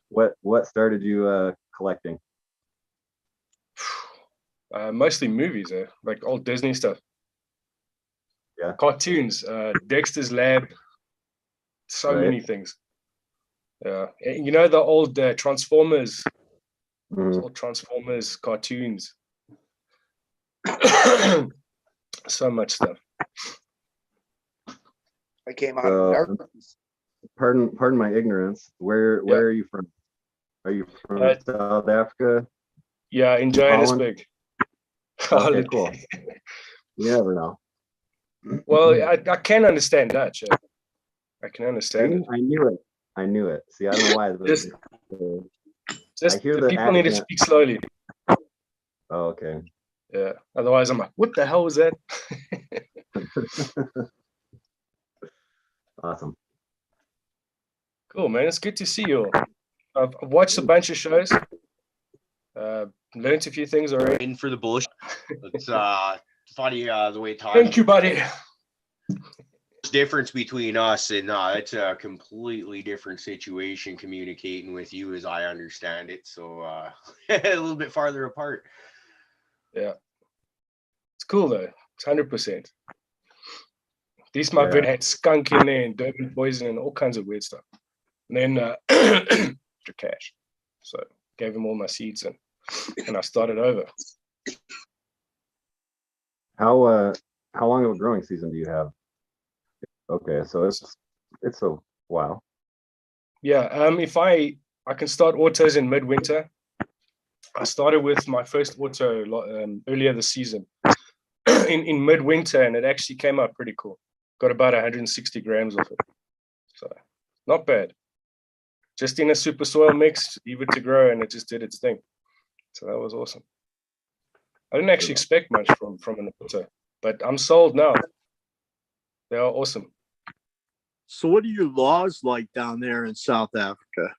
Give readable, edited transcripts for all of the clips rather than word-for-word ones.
What started you collecting? Mostly movies, like old Disney stuff. Yeah. Cartoons, Dexter's Lab, so Right. many things. Yeah, you know the old Transformers, Mhm. old Transformers cartoons. So much stuff. I came out of darkness. Pardon my ignorance. Where Yeah. are you from? Are you from South Africa? Yeah, in Johannesburg. Okay, cool. You never know. Well, I can understand Dutch. I can understand it. I knew it. See, I don't know why. Just I hear the the people need to accent. speak slowly. Oh, okay. Yeah. Otherwise, I'm like, what the hell was that? Awesome. Cool, man. It's good to see you all. I've watched a bunch of shows. Learned a few things already. In for the bullshit. It's funny the way time. Thank you, buddy. Difference between us and it's a completely different situation communicating with you as I understand it. So a little bit farther apart. Yeah. It's cool though. It's 100%. At least my vid had skunk in there and Durban poison and all kinds of weird stuff. And then extra cash. So gave him all my seeds and I started over. How long of a growing season do you have? Okay, so it's a while. Yeah, if I can start autos in midwinter. I started with my first auto earlier this season in midwinter, and it actually came out pretty cool. Got about 160 grams of it, so not bad. Just in a super soil mix, leave it to grow, and it just did its thing. So that was awesome. I didn't actually expect much from an auto, but I'm sold now. They are awesome. So what are your laws like down there in South Africa?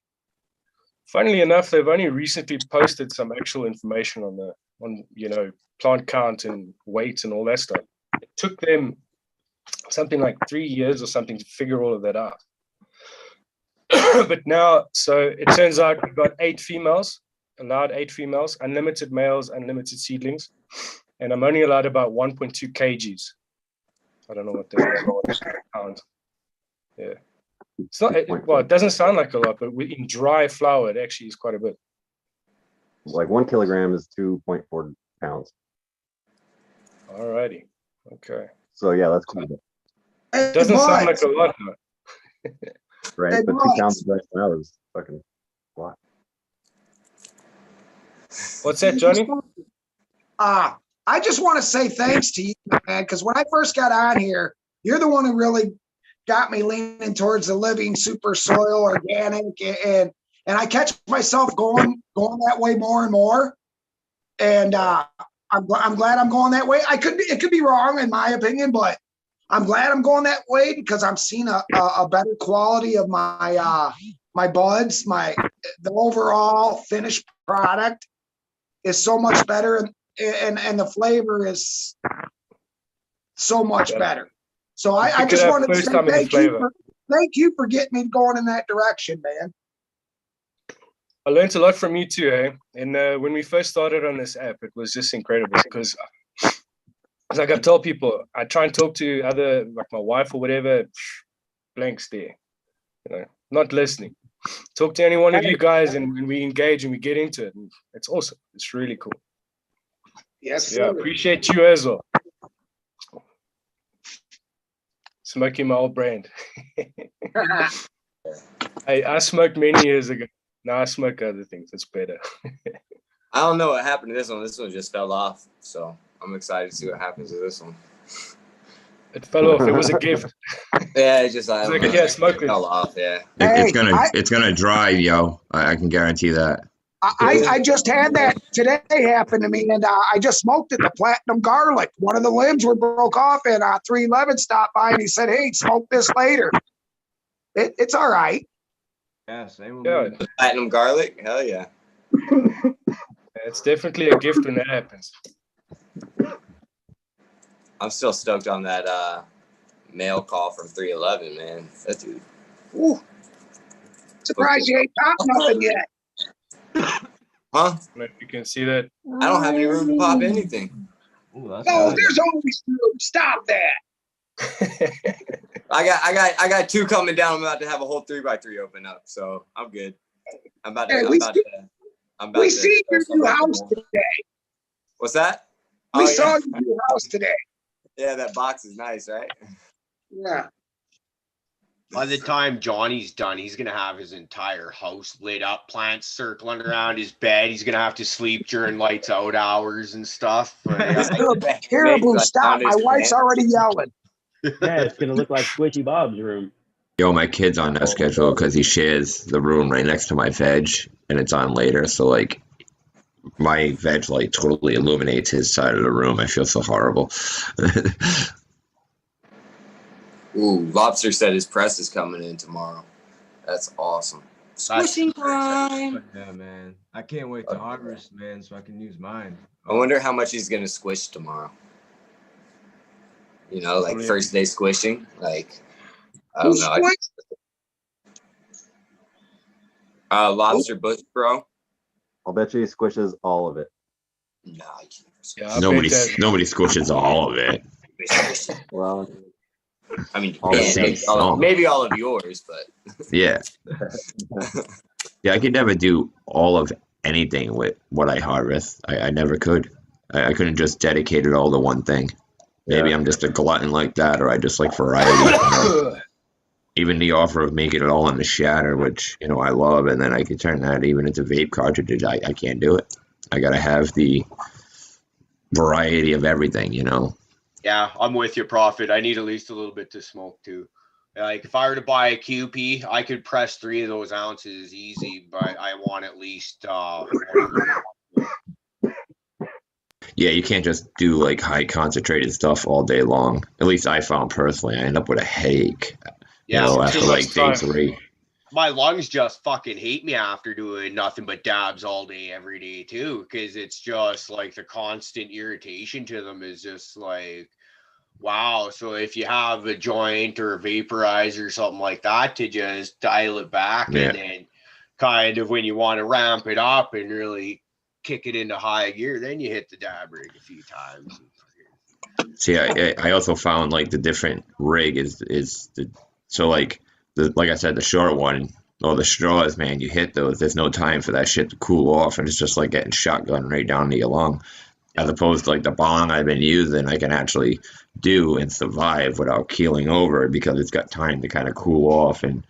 Funnily enough, they've only recently posted some actual information on plant count and weight and all that stuff. It took them something like 3 years or something to figure all of that out. But now, so it turns out we've got 8 females, allowed 8 females, unlimited males, unlimited seedlings, and I'm only allowed about 1.2 kgs. I don't know what that is. Pounds. Yeah. It's not, it doesn't sound like a lot, but in dry flour, it actually is quite a bit. Like 1 kilogram is 2.4 pounds. Alrighty. Okay. So yeah, that's cool. It doesn't sound like a lot, though. Right, but 2 pounds of dry flour is fucking a lot. What's that, Johnny? I just want to say thanks to you, man, because when I first got on here, you're the one who really got me leaning towards the living super soil organic, and I catch myself going that way more and more, and I'm glad I'm going that way. It could be wrong in my opinion, but I'm glad I'm going that way because I'm seeing a better quality of my my buds. The overall finished product is so much better, and the flavor is so much better. So I just wanted to say thank you for getting me going in that direction, man. I learned a lot from you too, eh? And when we first started on this app, it was just incredible because, like I've told people, I try and talk to other, like my wife or whatever, blank stare, not listening. Talk to any one of you guys, and we engage and we get into it. And it's awesome. It's really cool. Yes, so, yeah, I appreciate you as well. Smoking my old brand. I smoked many years ago. Now I smoke other things. It's better. I don't know what happened to this one. This one just fell off. So I'm excited to see what happens to this one. It fell off. It was a gift. Yeah, it just smoke it fell off. Yeah. It's gonna dry, yo. I can guarantee that. I just had that today happen to me, and I just smoked it, the platinum garlic. One of the limbs were broke off, and 311 stopped by, and he said, "Hey, smoke this later." It's all right. Yeah, same with me. Platinum garlic, hell yeah. It's definitely a gift when that happens. I'm still stoked on that mail call from 311, man. That dude. Woo. surprised you ain't popped nothing yet. Huh? I don't know if you can see that. I don't have any room to pop anything. Ooh, that's No, good. there's always room. Stop that. I got two coming down. I'm about to have a whole 3x3 open up, so I'm good. I'm about to. We see your new house today. What's that? We Oh, saw yeah. your new house today. Yeah, that box is nice, right? Yeah. By the time Johnny's done, he's gonna have his entire house lit up, plants circling around his bed. He's gonna have to sleep during lights out hours and stuff. Caribou, stop. My wife's already yelling. Yeah, it's gonna look like Squishy Bob's room. Yo, my kid's on that schedule because he shares the room right next to my veg, and it's on later. So like, my veg light totally illuminates his side of the room. I feel so horrible. Ooh, Lobster said his press is coming in tomorrow. That's awesome. Squishing time. Yeah, man. I can't wait to harvest, man, so I can use mine. I wonder how much he's gonna squish tomorrow. You know, like first day squishing. Like, I don't know. Lobster Bush, bro. I'll bet you he squishes all of it. No, I can't. Yeah, I nobody bet that- squishes all of it. Well, I mean, All yeah, the maybe all of yours, but Yeah. Yeah, I could never do all of anything with what I harvest. I never could. I couldn't just dedicate it all to one thing. Maybe Yeah. I'm just a glutton like that, or I just like variety. You know? Even the offer of making it all in the shatter, which, you know, I love, and then I could turn that even into vape cartridges. I can't do it. I gotta have the variety of everything, you know. Yeah, I'm with you, Prophet. I need at least a little bit to smoke too. Like if I were to buy a QP, I could press 3 of those ounces easy, but I want at least Yeah, you can't just do like high concentrated stuff all day long. At least I found personally, I end up with a headache. yeah, You know, too after much like day time. 3. my lungs just fucking hate me after doing nothing but dabs all day every day too, because it's just like the constant irritation to them is just like, wow. So if you have a joint or a vaporizer or something like that to just dial it back, Yeah. and then kind of when you want to ramp it up and really kick it into high gear, then you hit the dab rig a few times. See, I also found like the different rig is the so like like I said, the short one or the straws, man, you hit those, there's no time for that shit to cool off, and it's just like getting shotgun right down to your lung. As opposed to like the bong I've been using, I can actually do and survive without keeling over because it's got time to kind of cool off and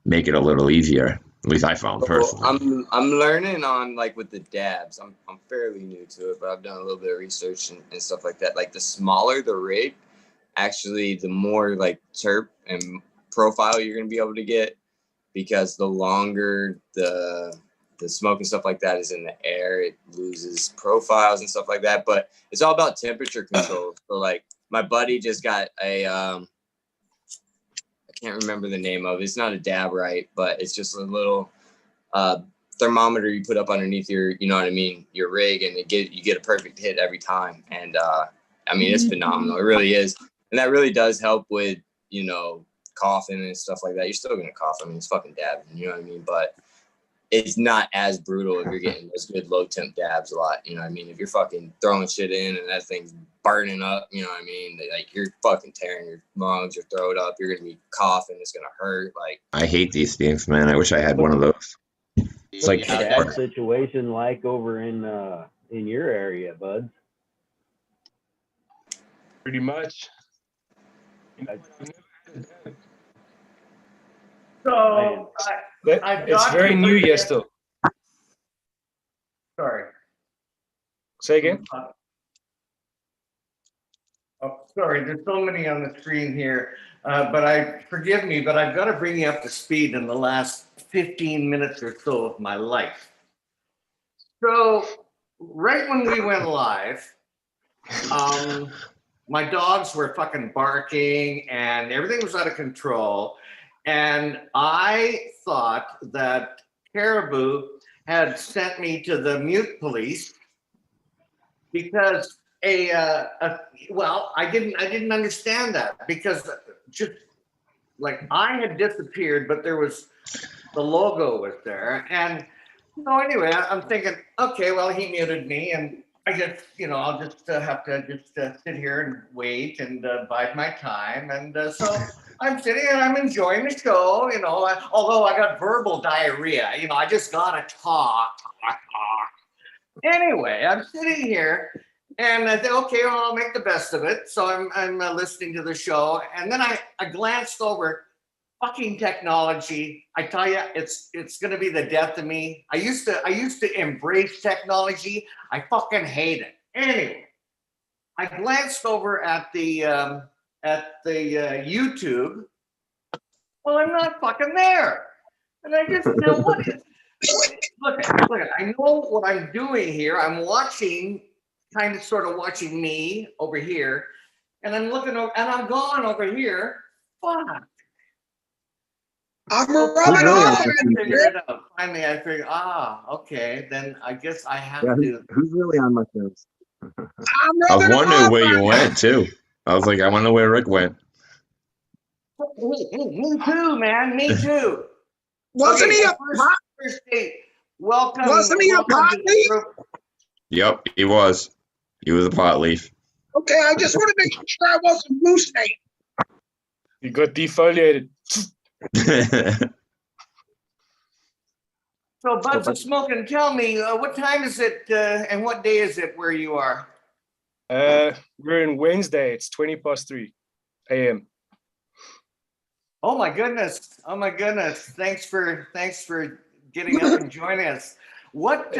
make it a little easier. At least I found personally. I'm learning on like with the dabs. I'm fairly new to it, but I've done a little bit of research and stuff like that. Like the smaller the rig, actually the more like terp and profile you're gonna be able to get, because the longer the smoke and stuff like that is in the air, it loses profiles and stuff like that. But it's all about temperature control. So like my buddy just got a I can't remember the name of it. It's not a dab right, but it's just a little thermometer you put up underneath your, you know what I mean, your rig, and you get a perfect hit every time. And I mean, it's phenomenal. It really is. And that really does help with, you know, coughing and stuff like that. You're still gonna cough. I mean, it's fucking dabbing, you know what I mean? But it's not as brutal if you're getting those good low temp dabs a lot. You know what I mean? If you're fucking throwing shit in and that thing's burning up, you know what I mean? Like you're fucking tearing your lungs, your throat up. You're gonna be coughing. It's gonna hurt. Like I hate these things, man. I wish I had one of those. It's like What's that situation like over in your area, bud? Pretty much. So I've It's got very to new, put yes, it- still. Sorry. Say again. Oh, sorry, there's so many on the screen here, but forgive me, but I've got to bring you up to speed in the last 15 minutes or so of my life. So right when we went live, my dogs were fucking barking and everything was out of control. And I thought that Caribou had sent me to the mute police because well, I didn't understand that, because just like I had disappeared, but there was logo was there. And anyway, I'm thinking, okay, well, he muted me, and I just, I'll just have to just sit here and wait and bide my time. And so I'm sitting and I'm enjoying the show, although I got verbal diarrhea, I just gotta talk. Anyway, I'm sitting here and I think, okay, well, I'll make the best of it. So I'm listening to the show, and then I glanced over. Fucking technology! I tell you, it's gonna be the death of me. I used to embrace technology. I fucking hate it. Anyway, I glanced over at the YouTube. Well, I'm not fucking there, and I just look at. I know what I'm doing here. I'm watching, kind of, sort of watching me over here, and I'm looking over, and I'm gone over here. Fuck. I'm Who's rubbing really off on on my you, team? Figured Rick. it out. Finally, I figured, okay, then I guess I have Yeah, to. who's really on my fence? I'm I was rubbing wondering off where you on went too. I was like, I wonder where Rick went. Me too, man. Me too. Wasn't Okay, he so a pot? first date. Welcome Wasn't he a to pot the leaf? group. Yep, he was. He was a pot leaf. Okay, I just want to make sure I wasn't hallucinating. You got defoliated. So, Buds of Smokin, tell me, what time is it and what day is it where you are? We're in Wednesday. It's 20 past 3 a.m. Oh my goodness! Oh my goodness! Thanks for getting up and joining us. What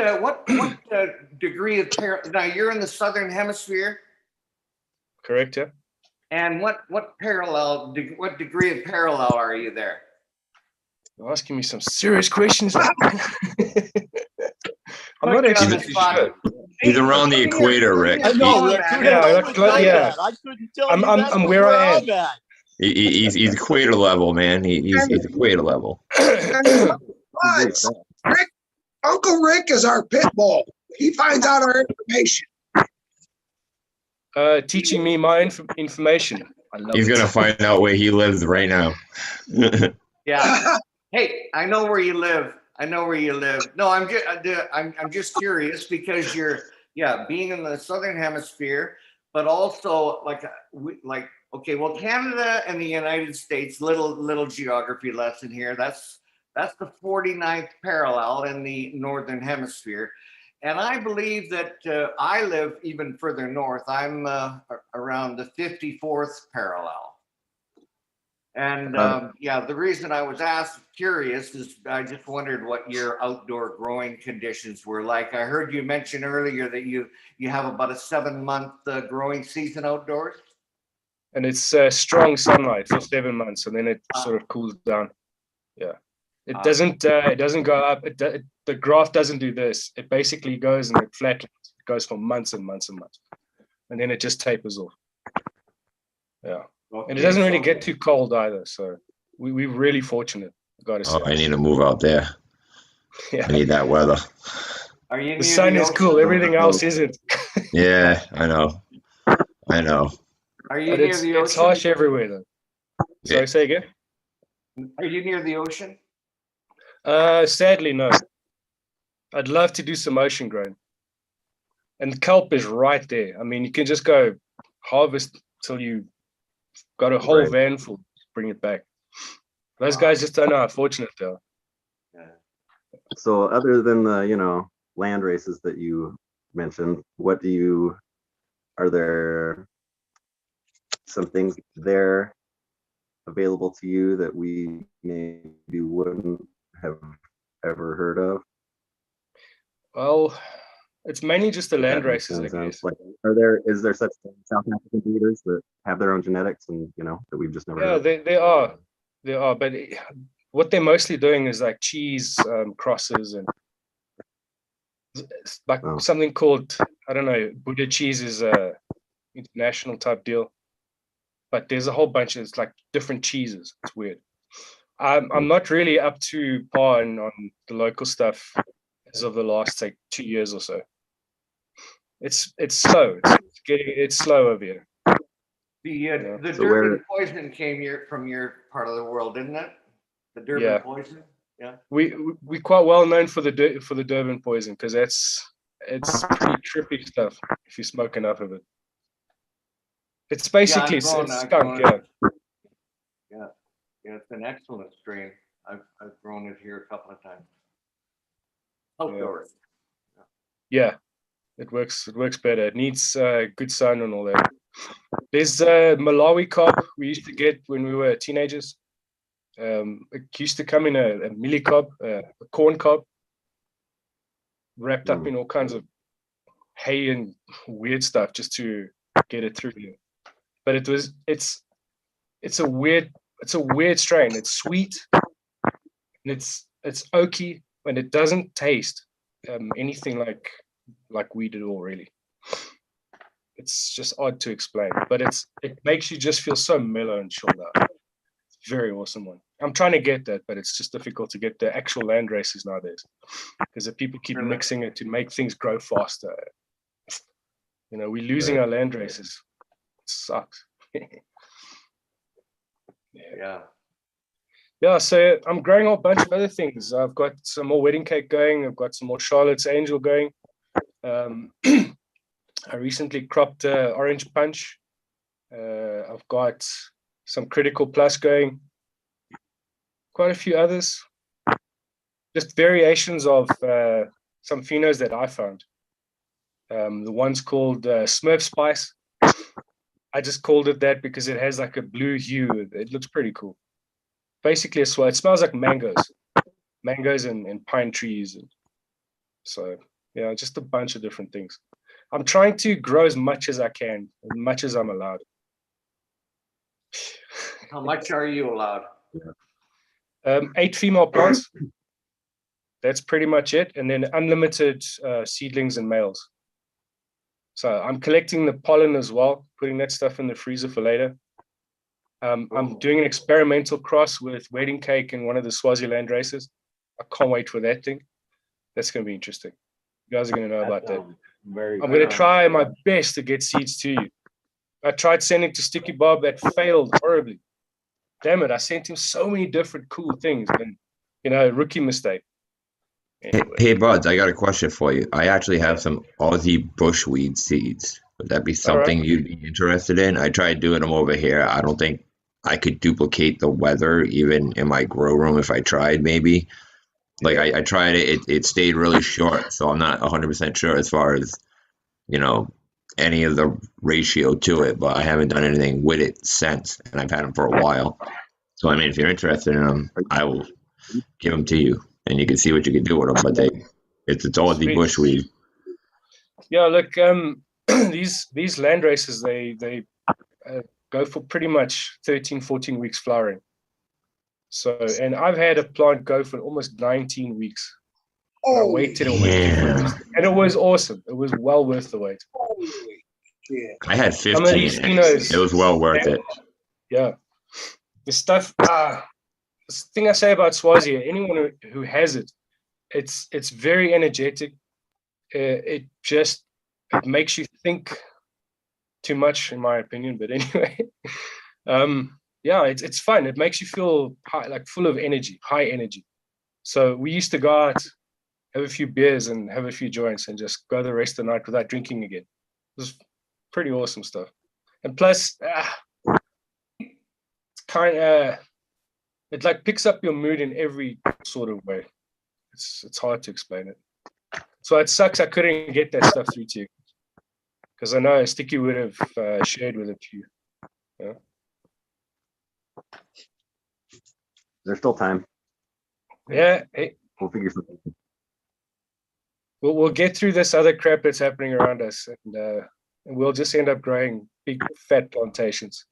degree of now you're in the southern hemisphere, Correct, yeah? and what degree of parallel are you there? You're asking me some serious questions. I'm Put not you on actually the too spot. sure. He's around the equator, Rick. I know, Come on, Rick. man. Who the hell would Yeah, say yeah. that? I couldn't tell I'm- you I'm- that's I'm where I am. I'm at. He's equator level, man. He's equator level. Buds, Rick, Uncle Rick is our pit bull. He finds out our information. Teaching me my information. I love He's it. gonna find out where he lives right now. Yeah. Hey, I know where you live. No, I'm just curious because you're being in the southern hemisphere, but also okay, well, Canada and the United States, little geography lesson here. That's the 49th parallel in the northern hemisphere. And I believe that I live even further north. I'm around the 54th parallel. And the reason I was curious is I just wondered what your outdoor growing conditions were like. I heard you mention earlier that you have about a 7-month growing season outdoors. And it's strong sunlight for 7 months, and then it sort of cools down. Yeah, it doesn't go up. The graph doesn't do this. It basically goes and it flatlines. It goes for months and months and months, and then it just tapers off. Yeah. Okay, And it doesn't really get too cold either, so we're really fortunate. Gotta say. Oh, I need to move out there. Yeah. I need that weather. Are you The near sun is ocean? cool. Everything else isn't. Yeah, I know. Are you But near it's the ocean? harsh everywhere though. Sorry, Yeah. say again. Are you near the ocean? Sadly, no. I'd love to do some ocean growing. And kelp is right there. I mean, you can just go harvest till you got a whole Right. van full, bring it back. Those guys just don't know how fortunate they are. So other than the, land races that you mentioned, are there some things there available to you that we maybe wouldn't have ever heard of? Well, it's mainly just the If that land makes races, I sense. guess. Like, is there such South African breeders that have their own genetics and that we've just never Yeah, heard of? they are. But what they're mostly doing is like cheese crosses and it's like Oh. something called, I don't know, Buddha cheese is a international type deal. But there's a whole bunch of it's like different cheeses. It's weird. I'm not really up to par on the local stuff as of the last 2 years or so. It's slow. It's slow over here. The So Durban poison came from your part of the world, didn't it? The Durban Yeah. poison. we quite well known for the Durban poison because it's pretty trippy stuff if you smoke enough of it. It's basically it's skunk, yeah. Yeah, it's an excellent strain. I've grown it here a couple of times. Outdoors. Yeah, it works better. It needs good sun and all that. There's Malawi cob we used to get when we were teenagers. It used to come in a millie cob, a corn cob, wrapped up in all kinds of hay and weird stuff just to get it through here. But it's a weird strain. It's sweet and it's oaky, and it doesn't taste anything like weed at all, really. It's just odd to explain, but it makes you just feel so mellow and chilled out. It's a very awesome one. I'm trying to get that, but it's just difficult to get the actual land races nowadays because the people keep mixing it to make things grow faster. You know, we're losing our land races. It sucks. Yeah, so I'm growing a whole bunch of other things. I've got some more wedding cake going. I've got some more Charlotte's Angel going. I recently cropped Orange Punch. I've got some Critical Plus going. Quite a few others. Just variations of some phenos that I found. The one's called Smurf Spice. I just called it that because it has like a blue hue. It looks pretty cool. Basically, it smells like mangoes and pine trees. And so, yeah, just a bunch of different things. I'm trying to grow as much as I can, as much as I'm allowed. How much are you allowed? 8 female plants. That's pretty much it. And then unlimited seedlings and males. So I'm collecting the pollen as well, putting that stuff in the freezer for later. I'm doing an experimental cross with wedding cake and one of the Swaziland races. I can't wait for that thing. That's going to be interesting. You guys are going to know about that. I'm going to try my best to get seeds to you. I tried sending to Sticky Bob. That failed horribly. Damn it. I sent him so many different cool things. And, rookie mistake. Anyway. Hey, Buds, I got a question for you. I actually have some Aussie bushweed seeds. Would that be something you'd be interested in? I tried doing them over here. I don't think I could duplicate the weather even in my grow room if I tried, maybe. Like I tried it, it stayed really short, so I'm not 100% sure as far as, any of the ratio to it, but I haven't done anything with it since, and I've had them for a while. So, I mean, if you're interested in them, I will give them to you, and you can see what you can do with them, but it's Aussie bushweed. Yeah, look, these land races, they go for pretty much 13, 14 weeks flowering. So, and I've had a plant go for almost 19 weeks. I waited and waited, and it was awesome. It was well worth the wait. I had 15. It was well worth it. Yeah, the stuff. The thing I say about Swazi, anyone who has it, it's very energetic. It makes you think too much, in my opinion. But anyway, yeah, it's fun. It makes you feel high, like full of energy, high energy. So we used to go out, have a few beers and have a few joints and just go the rest of the night without drinking again. It was pretty awesome stuff. And plus, it like picks up your mood in every sort of way. It's hard to explain it. So it sucks I couldn't get that stuff through to you, because I know Sticky would have shared with it to you. Yeah. There's still time. Yeah. Hey, we'll figure something. We'll get through this other crap that's happening around us, and we'll just end up growing big fat plantations.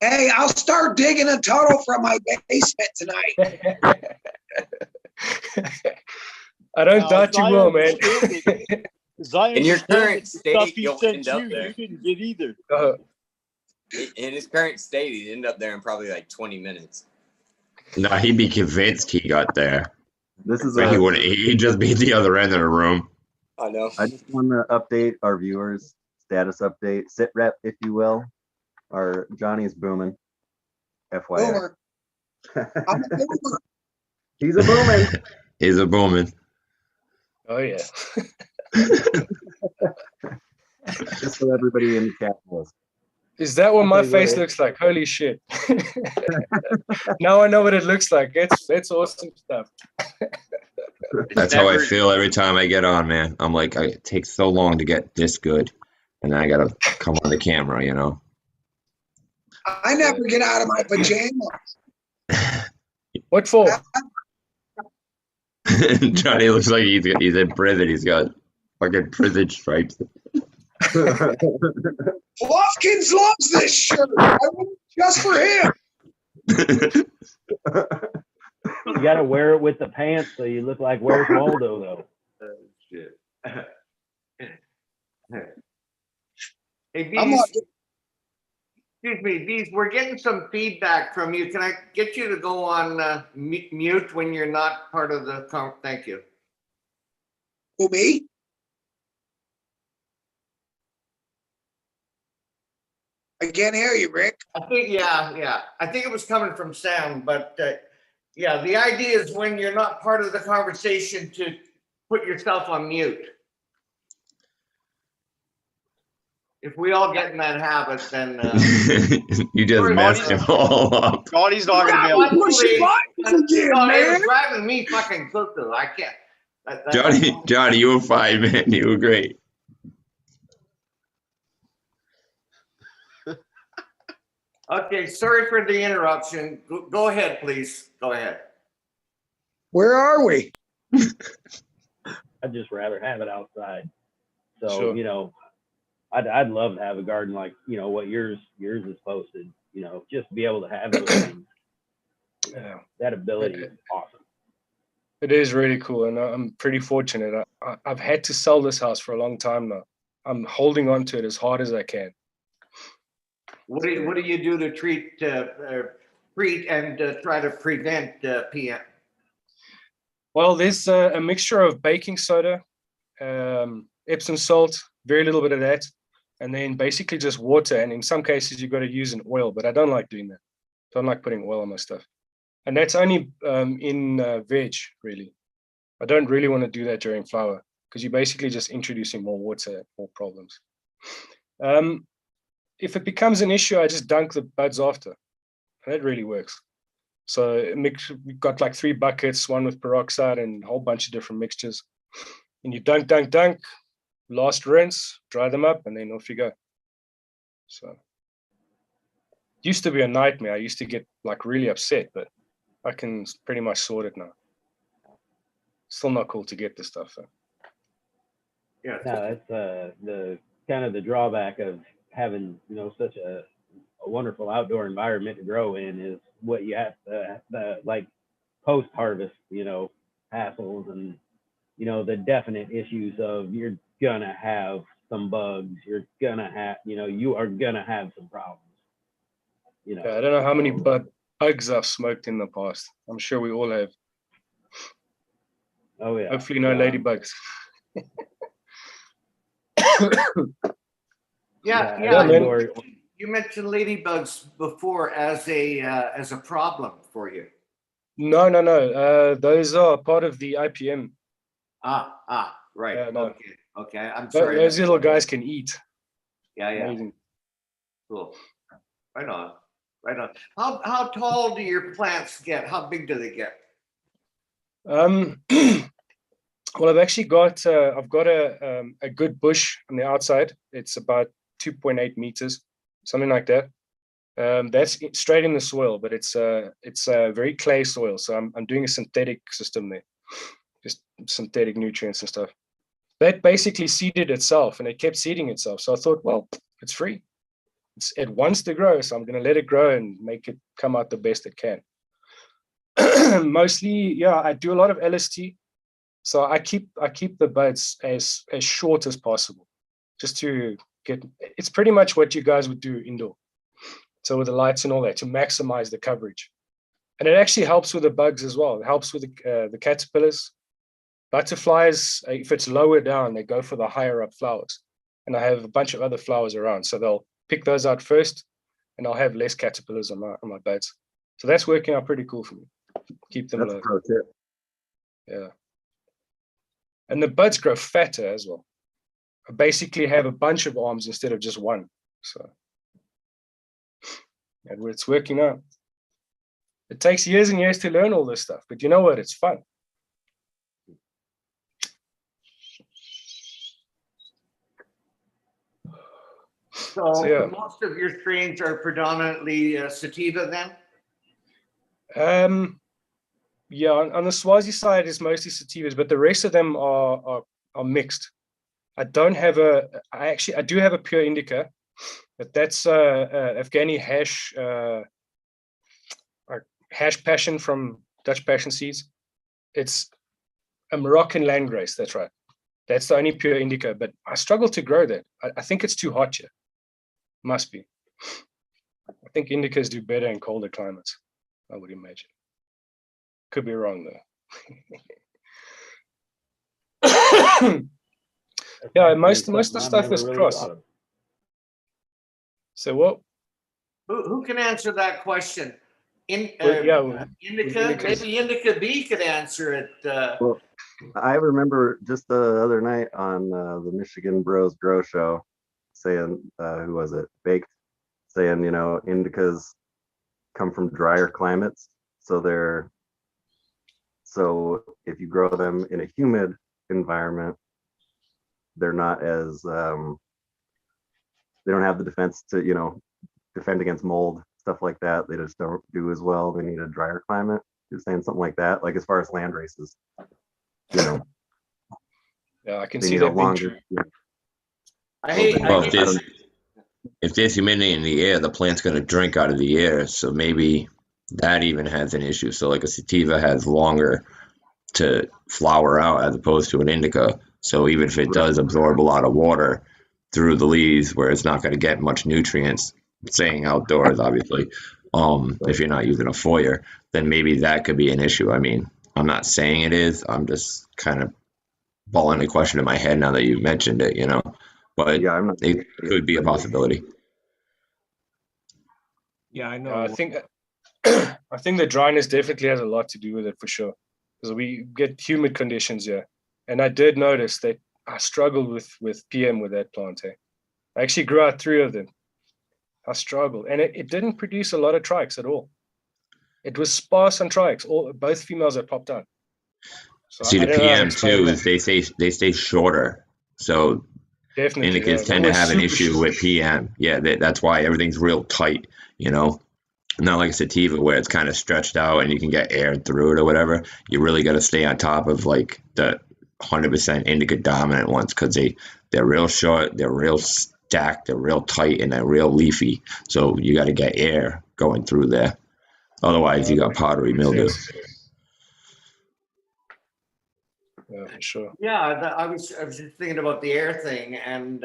Hey, I'll start digging a tunnel from my basement tonight. I don't doubt you will, man. In your current state, you'll end up there. You didn't get either. In his current state, he'd end up there in probably like 20 minutes. No, he'd be convinced he got there. This is he wouldn't. He'd just be at the other end of the room. I know. I just want to update our viewers. Status update. Sit rep, if you will. Our Johnny's booming. FYI. Boomer. I'm a boomer. He's a booming. He's a booming. Oh yeah. Just so everybody in the chat knows. Is that what I'll my tell you what, face looks like? Holy shit. Now I know what it looks like. That's awesome stuff. That's how I never- feel every time I get on, man. I'm like, it takes so long to get this good, and then I gotta come on the camera, you know. I never get out of my pajamas. What for? Johnny looks like he's in prison. He's got fucking prison stripes. Lofkins loves this shirt. I want it just for him. You got to wear it with the pants so you look like Where's Waldo, though. Shit. Hey, I'm Bees, not, excuse me, Bees, we're getting some feedback from you. Can I get you to go on mute when you're not part of the thank you. who, me? I can't hear you, Rick. I think, yeah. I think it was coming from Sam, but yeah, the idea is when you're not part of the conversation to put yourself on mute. If we all get in that habit, then You just Sorry, messed Bonnie. him all up. Johnny's not gonna be Stop able to. pushing buttons again, no, it was man. driving me fucking cuckoo. I can't. Johnny, you were fine, man. You were great. Okay, sorry for the interruption. Go ahead, please. Go ahead. Where are we? I'd just rather have it outside. So, Sure. you know, I'd love to have a garden like, you know, what yours is posted, you know, just be able to have those things. Yeah. That ability is awesome. It is really cool, and I'm pretty fortunate. I've had to sell this house for a long time now. I'm holding on to it as hard as I can. What do you do to treat and try to prevent PM? Well, there's a mixture of baking soda, Epsom salt, very little bit of that, and then basically just water. And in some cases, you've got to use an oil, but I don't like doing that. Don't like putting oil on my stuff. And that's only in veg, really. I don't really want to do that during flower because you're basically just introducing more water, more problems. If it becomes an issue, I just dunk the buds after. And that really works. So we've got like 3 buckets, one with peroxide and a whole bunch of different mixtures. And you dunk, last rinse, dry them up, and then off you go. So it used to be a nightmare. I used to get like really upset, but I can pretty much sort it now. Still not cool to get this stuff though. Yeah. No, that's the kind of the drawback of having, you know, such a wonderful outdoor environment to grow in is what you have to like post harvest, you know, hassles and, you know, the definite issues of you're gonna have some bugs, you're gonna have, you know, you are gonna have some problems. You know, Yeah, I don't know how many bugs I've smoked in the past. I'm sure we all have. oh yeah. Hopefully no ladybugs. Yeah, man. You mentioned ladybugs before as a problem for you. No. Those are part of the IPM. Right. Yeah, no. Okay. I'm But sorry. those little guys can eat. Yeah. Amazing. Cool. Right on. How tall do your plants get? How big do they get? Well, I've actually got a good bush on the outside. It's about 2.8 meters, something like that. That's straight in the soil, but it's very clay soil. So I'm doing a synthetic system there, just synthetic nutrients and stuff. That basically seeded itself, and it kept seeding itself. So I thought, well, it's free. It wants to grow, so I'm going to let it grow and make it come out the best it can. Mostly, yeah, I do a lot of LST. So I keep the buds as short as possible, just to get. It's pretty much what you guys would do indoor. So with the lights and all that, to maximize the coverage, and it actually helps with the bugs as well. It helps with the caterpillars, butterflies. If it's lower down, they go for the higher up flowers, and I have a bunch of other flowers around, so they'll pick those out first, and I'll have less caterpillars on my buds. So that's working out pretty cool for me. Keep them That's a low. pro tip. Yeah. And the buds grow fatter as well. I basically have a bunch of arms instead of just one. So and it's working out. It takes years and years to learn all this stuff, but you know what? It's fun. So yeah. most of your strains are predominantly sativa then? Yeah, on the Swazi side, it's mostly sativas, but the rest of them are mixed. I don't have I do have a pure indica, but that's Afghani hash passion from Dutch passion seeds. It's a Moroccan landgrace, that's right. That's the only pure indica, but I struggle to grow that. I think it's too hot here. Must be. I think indicas do better in colder climates, I would imagine. Could be wrong though. Yeah, most of the stuff is cross. So what? Who can answer that question? Yeah, Indica, maybe Indica B could answer it. Well, I remember just the other night on the Michigan Bros Grow Show saying, who was it? Baked, saying, you know, indicas come from drier climates. So if you grow them in a humid environment, they're not as, they don't have the defense to, you know, defend against mold, stuff like that. They just don't do as well. They need a drier climate. You're saying something like that, like as far as land races, you know. Yeah, I can they see need that a longer. Well, if there's humidity in the air, the plant's going to drink out of the air. So maybe that even has an issue. So like a sativa has longer to flower out as opposed to an indica. So even if it does absorb a lot of water through the leaves where it's not going to get much nutrients, staying outdoors, obviously, if you're not using a foyer, then maybe that could be an issue. I mean, I'm not saying it is. I'm just kind of balling the question in my head now that you mentioned it, you know, but yeah, it could be a possibility. Yeah, I know. I think I think the dryness definitely has a lot to do with it for sure, because we get humid conditions here, and I did notice that I struggled with PM with that plant. I actually grew out 3 of them. I struggled, and it didn't produce a lot of trikes at all. It was sparse on trikes. Both females that popped out. So see, the PM too is they stay shorter, so definitely indicas tend to have an issue with PM. Yeah, that's why everything's real tight, you know. Not like a sativa where it's kind of stretched out and you can get air through it or whatever. You really got to stay on top of like the 100% indica dominant ones because they're real short, they're real stacked, they're real tight, and they're real leafy. So you got to get air going through there. Otherwise, you got powdery mildew. Yeah, for sure. Yeah, I was just thinking about the air thing and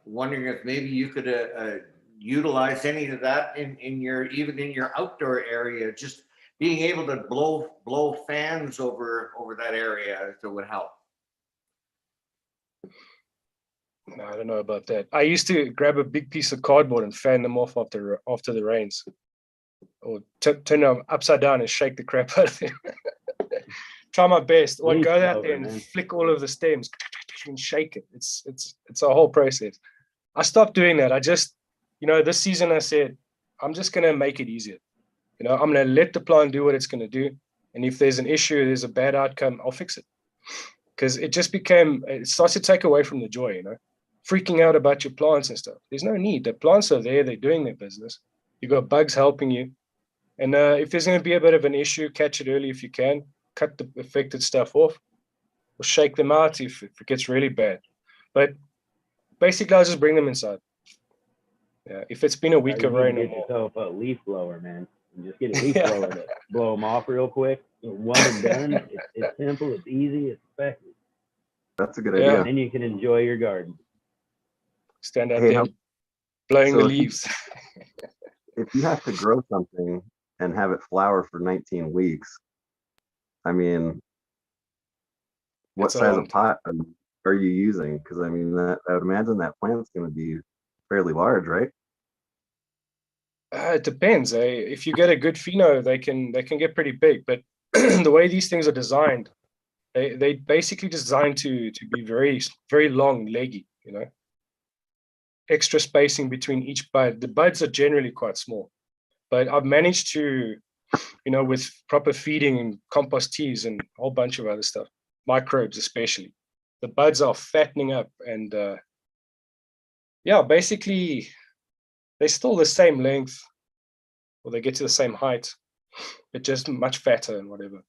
wondering if maybe you could utilize any of that in your outdoor area, just being able to blow fans over that area that would help. No, I don't know about that. I used to grab a big piece of cardboard and fan them off after the rains, or turn them upside down and shake the crap out of them. Try my best, or go out there and flick all of the stems and shake it. It's a whole process. I stopped doing that. I just, you know, this season I said, I'm just going to make it easier. You know, I'm going to let the plant do what it's going to do. And if there's an issue, there's a bad outcome, I'll fix it. Because it starts to take away from the joy, you know, freaking out about your plants and stuff. There's no need. The plants are there. They're doing their business. You've got bugs helping you. And if there's going to be a bit of an issue, catch it early if you can. Cut the affected stuff off or shake them out if it gets really bad. But basically, I'll just bring them inside. Yeah, if it's been a week of rain. Get yourself a leaf blower, man. And just get a leaf blower to blow them off real quick. One and done. It's simple. It's easy. It's effective. That's a good idea. And then you can enjoy your garden. Stand out there, blowing the leaves. If you have to grow something and have it flower for 19 weeks, I mean, what size of pot are you using? Because I mean, I would imagine that plant's going to be fairly large, right? It depends. If you get a good pheno, they can get pretty big. But the way these things are designed, they basically designed to be very very long, leggy. You know, extra spacing between each bud. The buds are generally quite small, but I've managed to, you know, with proper feeding and compost teas and a whole bunch of other stuff, microbes especially, the buds are fattening up, and yeah, basically they're still the same length, or they get to the same height, but just much fatter and whatever.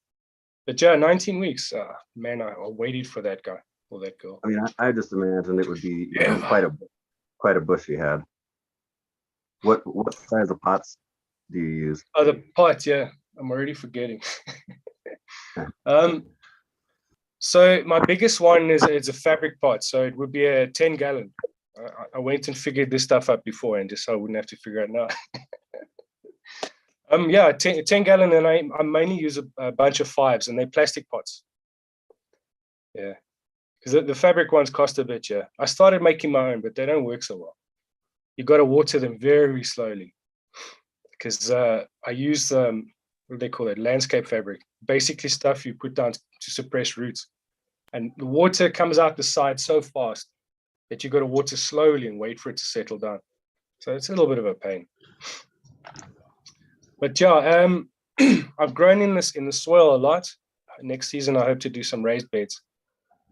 But yeah, 19 weeks, man, I waited for that guy or that girl. I mean, I just imagined it would be Yeah. quite a bush you had. What size of pots do you use? Oh, the pot, yeah, I'm already forgetting. So my biggest one is it's a fabric pot, so it would be a 10-gallon. I went and figured this stuff up before, and just so I wouldn't have to figure it out now. Yeah, 10 gallon, and I mainly use a bunch of 5s, and they're plastic pots. Yeah, because the fabric ones cost a bit. Yeah, I started making my own, but they don't work so well. You got to water them very slowly, because I use what do they call it? Landscape fabric. Basically, stuff you put down to suppress roots, and the water comes out the side so fast that you got to water slowly and wait for it to settle down. So it's a little bit of a pain. But yeah, I've grown in the soil a lot. Next season, I hope to do some raised beds.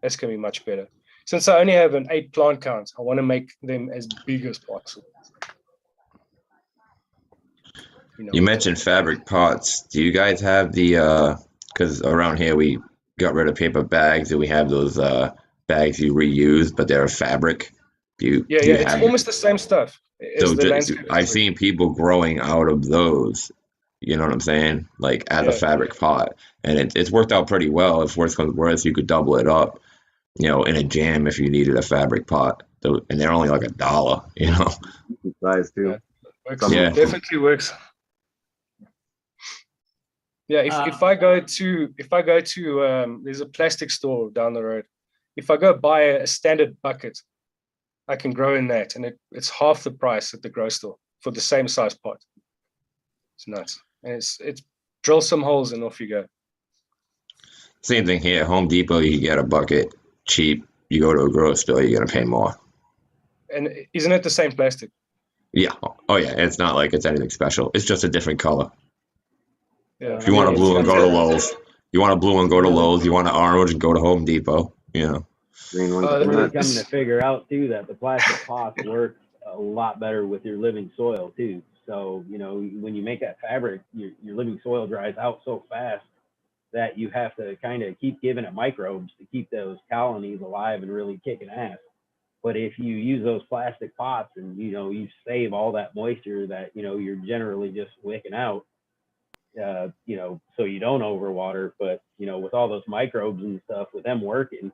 That's gonna be much better. Since I only have an 8 plant count, I want to make them as big as possible. You mentioned fabric pots. Do you guys have the because around here we got rid of paper bags and we have those bags you reuse, but they're fabric. Do you It's have almost the same stuff as so the landscape I've fabric. seen people growing out of those, you know what I'm saying? Like as a fabric pot. And it's worked out pretty well. If worse comes to worse, you could double it up, you know, in a jam if you needed a fabric pot. And they're only like $1, you know. Size too. Works. Yeah. Definitely works. Yeah, if I go to there's a plastic store down the road. If I go buy a standard bucket, I can grow in that, and it's half the price at the grocery store for the same size pot. It's nuts. And it's drill some holes and off you go. Same thing here. Home Depot, you get a bucket cheap. You go to a grocery store, you're gonna pay more. And isn't it the same plastic? Yeah. Oh yeah. It's not like it's anything special. It's just a different color. Yeah. If you want a blue one, go to Lowe's. You want a blue one, go to Lowe's. You want an orange, and go to Home Depot. You know. Green one. I'm really coming to figure out too that the plastic pots work a lot better with your living soil too. So, you know, when you make that fabric, your living soil dries out so fast that you have to kind of keep giving it microbes to keep those colonies alive and really kicking ass. But if you use those plastic pots and, you know, you save all that moisture that, you know, you're generally just wicking out, you know, so you don't overwater. But, you know, with all those microbes and stuff, with them working,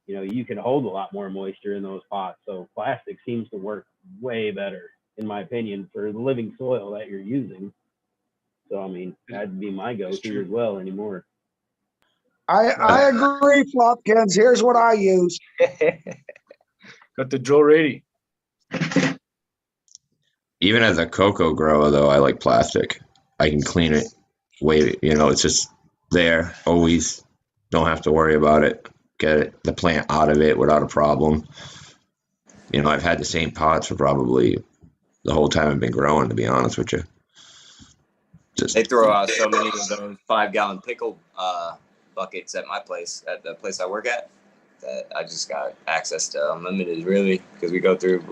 you know, you can hold a lot more moisture in those pots. So plastic seems to work way better, in my opinion, for the living soil that you're using. So, I mean, that'd be my go-to as well anymore. I agree, Flopkins. Here's what I use. Got the drill ready. Even as a cocoa grower, though, I like plastic. I can clean it, you know, it's just there, always. Don't have to worry about it. Get the plant out of it without a problem. You know, I've had the same pots for probably the whole time I've been growing, to be honest with you. They throw out so many of those 5-gallon pickle buckets at my place, at the place I work at, that I just got access to unlimited, really, because we go through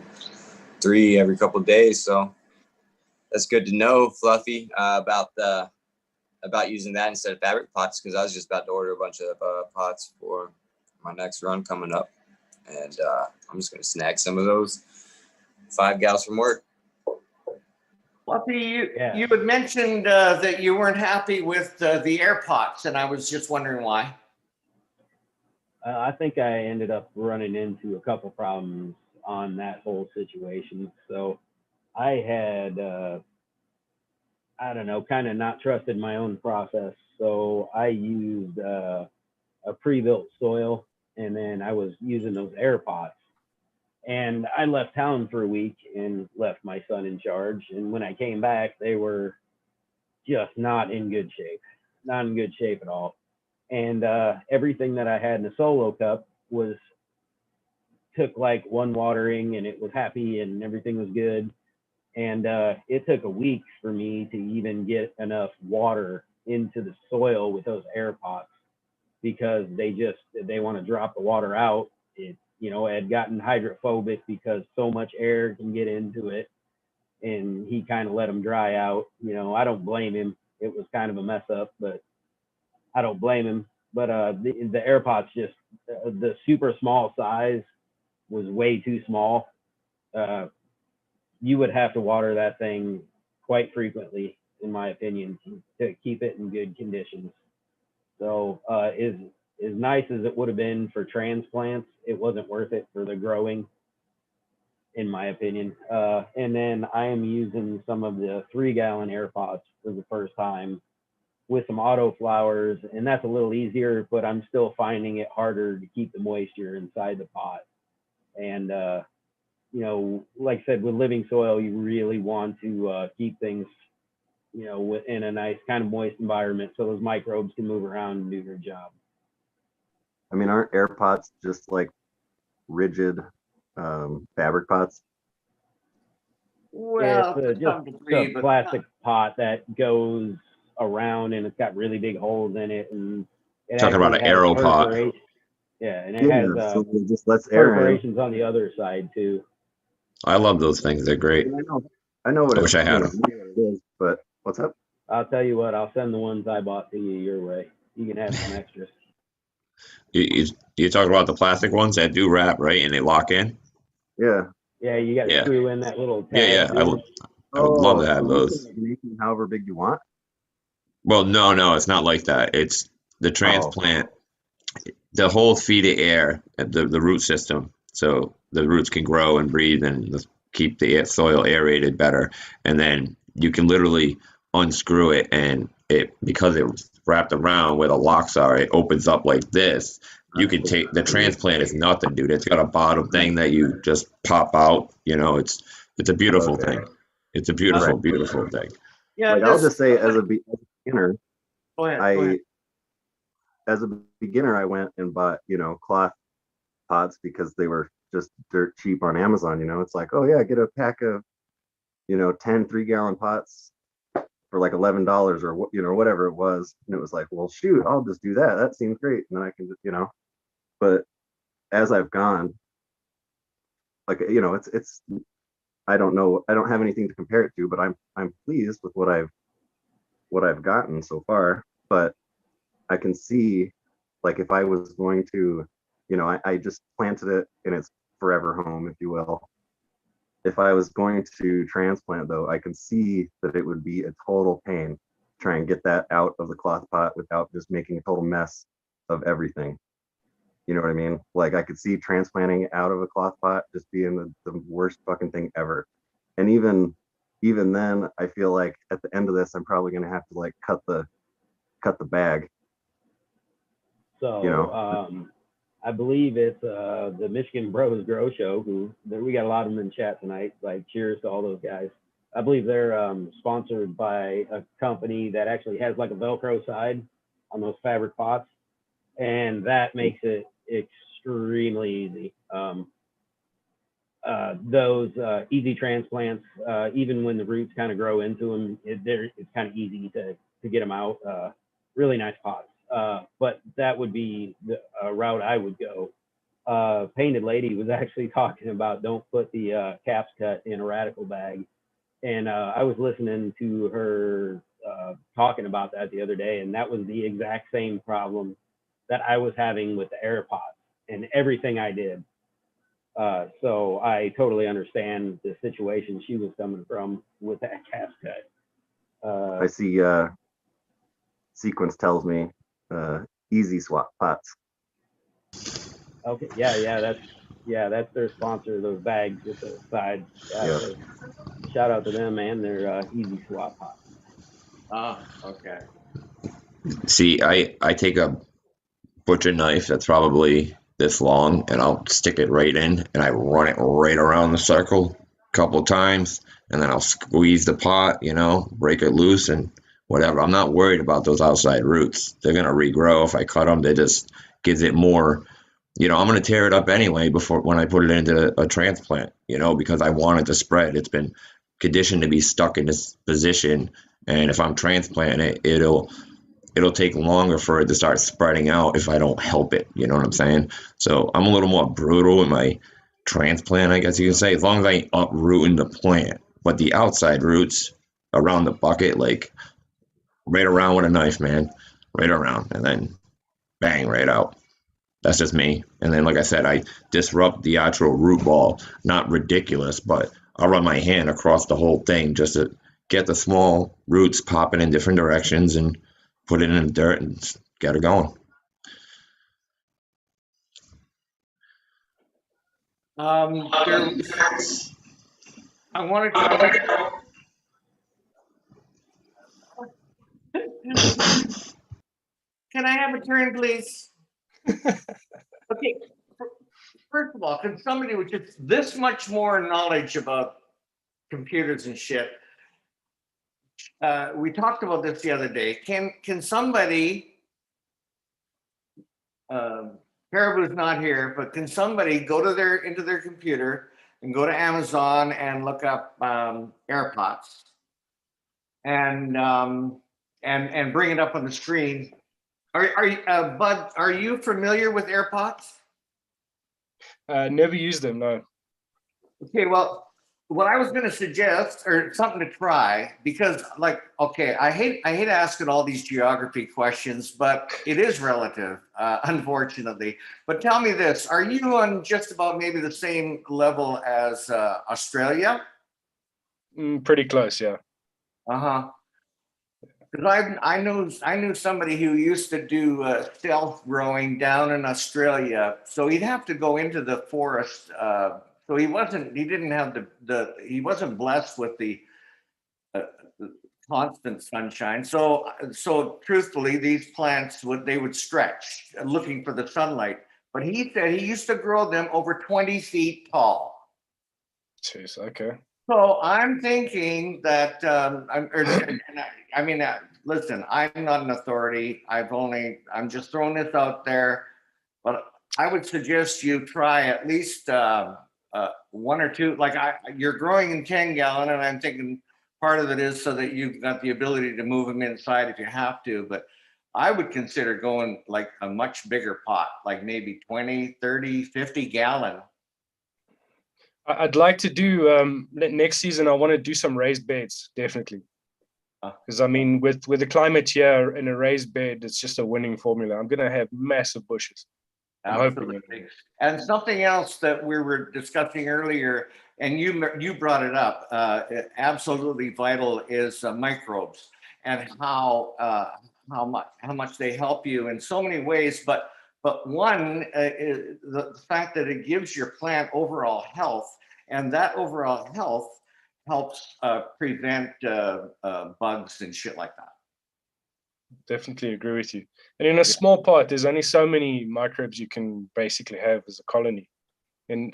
3 every couple of days. So that's good to know, Fluffy, about using that instead of fabric pots, because I was just about to order a bunch of pots for my next run coming up, and I'm just going to snag some of those 5 gals from work. Fluffy, you had mentioned that you weren't happy with the air pots, and I was just wondering why. I think I ended up running into a couple problems on that whole situation. So I had, I don't know, kind of not trusted my own process. So I used a pre-built soil, and then I was using those air pots. And I left town for a week and left my son in charge. And when I came back, they were just not in good shape, not in good shape at all. And everything that I had in the solo cup took like one watering and it was happy and everything was good. And it took a week for me to even get enough water into the soil with those air pots because they want to drop the water out. It had gotten hydrophobic because so much air can get into it, and he kind of let them dry out. I don't blame him. It was kind of a mess up, but I don't blame him. But the air pots, just the super small size was way too small. You would have to water that thing quite frequently, in my opinion, to keep it in good conditions. So as nice as it would have been for transplants, it wasn't worth it for the growing, in my opinion. And then I am using some of the 3-gallon air pots for the first time with some auto flowers, and that's a little easier, but I'm still finding it harder to keep the moisture inside the pot. And like I said, with living soil, you really want to keep things, in a nice kind of moist environment so those microbes can move around and do their job. I mean, aren't air pots just like rigid fabric pots? Well, Yeah, to it's some degree, a but plastic pot that goes around and it's got really big holes in it, and it Talking about actually an has aero pot. perforation. Yeah, and it Yeah, has so it just lets air in. perforations on the other side too. I love those things. They're great. I know what I wish I had know them. what it is, but what's up? I'll tell you what, I'll send the ones I bought to you your way. You can have some extras. You talk about the plastic ones that do wrap, right? And they lock in? Yeah. Yeah, you got to Yeah. screw in that little Yeah, tab. yeah. I would love to have so those. you can make them however big you want. Well, no, it's not like that. It's the transplant, the whole feed of air, the root system, so the roots can grow and breathe and keep the soil aerated better. And then you can literally unscrew it, and because it's wrapped around where the locks are, it opens up like this. You can take the transplant is nothing, dude. It's got a bottom thing that you just pop out. It's a beautiful thing. It's a beautiful, beautiful thing. yeah, Like I'll just say, as a beginner, go ahead. As a beginner, I went and bought, cloth pots because they were just dirt cheap on Amazon. It's like, oh yeah, get a pack of, 10 3-gallon pots for like $11 or whatever it was. And it was like, well, shoot, I'll just do that. That seems great. And then I can just, but as I've gone, like, it's, I don't know, I don't have anything to compare it to, but I'm pleased with what I've gotten so far. But I can see, like, if I was going to, I just planted it in its forever home, if you will. If I was going to transplant, though, I can see that it would be a total pain to try and get that out of the cloth pot without just making a total mess of everything. You know what I mean? Like, I could see transplanting out of a cloth pot just being the worst fucking thing ever. And even then, I feel like at the end of this, I'm probably going to have to like cut the bag. So I believe it's the Michigan Bros Grow Show. We got a lot of them in chat tonight. Like, cheers to all those guys. I believe they're sponsored by a company that actually has like a Velcro side on those fabric pots, and that makes it extremely easy. Those easy transplants, even when the roots kind of grow into them, it's kind of easy to get them out. Really nice pots. But that would be the route I would go. Painted Lady was actually talking about don't put the caps cut in a radical bag. And I was listening to her talking about that the other day, and that was the exact same problem that I was having with the air pots and everything I did. So I totally understand the situation she was coming from with that caps cut. I see Sequence tells me easy swap pots. Okay, that's their sponsor, those bags with the sides. Yeah. So shout out to them, man. They're easy swap pots. Okay. See, I take a butcher knife that's probably this long, and I'll stick it right in, and I run it right around the circle a couple times, and then I'll squeeze the pot, break it loose and whatever. I'm not worried about those outside roots. They're gonna regrow if I cut them. They just gives it more. I'm gonna tear it up anyway before when I put it into a transplant. Because I want it to spread. It's been conditioned to be stuck in this position, and if I'm transplanting it, it'll take longer for it to start spreading out if I don't help it. You know what I'm saying? So I'm a little more brutal in my transplant, I guess you can say, as long as I ain't uprooting the plant. But the outside roots around the bucket, like right around with a knife, man, right around, and then bang, right out. That's just me. And then, like I said, I disrupt the actual root ball. Not ridiculous, but I'll run my hand across the whole thing just to get the small roots popping in different directions and put it in the dirt and get it going. I wanted Can I have a turn, please? Okay. First of all, can somebody with just this much more knowledge about computers and shit? We talked about this the other day. Can somebody? Cariboo's not here, but can somebody go to into their computer and go to Amazon and look up air pots and bring it up on the screen? Bud, are you familiar with air pots? Never used them, no. Okay, well, what I was going to suggest, or something to try, because I hate asking all these geography questions, but it is relative, unfortunately. But tell me this: are you on just about maybe the same level as Australia? Pretty close, yeah. Because I knew somebody who used to do stealth growing down in Australia, so he'd have to go into the forest. So he wasn't blessed with the constant sunshine. So truthfully, these plants would stretch looking for the sunlight. But he said he used to grow them over 20 feet tall. Jeez, okay. So I'm thinking that listen, I'm not an authority. I'm just throwing this out there, but I would suggest you try at least one or two. You're growing in 10-gallon, and I'm thinking part of it is so that you've got the ability to move them inside if you have to. But I would consider going like a much bigger pot, like maybe 20, 30, 50-gallon. I'd like to do next season. I want to do some raised beds, definitely. Because with the climate here in a raised bed, it's just a winning formula. I'm gonna have massive bushes. Absolutely. And something else that we were discussing earlier, and you brought it up, absolutely vital, is microbes and how much they help you in so many ways. But one is the fact that it gives your plant overall health, and that overall health helps prevent bugs and shit like that. Definitely agree with you. And in a small pot, there's only so many microbes you can basically have as a colony. And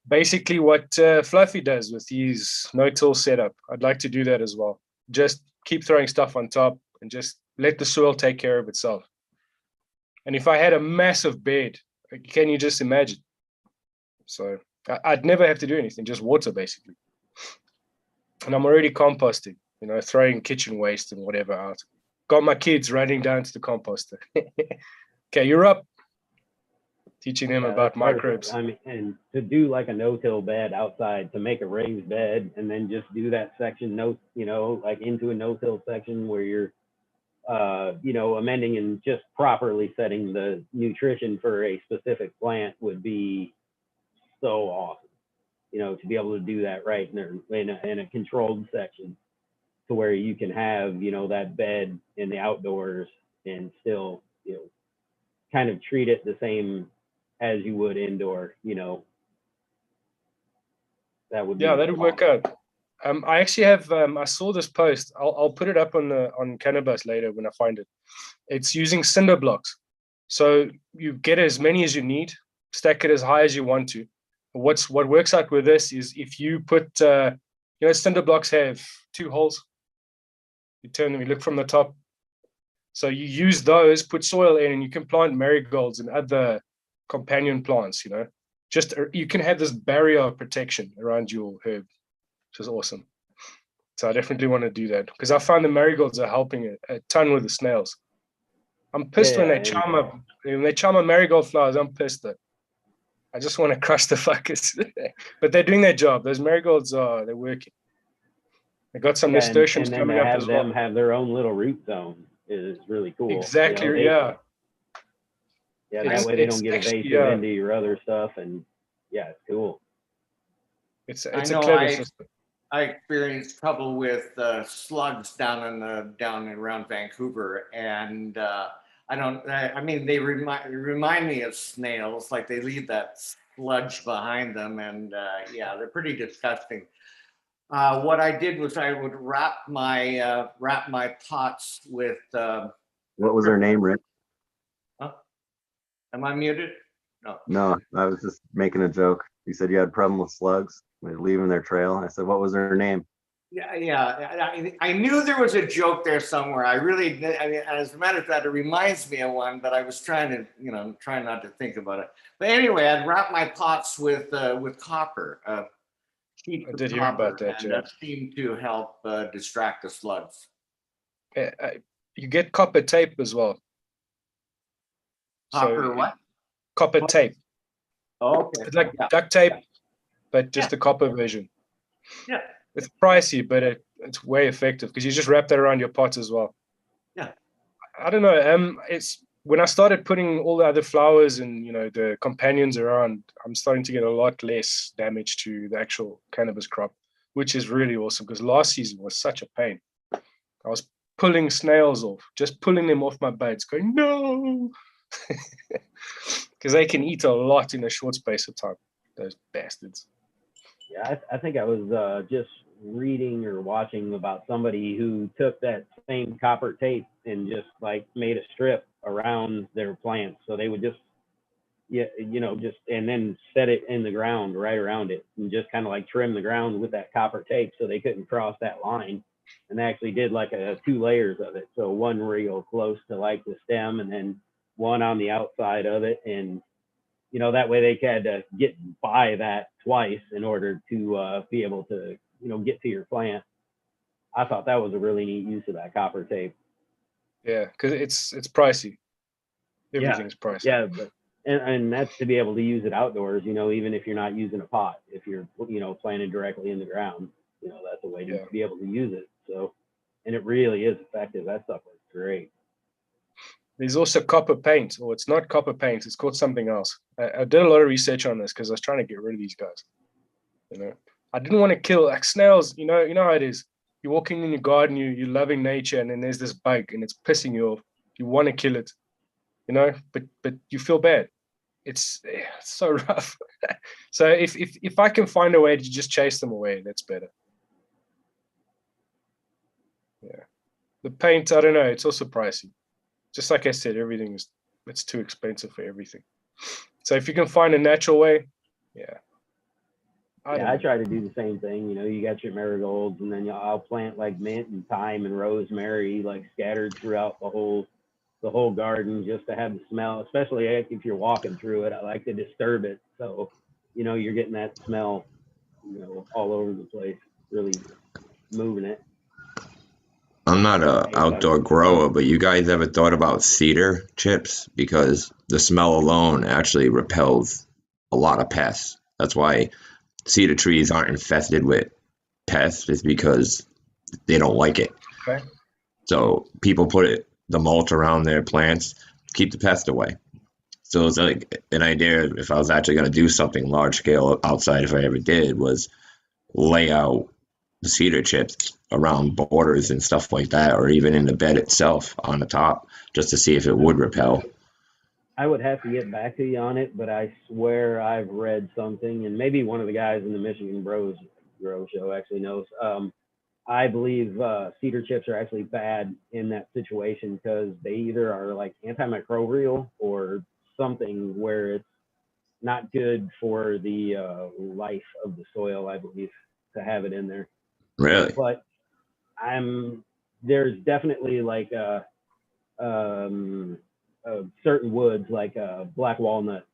basically what Fluffy does with his no-till setup, I'd like to do that as well. Just keep throwing stuff on top and just let the soil take care of itself. And if I had a massive bed, can you just imagine? So I'd never have to do anything, just water basically. And I'm already composting, throwing kitchen waste and whatever out. Got my kids running down to the composter. Okay, you're up. Teaching them about microbes. And to do like a no-till bed outside, to make a raised bed and then just do that section, into a no-till section where you're, amending and just properly setting the nutrition for a specific plant would be so awesome. To be able to do that right in a controlled section, to where you can have, that bed in the outdoors and still, kind of treat it the same as you would indoor, that would be that'd work out. I actually have I saw this post. I'll put it up on Cannabis later when I find it. It's using cinder blocks. So you get as many as you need, stack it as high as you want to. What works out with this is if you put, cinder blocks have 2 holes. You turn them, you look from the top. So you use those, put soil in, and you can plant marigolds and other companion plants, Just you can have this barrier of protection around your herb, which is awesome. So I definitely want to do that because I find the marigolds are helping a ton with the snails. I'm pissed when they charm my marigold flowers. I'm pissed though. I just want to crush the fuckers. But they're doing their job. Those marigolds they're working. They got some nasturtiums then coming to up have as them well. have their own little root zone is really cool. Exactly. Yeah, that way they don't get actually, evasive into your other stuff, and yeah, it's cool. It's a clever system. I experienced trouble with slugs down around Vancouver, and they remind me of snails. Like they leave that sludge behind them, and they're pretty disgusting. What I did was I would wrap my pots with. What was her name, Rick? Huh? Am I muted? No. No, I was just making a joke. You said you had a problem with slugs. They're leaving their trail. I said, what was her name? Yeah. I knew there was a joke there somewhere. As a matter of fact, it reminds me of one, but I was trying not to think about it. But anyway, I'd wrap my pots with copper. I did hear about that, and that seemed to help distract the slugs. You get copper tape as well. Copper what? Copper tape. Oh, okay. It's like duct tape, but just the copper version. Yeah. It's pricey, but it's way effective because you just wrap that around your pots as well. Yeah. I don't know. It's when I started putting all the other flowers and the companions around, I'm starting to get a lot less damage to the actual cannabis crop, which is really awesome because last season was such a pain. I was pulling snails off, just pulling them off my buds, going no, because they can eat a lot in a short space of time. Those bastards. Yeah, I think I was just reading or watching about somebody who took that same copper tape and just like made a strip around their plants. So they would just, and then set it in the ground right around it and just kind of like trim the ground with that copper tape so they couldn't cross that line. And they actually did like 2 layers of it. So one real close to like the stem and then one on the outside of it. And that way they had to get by that twice in order to be able to, get to your plant. I thought that was a really neat use of that copper tape. Yeah, because it's pricey. Everything's pricey. Yeah, but and that's to be able to use it outdoors. Even if you're not using a pot, if you're planting directly in the ground, that's a way to be able to use it. So, and it really is effective. That stuff is great. There's also copper paint, or it's not copper paint. It's called something else. I did a lot of research on this because I was trying to get rid of these guys. I didn't want to kill like snails. You know how it is. You're walking in your garden, you're loving nature, and then there's this bug, and it's pissing you off. You want to kill it, but you feel bad. It's so rough. So if I can find a way to just chase them away, that's better. Yeah, the paint, I don't know. It's also pricey. Just like I said, it's too expensive for everything. So if you can find a natural way, I try to do the same thing. You got your marigolds, and then I'll plant like mint and thyme and rosemary like scattered throughout the whole garden just to have the smell. Especially if you're walking through it, I like to disturb it, so you're getting that smell, all over the place, really moving it. I'm not an outdoor grower, but you guys ever thought about cedar chips? Because the smell alone actually repels a lot of pests. That's why cedar trees aren't infested with pests, is because they don't like it. Okay. So people put the mulch around their plants, keep the pests away. So it's like an idea, if I was actually going to do something large scale outside, if I ever did, was lay out the cedar chips around borders and stuff like that, or even in the bed itself on the top, just to see if it would repel. I would have to get back to you on it, but I swear I've read something, and maybe one of the guys in the Michigan Bros Grow Show actually knows. I believe cedar chips are actually bad in that situation because they either are like antimicrobial or something where it's not good for the life of the soil, I believe, to have it in there. Really? But there's definitely like certain woods like black walnut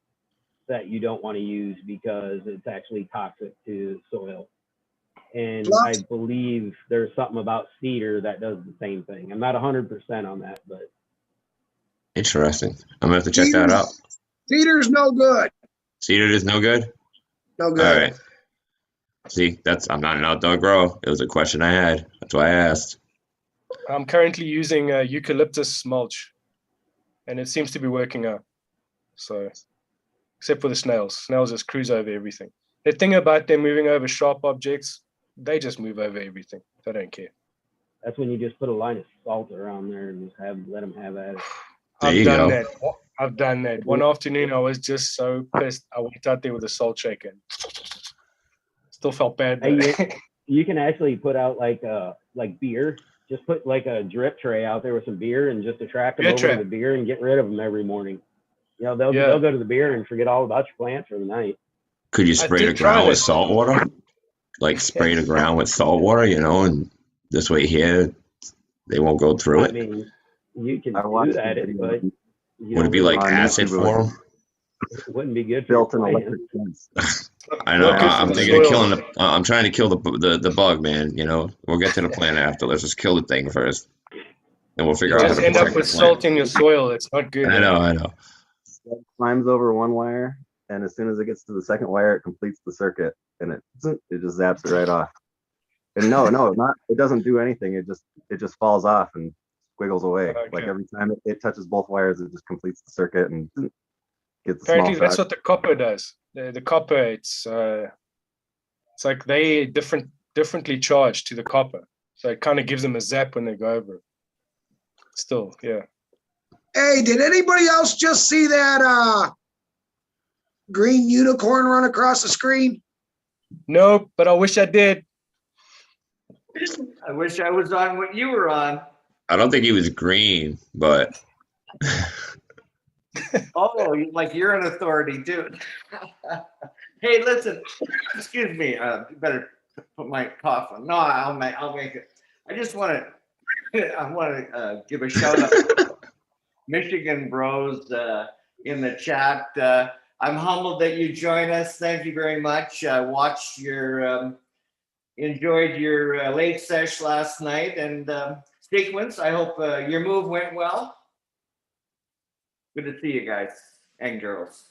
that you don't want to use because it's actually toxic to soil. And I believe there's something about cedar that does the same thing. I'm not 100% on that, but Interesting. I'm gonna have to check that out. Cedar's no good. Cedar is no good? No All good. right. See, I'm not an outdoor grower. It was a question I had. That's why I asked. I'm currently using eucalyptus mulch, and it seems to be working out. So, except for the snails. Snails just cruise over everything. The thing about them moving over sharp objects, they just move over everything. They don't care. that's when you just put a line of salt around there and just let them have at it. There I've you done go. that. I've done that. One afternoon, I was just so pissed. I went out there with a salt shaker. Still felt bad. Hey, you can actually put out like beer. Just put like a drip tray out there with some beer and just attract them Beer over trap. to the beer and get rid of them every morning. You know, they'll Yeah. go to the beer and forget all about your plants for the night. Could you I spray the did try ground with that. salt water? Like spray the ground with salt water, and this way here they won't go through I it. mean, you can I do watched that, the but video you Would it don't be really like on acid YouTube, for them? it wouldn't be good for your built an plant. electric fence. I know. Not good for I'm the thinking of soil. killing the. I'm trying to kill the bug, man. We'll get to the plant after. Let's just kill the thing first, and we'll figure You out how just to end up protect with the plant. salt in your soil. It's not good. I know. I know. It climbs over one wire, and as soon as it gets to the second wire, it completes the circuit, and it just zaps it right off. And no, not it doesn't do anything. It just falls off and squiggles away. Okay. Like every time it touches both wires, it just completes the circuit and gets a Apparently, small that's shock. what the copper does. The copper, it's like they differently charged to the copper, so it kind of gives them a zap when they go over it. Still, yeah. Hey, did anybody else just see that green unicorn run across the screen? No, but I wish I did. I wish I was on what you were on. I don't think he was green, but Oh, like you're an authority, dude. Hey, listen. Excuse me. Better put my cough on. No, I'll make it. I just want to. I want to give a shout out, Michigan Bros, in the chat. I'm humbled that you join us. Thank you very much. Watched your. Enjoyed your late sesh last night and sequence. I hope your move went well. Good to see you guys and girls.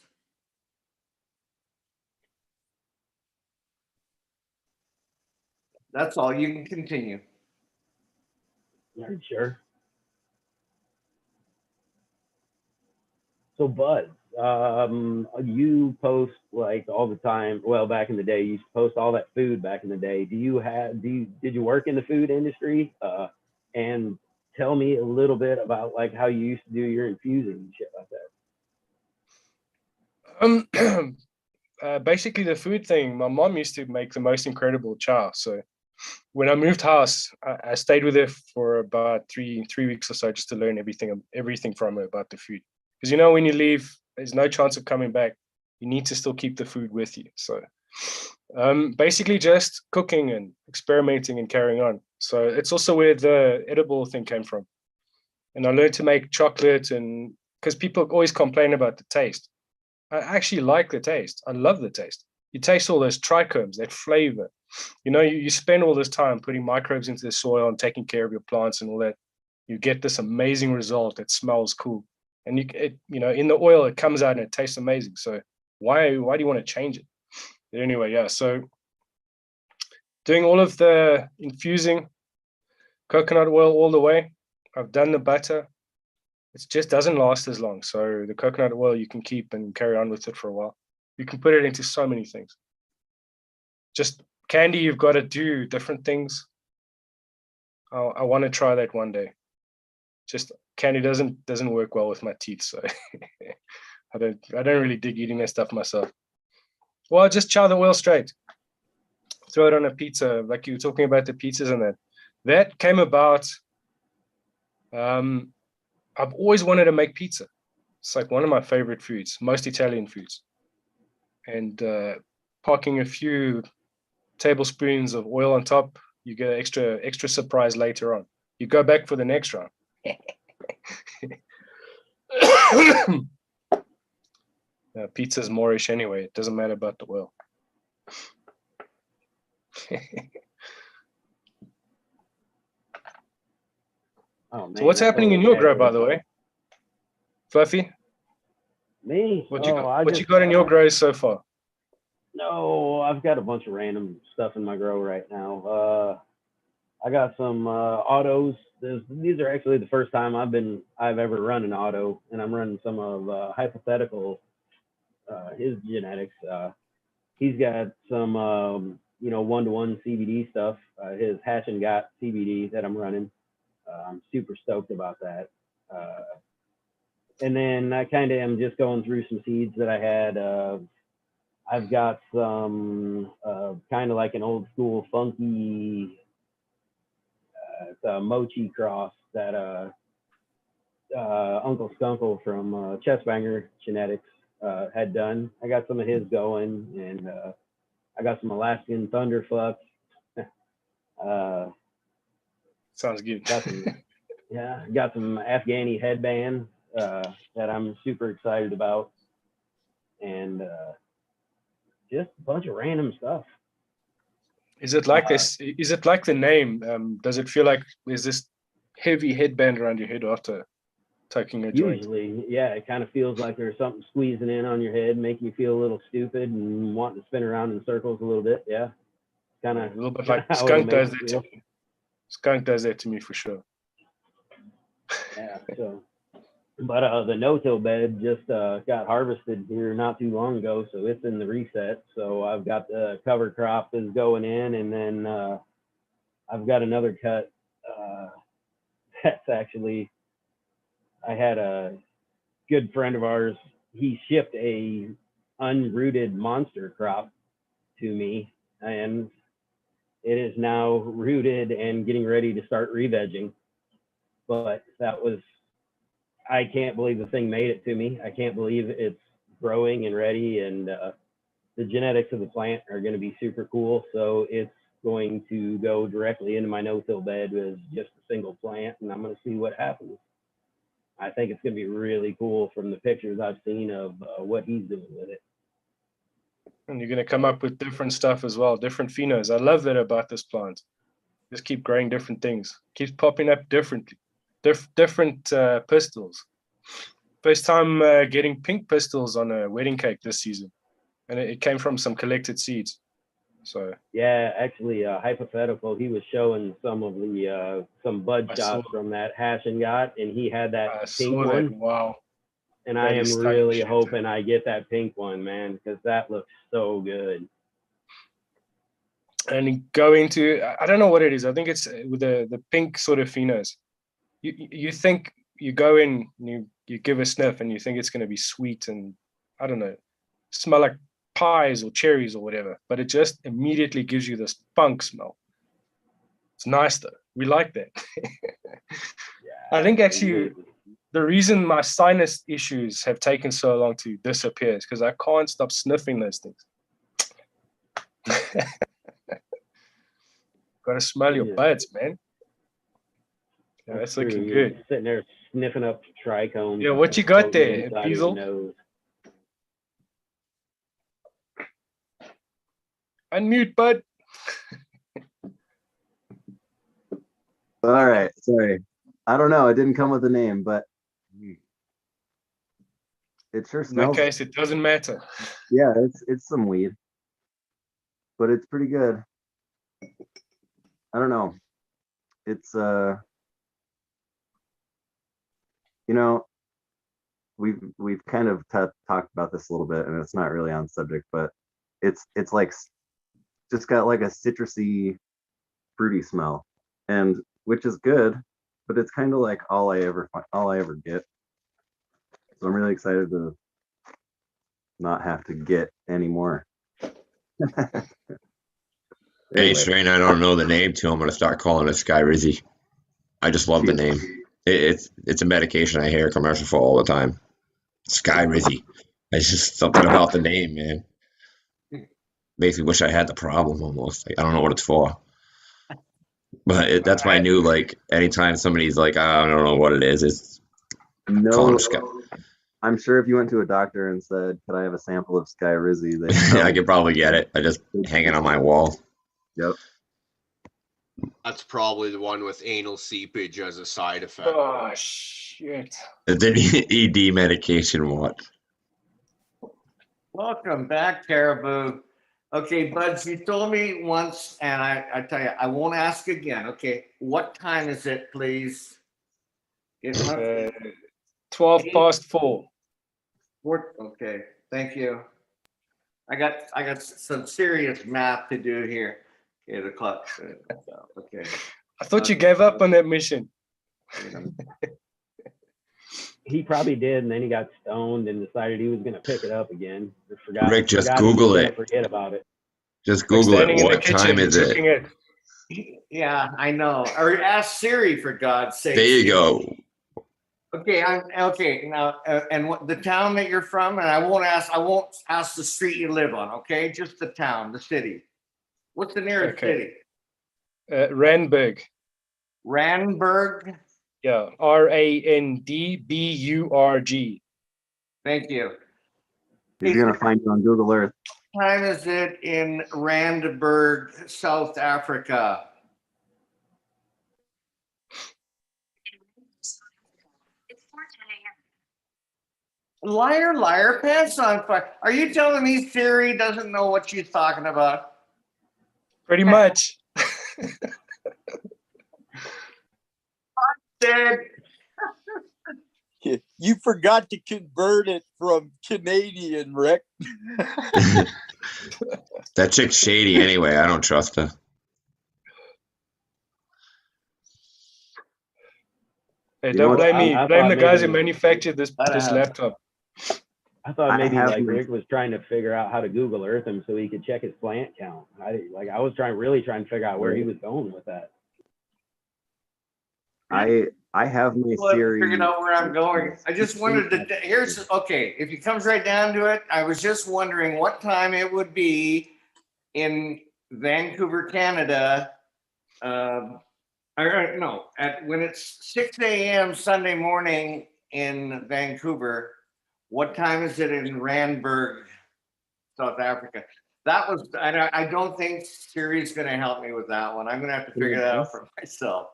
That's all. You can continue. Are you sure? So Buzz, you post like all the time. Well, back in the day, you used to post all that food back in the day. Did you work in the food industry? And tell me a little bit about like how you used to do your infusing and shit like that. Basically the food thing. My mom used to make the most incredible chow. So when I moved house, I stayed with her for about three weeks or so just to learn everything from her about the food. Because when you leave, there's no chance of coming back. You need to still keep the food with you. So basically just cooking and experimenting and carrying on. So it's also where the edible thing came from. And I learned to make chocolate, and because people always complain about the taste. I actually like the taste. I love the taste. You taste all those trichomes, that flavor. You spend all this time putting microbes into the soil and taking care of your plants and all that. You get this amazing result that smells cool. And in the oil, it comes out and it tastes amazing. So why do you want to change it? But anyway, yeah. So doing all of the infusing, coconut oil all the way. I've done the butter. It just doesn't last as long. So the coconut oil you can keep and carry on with it for a while. You can put it into so many things. Just candy, you've got to do different things. I want to try that one day. Just candy doesn't work well with my teeth, so I don't really dig eating that stuff myself. Well, just chow the oil straight. Throw it on a pizza, like you were talking about the pizzas and that. that came about. I've always wanted to make pizza. It's like one of my favorite foods, most Italian foods. And parking a few tablespoons of oil on top, you get an extra surprise later on. You go back for the next round. Pizza's moreish anyway. It doesn't matter about the oil. Oh man. So what's I happening in totally your grow, by agree. the way, Fluffy? Me? What you Oh, got? What you got in your grows so far? No, I've got a bunch of random stuff in my grow right now. I got some autos. These are actually the first time I've ever run an auto, and I'm running some of hypothetical his genetics. He's got some 1-to-1 CBD stuff. His Hash and Got CBD that I'm running. I'm super stoked about that. And then I kind of am just going through some seeds that I had. I've got some kind of like an old school funky mochi cross that Uncle Skunkle from Chestbanger Genetics had done. I got some of his going, and I got some Alaskan Thunderfuck. Sounds good. Got some Afghani headband that I'm super excited about, and just a bunch of random stuff. Is it like this? Is it like the name? Does it feel like there's this heavy headband around your head after taking a joint? Usually, yeah, it kind of feels like there's something squeezing in on your head, making you feel a little stupid and wanting to spin around in circles a little bit. Yeah, kind of A little bit like how skunk it'll does make that you to me. Skunk does that to me for sure. Yeah. So, but the no-till bed just got harvested here not too long ago, so it's in the reset. So I've got the cover crop is going in, and then I've got another cut that's actually, I had a good friend of ours, he shipped a unrooted monster crop to me, and it is now rooted and getting ready to start re-vegging. But that was, I can't believe the thing made it to me. I can't believe it's growing and ready, and the genetics of the plant are going to be super cool. So it's going to go directly into my no-till bed as just a single plant, and I'm going to see what happens. I think it's going to be really cool from the pictures I've seen of what he's doing with it. And you're going to come up with different stuff as well, different phenos. I love that about this plant. Just keep growing different things. Keeps popping up differently. Different pistils. First time getting pink pistils on a wedding cake this season. And it came from some collected seeds. So yeah, actually, hypothetical. He was showing some of the some bud shots from that Hash and Got, and he had that pink one. Wow! And I am really hoping I get that pink one, man, because that looks so good. And go into, I don't know what it is. I think it's with the pink sort of phenos. You think you go in, and you give a sniff, and you think it's going to be sweet and I don't know, smell like pies or cherries or whatever, but it just immediately gives you this funk smell. It's nice though. We like that. I think actually the reason my sinus issues have taken so long to disappear is because I can't stop sniffing those things. Got to smell your buds, man. Yeah, that's looking good. You're sitting there sniffing up trichomes. Yeah, what you got there, Beazle? Unmute, bud. All right, sorry. I don't know. It didn't come with a name, but it sure smells. In that case, it doesn't matter. Yeah, it's some weed, but it's pretty good. I don't know. It's we've kind of talked about this a little bit, and it's not really on subject, but it's like just got like a citrusy, fruity smell, and which is good, but it's kind of like all I ever get. So I'm really excited to not have to get any more. Any Anyway, strain I don't know the name to, I'm gonna start calling it Sky Rizzy. I just love the name. It's a medication I hear a commercial for all the time. Sky Rizzy. It's just something about the name, man. Makes me wish I had the problem almost. Like, I don't know what it's for. But that's my new, like, anytime somebody's like, I don't know what it is, it's calling no, them Sky. I'm sure if you went to a doctor and said, "Could I have a sample of Sky Rizzy?" They I could probably get it. I just hang it on my wall. Yep. That's probably the one with anal seepage as a side effect. Oh shit! The ED medication, what? Welcome back, Caribou. Okay, Buds, you told me once, and I tell you, I won't ask again. Okay, what time is it, please? 4:12. Okay, thank you. I got some serious math to do here. Okay, the clock. Okay. I thought you gave up on that mission. He probably did, and then he got stoned and decided he was going to pick it up again. Rick, just forgot he was Google gonna it. Forget about it. Just Like Google standing it. in the What kitchen, time is it? cooking it. Yeah, I know. Or ask Siri, for God's sake. There you go. Okay, okay now, and what the town that you're from, and I won't ask the street you live on. Okay, just the town, the city. What's the nearest Okay. city? Randburg. Randburg. Yeah, Randburg. Thank you. He's gonna find you on Google Earth. What time is it in Randburg, South Africa? Liar, liar, pants on fire. Are you telling me Siri doesn't know what she's talking about? Pretty much. Dead. You forgot to convert it from Canadian, Rick. That chick's shady anyway. I don't trust her. Hey, You know don't what? blame me. I Blame thought the guys who maybe- manufactured this laptop. I thought I maybe have like been- Rick was trying to figure out how to Google Earth him so he could check his plant count. I was really trying to figure out where he was going with that. I have my Well, I Siri. figured out where I'm going. I just wanted to, here's, okay, if it comes right down to it, I was just wondering what time it would be in Vancouver, Canada. No, when it's 6 a.m. Sunday morning in Vancouver, what time is it in Randburg, South Africa? That was, I don't think Siri's gonna help me with that one. I'm gonna have to figure that out for myself.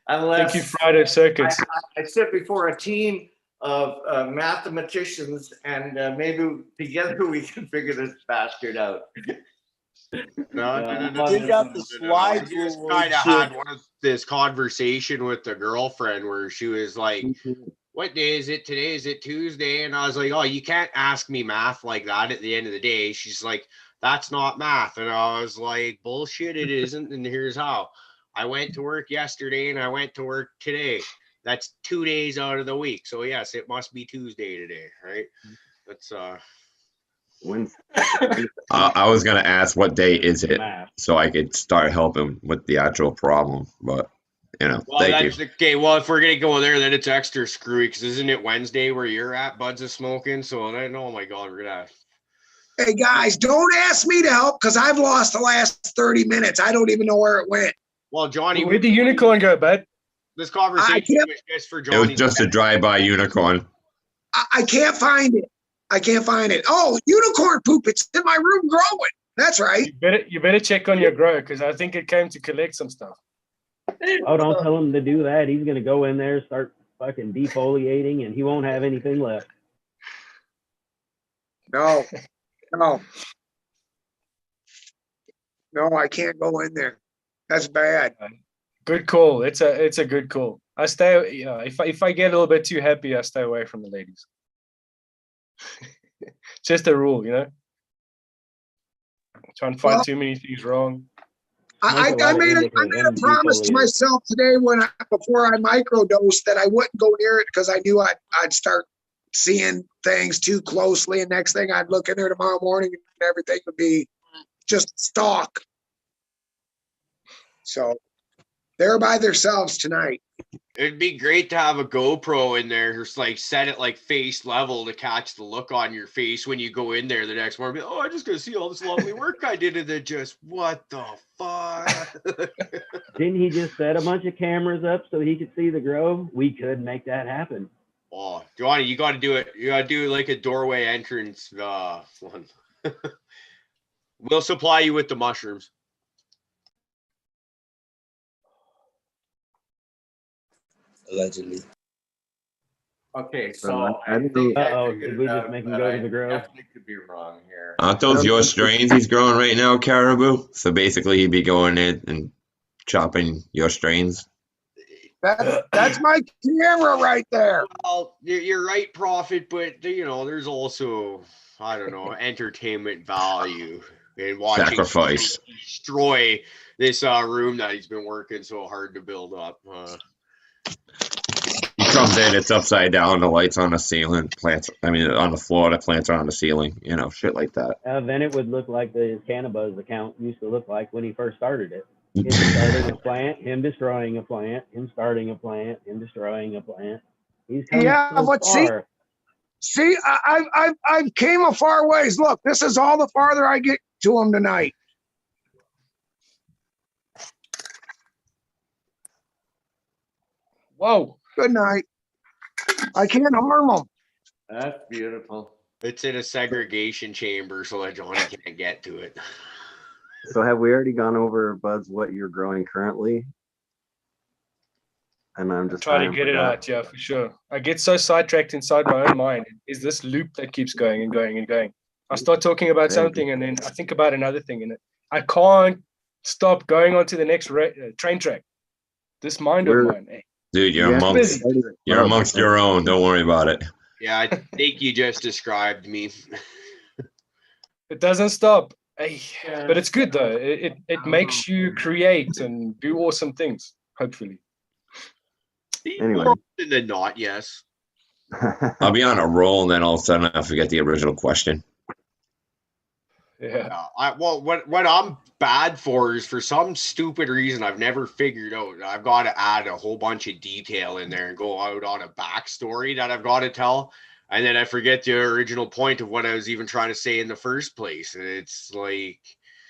Thank you, Unless Friday Circuits. I sit before a team of mathematicians, and maybe together we can figure this bastard out. No. They got the I slides. just where kind of shit- had this conversation with the girlfriend where she was like, what day is it today? Is it Tuesday? And I was like, oh, you can't ask me math like that at the end of the day. She's like, that's not math. And I was like, bullshit, it isn't. And here's how. I went to work yesterday and I went to work today. That's 2 days out of the week. So yes, it must be Tuesday today, right? That's When's I was gonna ask what day is it, Math. so I could start helping with the actual problem. But well, thank that's you. okay. Well, if we're gonna go there, then it's extra screwy because isn't it Wednesday where you're at, Buds of Smokin? So then, oh my God, we're gonna. Hey, guys, don't ask me to help because I've lost the last 30 minutes. I don't even know where it went. Well, Johnny, Where'd the unicorn go, bud? this conversation was just for It Johnny. was just a drive-by unicorn. I can't find it. I can't find it. Oh, unicorn poop. It's in my room growing. That's right. You better check on your grow because I think it came to collect some stuff. Oh, don't tell him to do that. He's going to go in there, start fucking defoliating, and he won't have anything left. No, no. No, I can't go in there. That's bad. Good call. It's a good call. I stay. Yeah, if I get a little bit too happy, I stay away from the ladies. Just a rule, you know. Try and find too many things wrong. I made a promise to myself today before I microdosed that I wouldn't go near it because I knew I'd start seeing things too closely, and next thing I'd look in there tomorrow morning and everything would be just stock. So they're by themselves tonight. It'd be great to have a GoPro in there, just like set it like face level to catch the look on your face when you go in there the next morning. Be, oh, I'm just gonna see all this lovely work I did, and then just what the fuck? Didn't he just set a bunch of cameras up so he could see the grow? We could make that happen. Oh, Johnny, you got to do it. You got to do like a doorway entrance one. We'll supply you with the mushrooms. Allegedly. Okay, so I think think I Uh-oh, figured did we it just out, make him but go I to the grow? definitely could be wrong here. Aren't those your strains he's growing right now, Caribou? So basically, he'd be going in and chopping your strains. That's my camera right there. Well, you're right, Prophet, but you know, there's also, I don't know, entertainment value in watching Sacrifice. somebody destroy this room that he's been working so hard to build up. He comes in, it's upside down, the lights on the ceiling, plants, I mean, on the floor, the plants are on the ceiling, you know, shit like that. Then it would look like the Cannabis account used to look like when he first started it. Him starting a plant, him destroying a plant, him starting a plant, him destroying a plant. He's come so but far. see, I've came a far ways. Look, this is all the farther I get to him tonight. Whoa. Good night. I can't harm them. That's beautiful. It's in a segregation chamber so that Johnny can't get to it. So have we already gone over, Buds, what you're growing currently? And I'm just Try to get it out, yeah, for sure. I get so sidetracked inside my own mind. Is this loop that keeps going and going and going? I start talking about something and then I think about another thing in it. I can't stop going on to the next train track. This mind of mine. Eh? Dude, you're amongst your own. Don't worry about it. Yeah, I think you just described me. It doesn't stop. But it's good though. It makes you create and do awesome things, hopefully. Anyway. More often than not, yes. I'll be on a roll and then all of a sudden I forget the original question. Yeah. What I'm bad for is for some stupid reason I've never figured out. I've got to add a whole bunch of detail in there and go out on a backstory that I've got to tell. And then I forget the original point of what I was even trying to say in the first place. And it's like,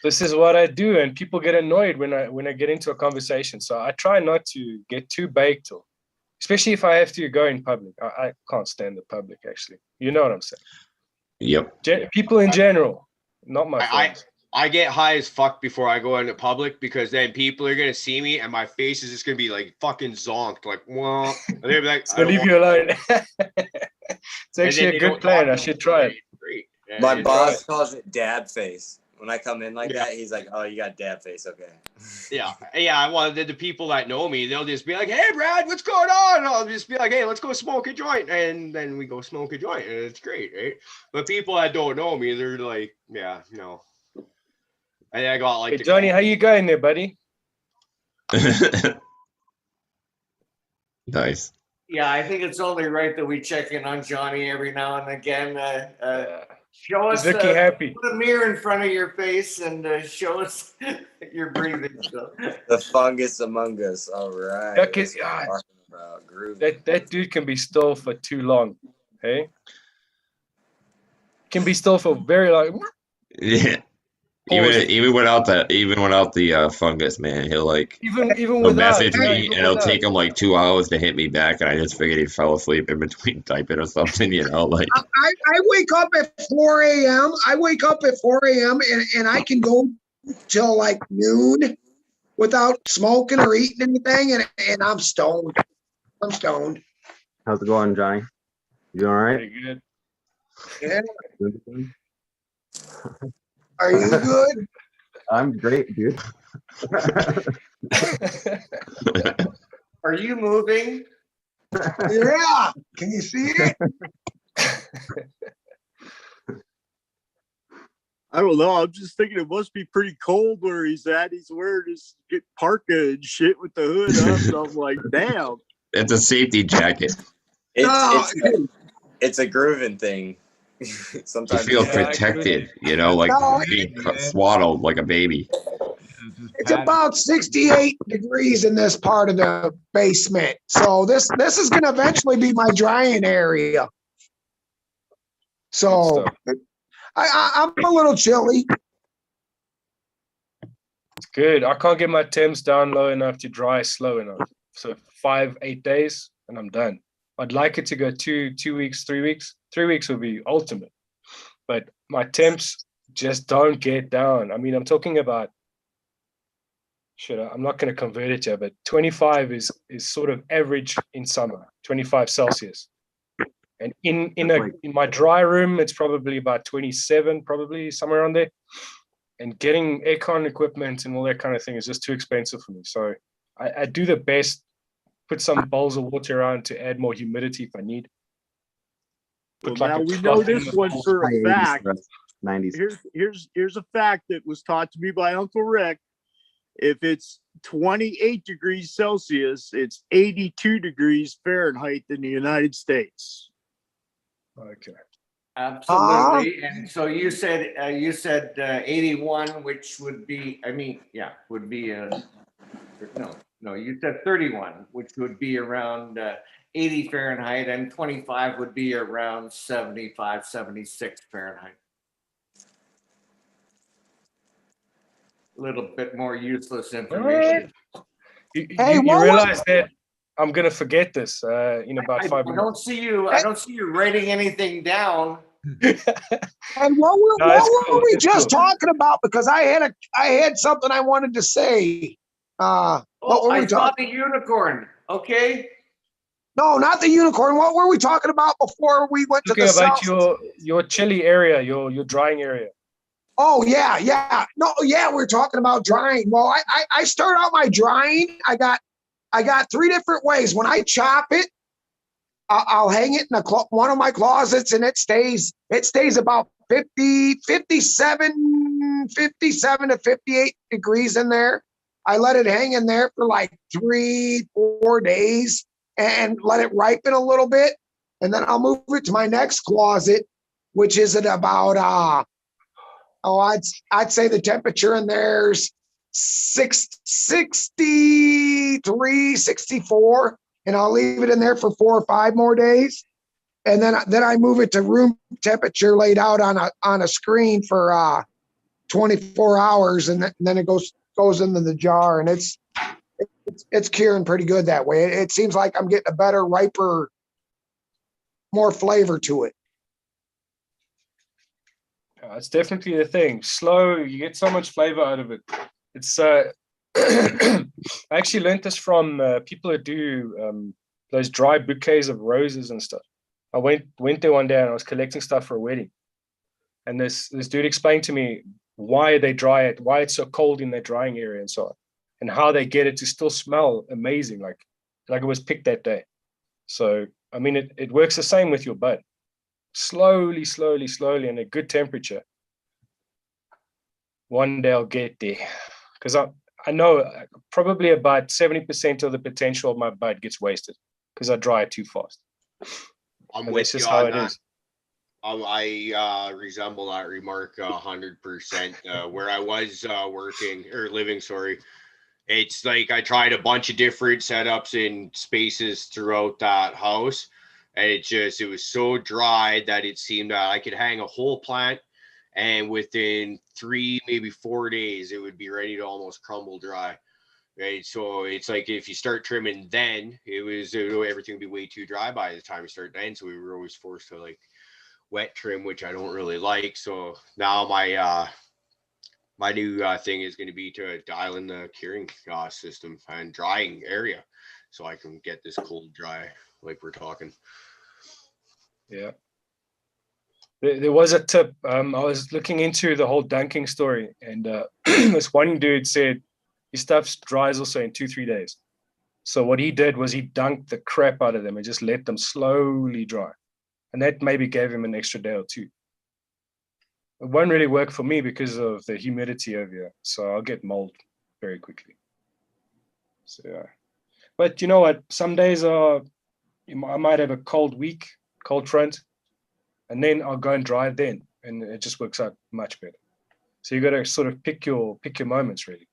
this is what I do, and people get annoyed when I get into a conversation. So I try not to get too baked, or especially if I have to go in public. I can't stand the public, actually. You know what I'm saying? Yep. People in general, not my friends. I get high as fuck before I go into public because then people are gonna see me and my face is just gonna be like fucking zonked, like, well, and they'll be like, so leave you alone. It's actually a good plan. I should try it. Great. My boss calls it dab face. When I come in like that, he's like, "Oh, you got dab face, okay." Yeah. Well, the people that know me, they'll just be like, "Hey, Brad, what's going on?" And I'll just be like, "Hey, let's go smoke a joint," and then we go smoke a joint, and it's great, right? But people that don't know me, they're like, "Yeah, no." And I got like, hey, Johnny, how you going there, buddy? Nice. Yeah, I think it's only right that we check in on Johnny every now and again. Show us. Is Vicky happy? Put a mirror in front of your face and show us your breathing. The fungus among us. All right. That dude can be still for too long. Hey, can be still for very long. Yeah. Even without the fungus, man, he'll like even he'll without message me and it'll take him like 2 hours to hit me back, and I just figured he fell asleep in between typing or something, you know, like. I wake up at 4 a.m. I wake up at 4 a.m. and I can go till like noon without smoking or eating anything, and I'm stoned. How's it going, Johnny? You all right? Pretty good. Yeah. Are you good? I'm great, dude. Are you moving? Yeah. Can you see it? I don't know. I'm just thinking it must be pretty cold where he's at. He's wearing his parka and shit with the hood up. So I'm like, damn. It's a safety jacket. It's a grooving thing. Sometimes you feel protected, you know, like being swaddled like a baby. It's about 68 degrees in this part of the basement. So this is going to eventually be my drying area. So I'm a little chilly. It's good. I can't get my temps down low enough to dry slow enough. So 5-8 days and I'm done. I'd like it to go 2 weeks, 3 weeks. 3 weeks would be ultimate. But my temps just don't get down. I mean, I'm talking about, I'm not going to convert it here, but 25 is sort of average in summer, 25 Celsius. And in my dry room, it's probably about 27, probably somewhere around there. And getting aircon equipment and all that kind of thing is just too expensive for me. So I do the best, put some bowls of water around to add more humidity if I need. Well, now we know this one for a fact. 90s. Here's a fact that was taught to me by Uncle Rick. If it's 28 degrees Celsius, it's 82 degrees Fahrenheit in the United States. Okay. Absolutely. And so you said 81, which would be, would be no, you said 31, which would be around 80 Fahrenheit, and 25 would be around 75, 76 Fahrenheit. A little bit more useless information. You realize that I'm gonna forget this in about 5 minutes. I don't see you writing anything down. And what were we just talking about? Because I had something I wanted to say. I saw the unicorn. Okay. No, not the unicorn. What were we talking about before we went to the about your chilly area, your drying area? Oh yeah. No, yeah, we're talking about drying. Well, I start out my drying. I got 3 different ways. When I chop it, I'll hang it in one of my closets, and it stays about 57 to 58 degrees in there. I let it hang in there for like 3-4 days and let it ripen a little bit, and then I'll move it to my next closet, which is at about I'd say the temperature in there's 63, 64, and I'll leave it in there for 4 or 5 more days. And then I move it to room temperature laid out on a screen for 24 hours. And then it goes into the jar, and it's curing pretty good that way. It seems like I'm getting a better, riper, more flavor to it. It's definitely the thing. Slow, you get so much flavor out of it. It's I actually learned this from people that do those dry bouquets of roses and stuff. I went there one day and I was collecting stuff for a wedding, and this dude explained to me why they dry it, why it's so cold in their drying area and so on, and how they get it to still smell amazing, like it was picked that day. So I mean, it works the same with your bud. Slowly, and a good temperature. One day I'll get there, because I know probably about 70% of the potential of my bud gets wasted because I dry it too fast. I'm with you on that. I resemble that remark 100%. Where I was working or living, it's like I tried a bunch of different setups in spaces throughout that house, and it was so dry that it seemed that I could hang a whole plant, and within 3, maybe 4 days, it would be ready to almost crumble dry. Right. So it's like if you start trimming then, everything would be way too dry by the time you start then. So we were always forced to like wet trim, which I don't really like. So now my new thing is going to be to dial in the curing system and drying area, so I can get this cold dry like we're talking. Yeah. There was a tip. I was looking into the whole dunking story, and this one dude said his stuff dries also in 2-3 days. So what he did was he dunked the crap out of them and just let them slowly dry. And that maybe gave him an extra day or 2. It won't really work for me because of the humidity over here. So I'll get mold very quickly. So, yeah. But you know what? Some days I might have a cold week, cold front, and then I'll go and dry then. And it just works out much better. So you got to sort of pick your moments, really.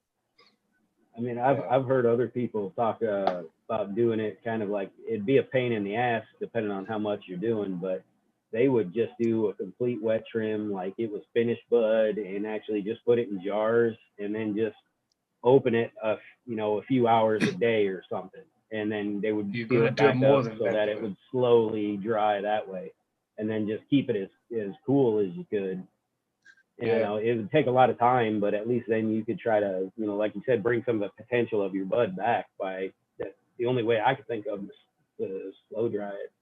I mean, I've heard other people talk about doing it kind of like it'd be a pain in the ass depending on how much you're doing, but they would just do a complete wet trim like it was finished bud and actually just put it in jars and then just open it a few hours a day or something, and then they would You seal gotta it do it back more up than so that, that it though. would slowly dry that way, and then just keep it as cool as you could. Yeah. It would take a lot of time, but at least then you could try to, like you said, bring some of the potential of your bud back by that. The only way I could think of is to slow dry it.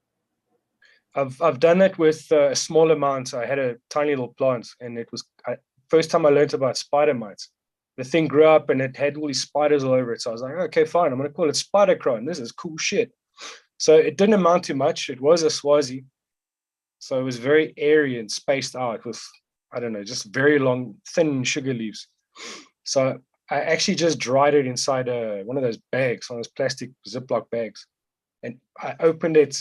I've done that with a small amount. I had a tiny little plant, and it was first time I learned about spider mites. The thing grew up and it had all these spiders all over it. So I was like, okay, fine, I'm gonna call it spider crone. This is cool shit. So it didn't amount to much. It was a Swazi, so it was very airy and spaced out with, I don't know, just very long, thin sugar leaves. So I actually just dried it inside one of those bags, one of those plastic Ziploc bags, and I opened it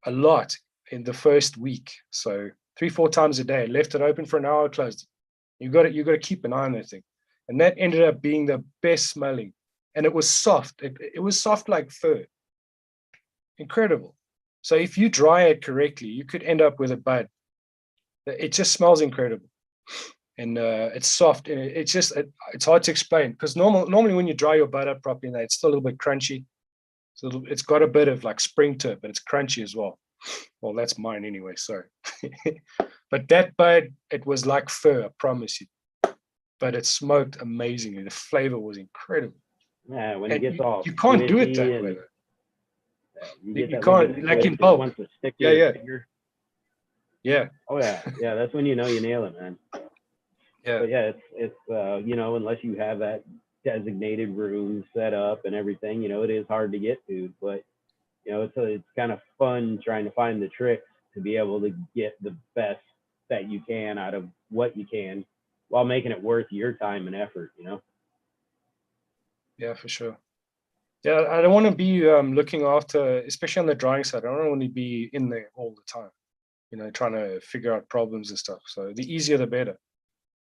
a lot in the first week. So 3-4 times a day. Left it open for an hour, closed it. You got to keep an eye on that thing. And that ended up being the best smelling. And it was soft. It was soft like fur. Incredible. So if you dry it correctly, you could end up with a bud. It just smells incredible. And it's soft. And it's hard to explain because normally when you dry your bud up properly, it's still a little bit crunchy. So it's got a bit of like spring to it, but it's crunchy as well. Well, that's mine anyway, sorry. But that bud, it was like fur, I promise you. But it smoked amazingly. The flavor was incredible. Yeah, when it And gets all you can't do it squishy that and way. you get You that little bit can't, of like squish in that bulk. wants to stick to Yeah, your yeah. finger. Yeah, Oh yeah, that's when you know you nail it, man. yeah. But yeah, it's unless you have that designated room set up and everything, it is hard to get to. But it's kind of fun trying to find the tricks to be able to get the best that you can out of what you can while making it worth your time and effort. Yeah, for sure. Yeah, I don't want to be looking after, especially on the drying side. I don't want to be in there all the time, trying to figure out problems and stuff. So the easier, the better.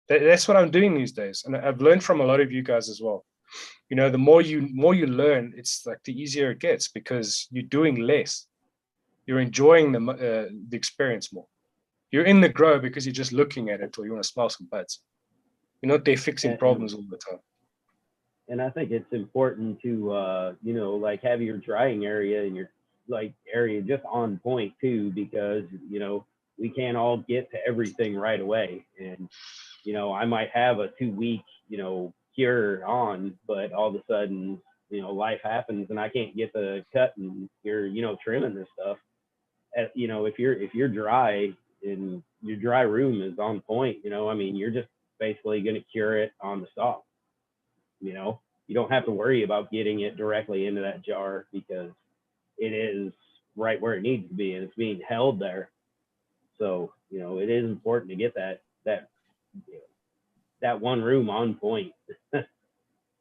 That's what I'm doing these days, and I've learned from a lot of you guys as well. The more you learn, it's like the easier it gets because you're doing less. You're enjoying the experience more. You're in the grow because you're just looking at it or you want to smell some buds. You're not there fixing problems all the time. And I think it's important to like have your drying area and your area just on point too, because we can't all get to everything right away. And I might have a 2-week cure on, but all of a sudden life happens and I can't get the cut and you're trimming this stuff. If you're dry and your dry room is on point, you're just basically going to cure it on the stalk. You don't have to worry about getting it directly into that jar because it is right where it needs to be and it's being held there. So it is important to get that one room on point.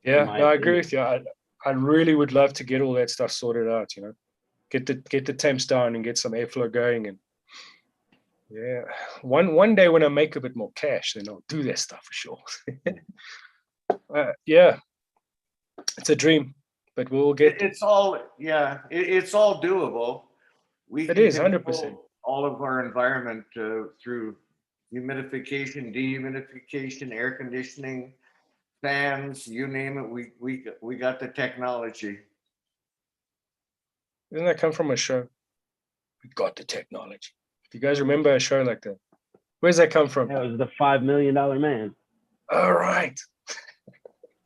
Yeah, no, I agree with you. I really would love to get all that stuff sorted out. Get the temps down and get some airflow going. And yeah, one day when I make a bit more cash, then I'll do that stuff for sure. Yeah, it's a dream, but we'll get. It's all it's all doable. We It can is 100%. control all of our environment through humidification, dehumidification, air conditioning, fans, you name it. We got the technology. Doesn't that come from a show? We got the technology. Do you guys remember a show like that? Where's that come from? That was the $5 million man. All right.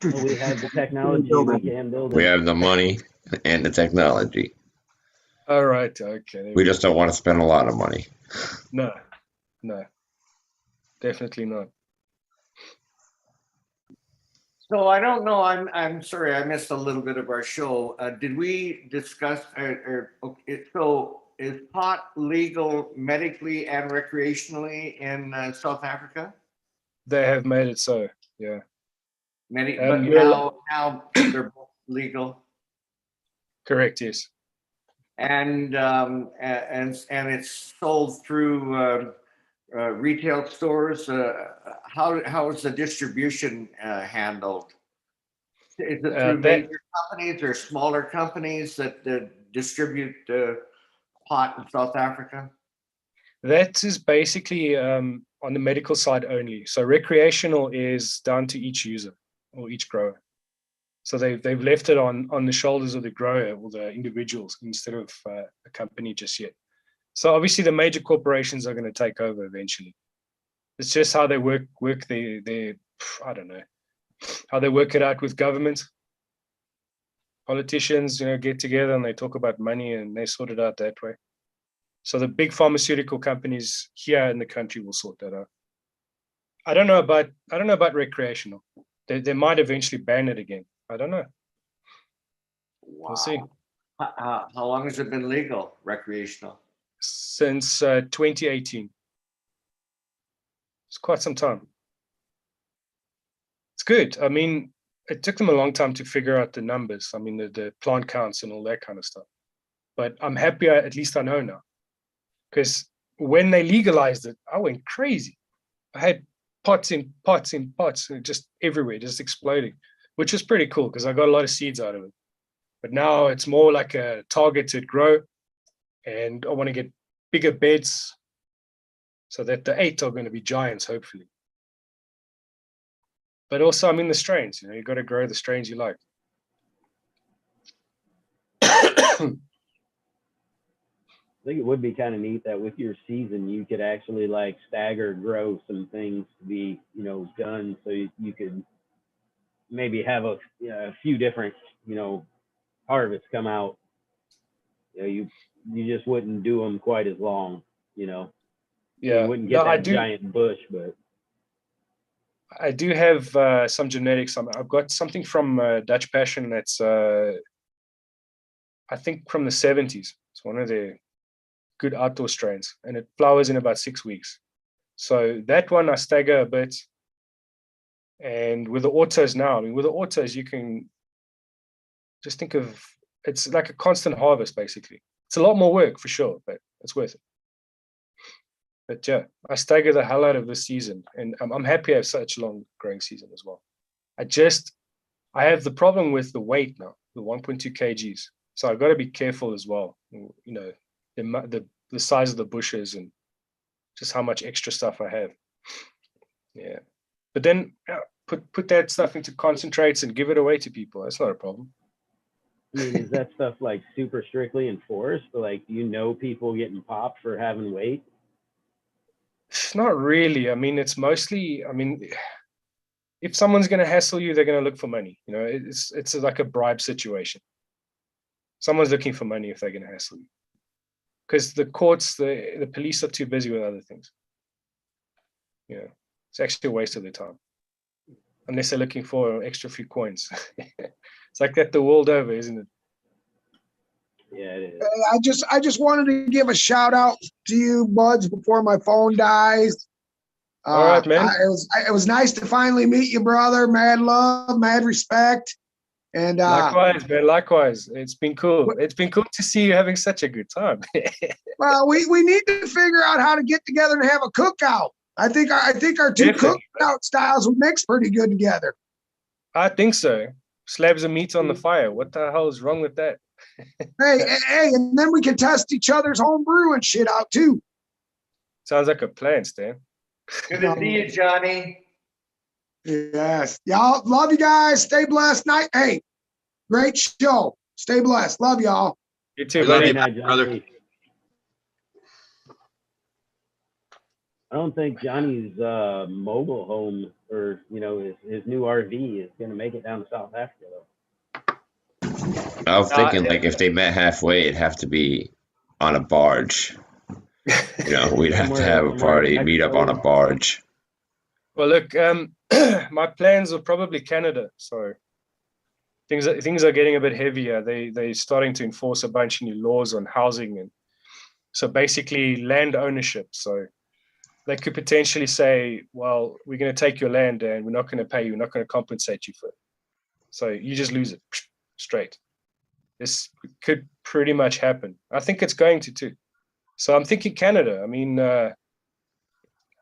Well, we have the technology. We can build it. We have the money and the technology. All right. Okay. We just don't want to spend a lot of money. No, definitely not. So I don't know. I'm sorry. I missed a little bit of our show. Did we discuss? So is pot legal medically and recreationally in South Africa? They have made it so. Yeah. But now they're both legal. Correct. Yes. And it's sold through retail stores. How is the distribution handled? Is it through that major companies or smaller companies that distribute pot in South Africa? that is basically on the medical side only. So recreational is down to each user or each grower. So they've left it on the shoulders of the grower or the individuals instead of a company just yet. So obviously the major corporations are going to take over eventually. It's just how they work their I don't know, how they work it out with government. Politicians, get together and they talk about money and they sort it out that way. So the big pharmaceutical companies here in the country will sort that out. I don't know about recreational. They might eventually ban it again. I don't know. We'll see. How long has it been legal, recreational? Since 2018. It's quite some time. It's good. I mean, it took them a long time to figure out the numbers. I mean, the plant counts and all that kind of stuff. But I'm happy, at least I know now. Because when they legalized it, I went crazy. I had pots in pots in pots, and just everywhere, just exploding, which was pretty cool because I got a lot of seeds out of it. But now it's more like a targeted grow, and I want to get bigger beds so that the 8 are going to be giants, hopefully. But also, I'm in the strains. You got to grow the strains you like. I think it would be kind of neat that with your season, you could actually like stagger grow some things to be, done. So you could maybe have a few different, harvests come out. You just wouldn't do them quite as long, Yeah. You wouldn't get that giant bush, but. I do have some genetics. I've got something from Dutch Passion that's, I think, from the 70s. It's one of the good outdoor strains, and it flowers in about 6 weeks. So that one I stagger a bit. And with the autos now, with the autos, you can just think of, it's like a constant harvest, basically. It's a lot more work for sure, but it's worth it. But yeah, I stagger the hell out of this season, and I'm happy I have such a long growing season as well. I have the problem with the weight now, the 1.2 kgs. So I've got to be careful as well. The size of the bushes and just how much extra stuff I have. Yeah, but then put that stuff into concentrates and give it away to people. That's not a problem. I mean, is that stuff like super strictly enforced? Like, do people getting popped for having weight? Not really. I mean, it's mostly, if someone's going to hassle you, they're going to look for money. It's like a bribe situation. Someone's looking for money if they're going to hassle you. Because the courts, the police are too busy with other things. It's actually a waste of their time. Unless they're looking for an extra few coins. It's like that the world over, isn't it? Yeah, it is. I just wanted to give a shout out to you, buds, before my phone dies. All right, man. It was nice to finally meet you, brother. Mad love, mad respect. And likewise, man. Likewise. It's been cool. It's been cool to see you having such a good time. Well, we need to figure out how to get together and have a cookout. I think our two cookout styles would mix pretty good together. I think so. Slabs of meat on the fire. What the hell is wrong with that? hey, and then we can test each other's home brew and shit out too. Sounds like a plan, Stan. Good to see you, Johnny. Yes. Y'all, love you guys. Stay blessed. Night. Hey, great show. Stay blessed. Love y'all. You too, Love buddy. you, brother. I don't think Johnny's mobile home or his new RV is gonna make it down to South Africa though. I was thinking if they met halfway, it'd have to be on a barge. We'd have to have a party, meet up on a barge. Well, look, my plans are probably Canada. So things are getting a bit heavier. They're starting to enforce a bunch of new laws on housing, and so basically land ownership. So they could potentially say, well, we're going to take your land and we're not going to pay you. We're not going to compensate you for it. So you just lose it straight. This could pretty much happen. I think it's going to too. So I'm thinking Canada. I mean,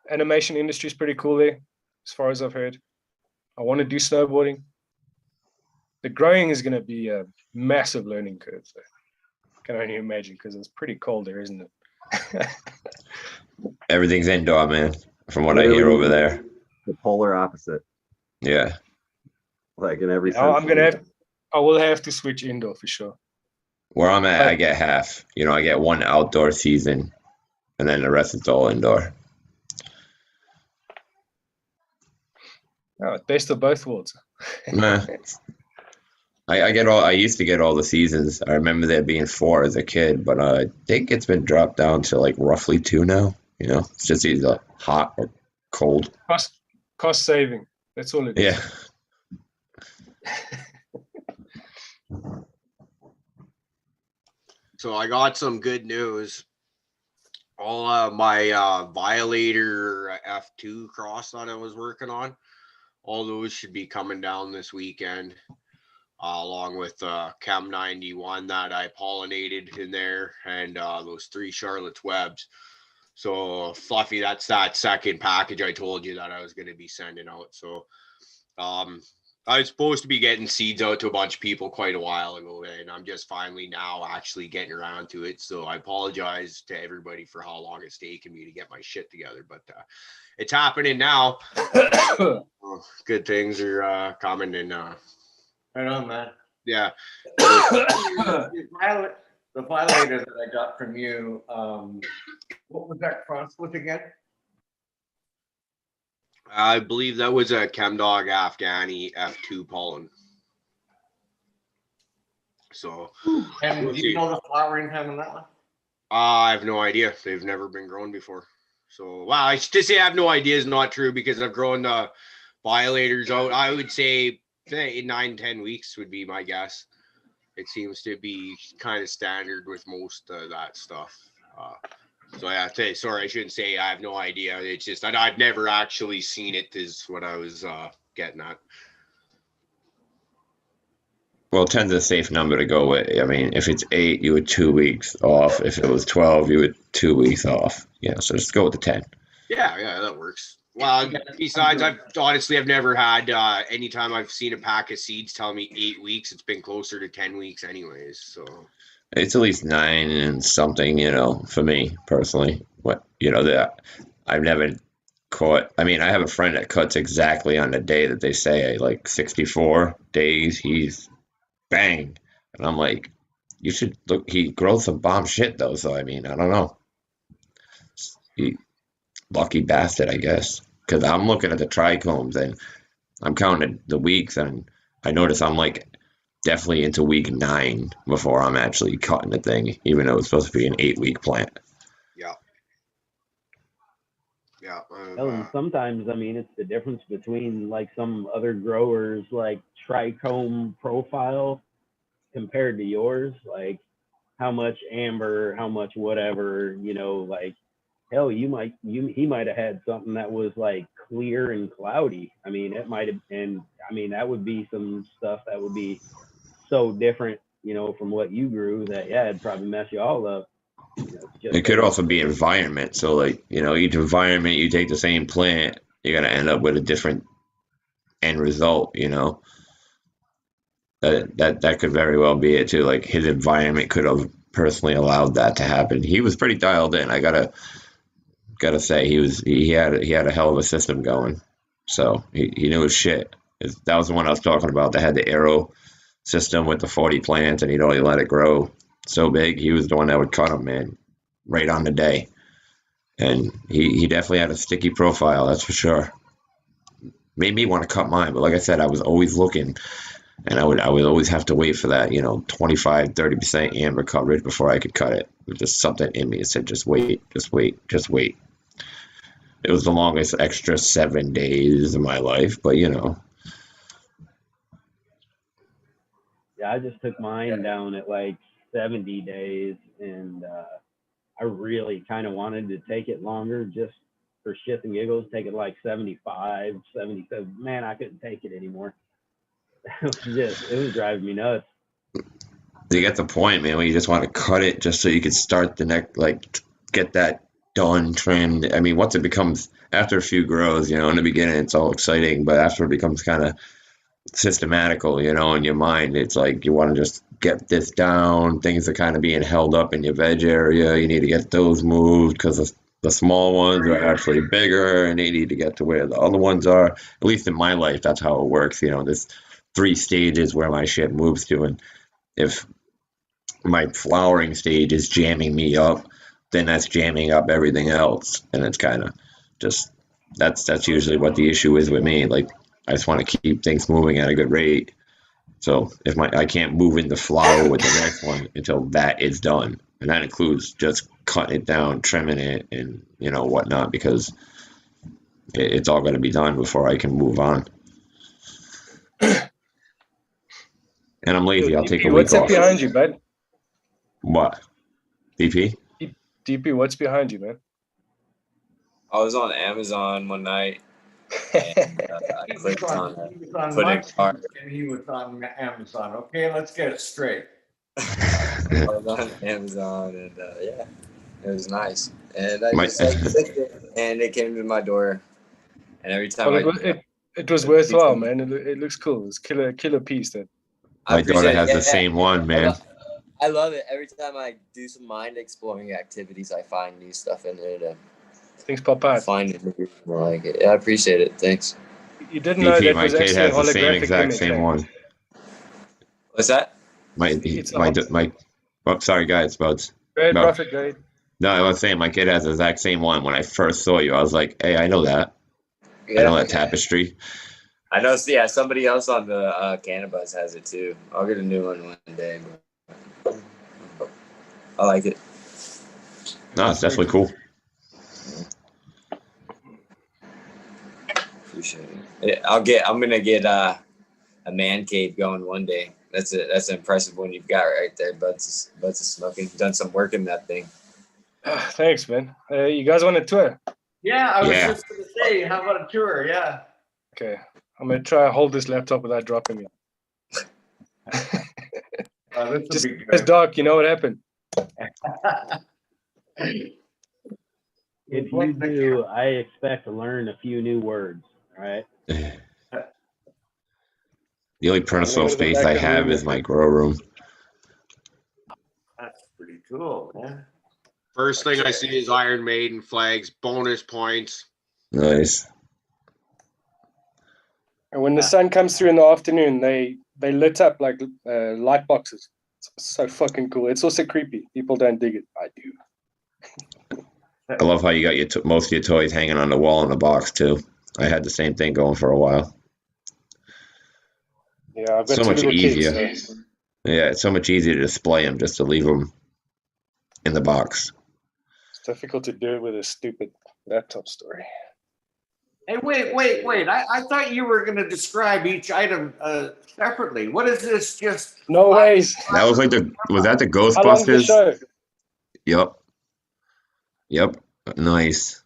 animation industry is pretty cool there, as far as I've heard. I want to do snowboarding. the growing is going to be a massive learning curve. So I can only imagine because it's pretty cold there, isn't it? Everything's indoor, man, from what I hear over there. The polar opposite, Yeah. like in every Yeah, sense. I will have to switch indoor for sure. Where I'm at, I But get half. You know, I get one outdoor season, and then the rest is all indoor. best of both worlds. Nah. I used to get all the seasons. I remember there being 4 as a kid, but I think it's been dropped down to like roughly 2 now. You know, it's just either hot or cold. Cost saving. That's all it is. Yeah. So I got some good news. All my Violator F2 cross that I was working on, all those should be coming down this weekend, along with Chem 91 that I pollinated in there, and those 3 Charlotte's Webs. So Fluffy, that's that second package I told you that I was going to be sending out. So I was supposed to be getting seeds out to a bunch of people quite a while ago, and I'm just finally now actually getting around to it. So I apologize to everybody for how long it's taken me to get my shit together, but it's happening now. Good things are coming, and Right on, man. yeah. The violator that I got from you, what was that cross with again? I believe that was a Chemdog Afghani F2 pollen. So, And we'll do you see. know the flowering time on that one? I have no idea. They've never been grown before. So, wow, I should say I have no idea is not true because I've grown violators out. I would say 9-10 weeks would be my guess. It seems to be kind of standard with most of that stuff. So yeah, sorry, I shouldn't say I have no idea. It's just I've never actually seen it is what I was getting at. Well, 10's a safe number to go with. I mean, if it's 8, you would 2 weeks off. If it was 12, you would 2 weeks off. Yeah, so just go with the 10. Yeah, that works. Well, besides, I've never had anytime I've seen a pack of seeds tell me 8 weeks, it's been closer to 10 weeks anyways. So It's at least 9 and something, you know, for me personally. What, you know, that I've never caught. I mean, I have a friend that cuts exactly on the day that they say, like 64 days, he's bang. And I'm like, you should look, he grows some bomb shit though. So, I mean, I don't know. He, lucky bastard, I guess. Because I'm looking at the trichomes and I'm counting the weeks and I notice I'm like definitely into week 9 before I'm actually cutting the thing, even though it's supposed to be an 8-week plant. Yeah. And sometimes, I mean, it's the difference between like some other growers, like trichome profile compared to yours, like how much amber, how much whatever, you know, like hell, he might have had something that was like clear and cloudy. I mean, it might have, and I mean, that would be some stuff that would be so different, you know, from what you grew that, yeah, it'd probably mess you all up. You know, it could also be environment. So, like, you know, each environment, you take the same plant, you're going to end up with a different end result, you know. That could very well be it too. Like his environment could have personally allowed that to happen. He was pretty dialed in. I gotta say he had a hell of a system going. So he knew his shit. That was the one I was talking about that had the arrow system with the 40 plants and he'd only let it grow so big. He was the one that would cut them, man, right on the day. And he definitely had a sticky profile, that's for sure. Made me want to cut mine, but like I said, I was always looking. And I would always have to wait for that, you know, 25-30% amber coverage before I could cut it. It was just something in me that said, just wait. It was the longest extra 7 days of my life, but you know. Yeah, I just took mine down at like 70 days, and I really kind of wanted to take it longer just for shits and giggles, take it like 75, 77. Man, I couldn't take it anymore. It was driving me nuts. You get the point, man, where you just want to cut it just so you could start the next, like, get that done trend. I mean, once it becomes, after a few grows, you know, in the beginning it's all exciting, but after it becomes kind of systematical, you know, in your mind. It's like you want to just get this down. Things are kind of being held up in your veg area. You need to get those moved because the small ones are actually bigger and they need to get to where the other ones are. At least in my life, that's how it works. You know, there's 3 stages where my shit moves to. And if my flowering stage is jamming me up, then that's jamming up everything else. And it's kind of just, that's usually what the issue is with me. Like, I just want to keep things moving at a good rate. So if I can't move into flower with the next one until that is done, and that includes just cutting it down, trimming it, and you know whatnot, because it's all going to be done before I can move on. And I'm lazy. I'll take a DP, week what's that off. behind you, bud? What? DP? DP, what's behind you, man? I was on Amazon one night and I clicked on put my in cart. and he was on Amazon. Okay, let's get it straight. I was on Amazon and yeah, it was nice. And I My- just like clicked it and it came to my door. And every time Well, it was worthwhile, man. It looks cool. It's killer piece. That I My daughter appreciate has it. the Yeah, same one, man. I love it. Every time I do some mind exploring activities, I find new stuff in it. And things pop out. find it. I like it. Yeah, I appreciate it. Thanks. You didn't know DP, that my was kid actually a has the same holographic exact image. same eh? one. What's that? It's a My oh, sorry guys, Buds. Great No. profit, great. No, I was saying my kid has the exact same one. When I first saw you, I was like, hey, I know that. I know that tapestry. I know. Yeah, somebody else on the Cannabis has it too. I'll get a new one day. But I like it. No, it's definitely cool. Appreciate it. Yeah, I'm gonna get a man cave going one day. That's it. That's an impressive one you've got right there. Buds is smoking. Done some work in that thing. Thanks, man. You guys want a tour? Yeah, I was Yeah. just gonna say, how about a tour? Yeah. Okay. I'm gonna try to hold this laptop without dropping it. This Just would be it's good. dark. You know what happened? If you do, I expect to learn a few new words. All right. The only personal go to the space back I of the have room is with my it. grow room. That's pretty cool, man. First thing I see is Iron Maiden flags, bonus points. Nice. And when the sun comes through in the afternoon, they lit up like light boxes. It's so fucking cool. It's also creepy. People don't dig it. I do. I love how you got your most of your toys hanging on the wall in the box too. I had the same thing going for a while. Yeah, I've got So two much little easier. kids. So Yeah, it's so much easier to display them just to leave them in the box. it's difficult to do it with a stupid laptop story. Hey, wait. I thought you were gonna describe each item separately. What is this? Just No ways. That was like was that the How long's the Ghostbusters? show? Yep. Nice.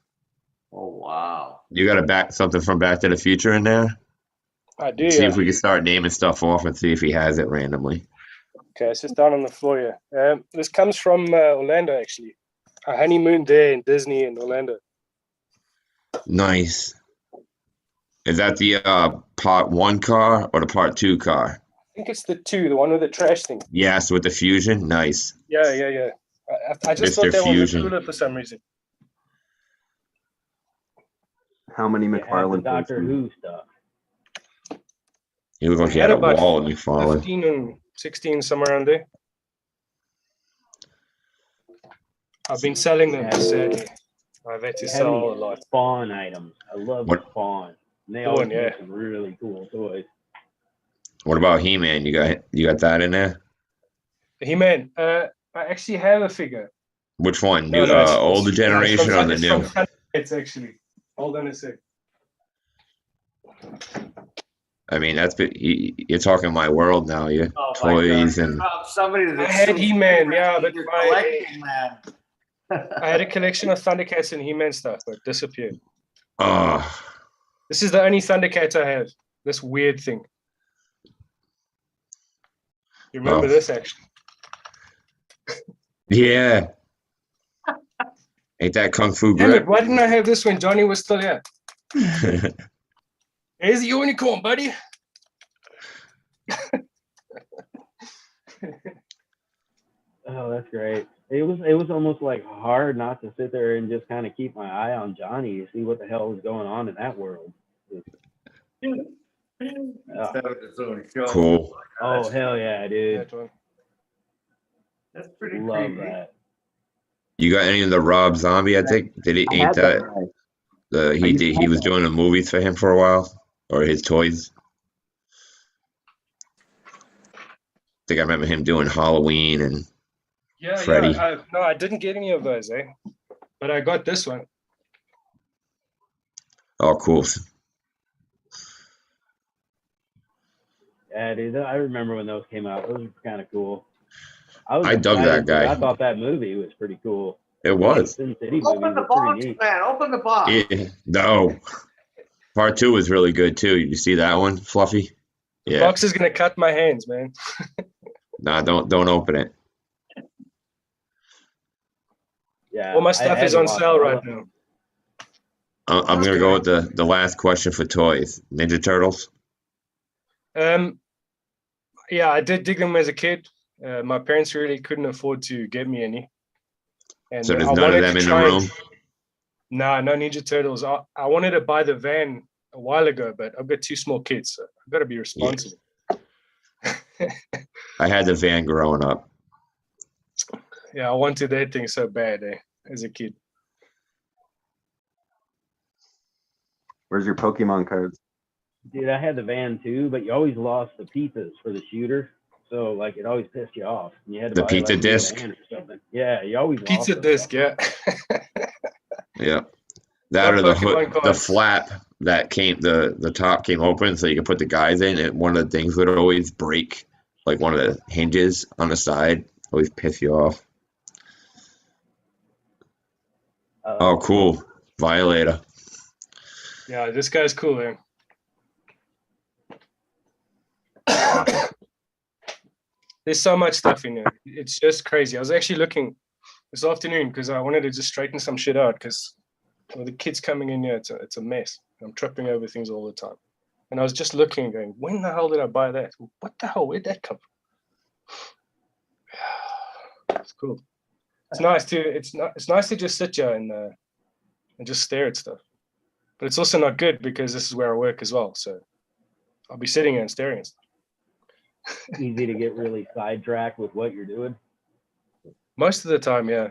oh wow. You got something from Back to the Future in there? I do. See Yeah. if we can start naming stuff off and see if he has it randomly. Okay, it's just down on the floor here. This comes from Orlando, actually. I honeymooned there in Disney in Orlando. Nice. Is that the part 1 car or the part 2 car? I think it's the 2, the one with the trash thing. Yes, with the Fusion. Nice. Yeah. I just Mr. thought that one was Fusion. cooler for some reason. How many It has the McFarlane Doctor posters? Who stuff. You look like you Had had a about wall at McFarlane. 15 and 16, somewhere around there. I've been selling them, sadly. I've had to They have sell a these lot. Spawn items. I love What- Spawn. And they Good always one, yeah. make some really cool toys. What about He-Man? You got that in there? He-Man, I actually have a figure. Which one? No, New, it's older it's generation from, or the it's new? from Thundercats, actually. Hold on a sec. I mean, you're talking my world now. You Oh, my toys God. and Somebody I had He-Man, yeah, but you're my, collecting, man. I had a collection of Thundercats and He-Man stuff, but it disappeared. oh, This is the only Thundercat I have. This weird thing. You remember Oh. this, actually? yeah. Ain't that Kung Fu Damn it, Grip? why didn't I have this when Johnny was still here? Here's the unicorn, buddy. Oh, that's great. It was almost like hard not to sit there and just kind of keep my eye on Johnny to see what the hell was going on in that world. That was his own show. Cool. Oh hell yeah, dude! That one. That's pretty Love creepy. that. You got any of the Rob Zombie? I think did he I ain't had that that. the he was doing the movies for him for a while, or his toys. I think I remember him doing Halloween and Yeah, Freddy. yeah. No, I didn't get any of those, but I got this one. Oh, cool. Yeah, dude. I remember when those came out. Those were kind of cool. I was I dug that excited 'cause guy. I thought that movie was pretty cool. It The was. Sin City movie Open the was pretty box, neat. man. Open the box. Yeah. No. Part 2 was really good too. You see that one, Fluffy? The Yeah. box is gonna cut my hands, man. Nah, don't open it. Yeah. All my I stuff had is to on watch sale all right of now. them. I'm gonna go with the last question for toys. Ninja Turtles. Yeah, I did dig them as a kid. My parents really couldn't afford to get me any, and So there's I none of wanted them to in the try. room. Nah, no Ninja Turtles. I wanted to buy the van a while ago, but I've got 2 small kids, so I've got to be responsible. I had the van growing up. Yeah, I wanted that thing so bad as a kid. Where's your Pokemon cards? Dude, I had the van too, but you always lost the pizzas for the shooter. So like it always pissed you off. And you had to The buy pizza like a new disc? van or something. Yeah, you always lost Pizza them. disc, yeah. Yeah. That Got or the Pokemon hood, the cards. flap that came, the top came open so you could put the guys in. And one of the things would always break, like one of the hinges on the side, always piss you off. Oh, cool. Violator. Yeah, this guy's cool, man. There's so much stuff in here. It's just crazy. I was actually looking this afternoon because I wanted to just straighten some shit out because with the kids coming in here, it's a mess. I'm tripping over things all the time. And I was just looking and going, when the hell did I buy that? What the hell? Where'd that come from? It's cool. It's nice to it's nice to just sit here and just stare at stuff. But it's also not good because this is where I work as well. So I'll be sitting here and staring at stuff. Easy to get really sidetracked with what you're doing. Most of the time, yeah.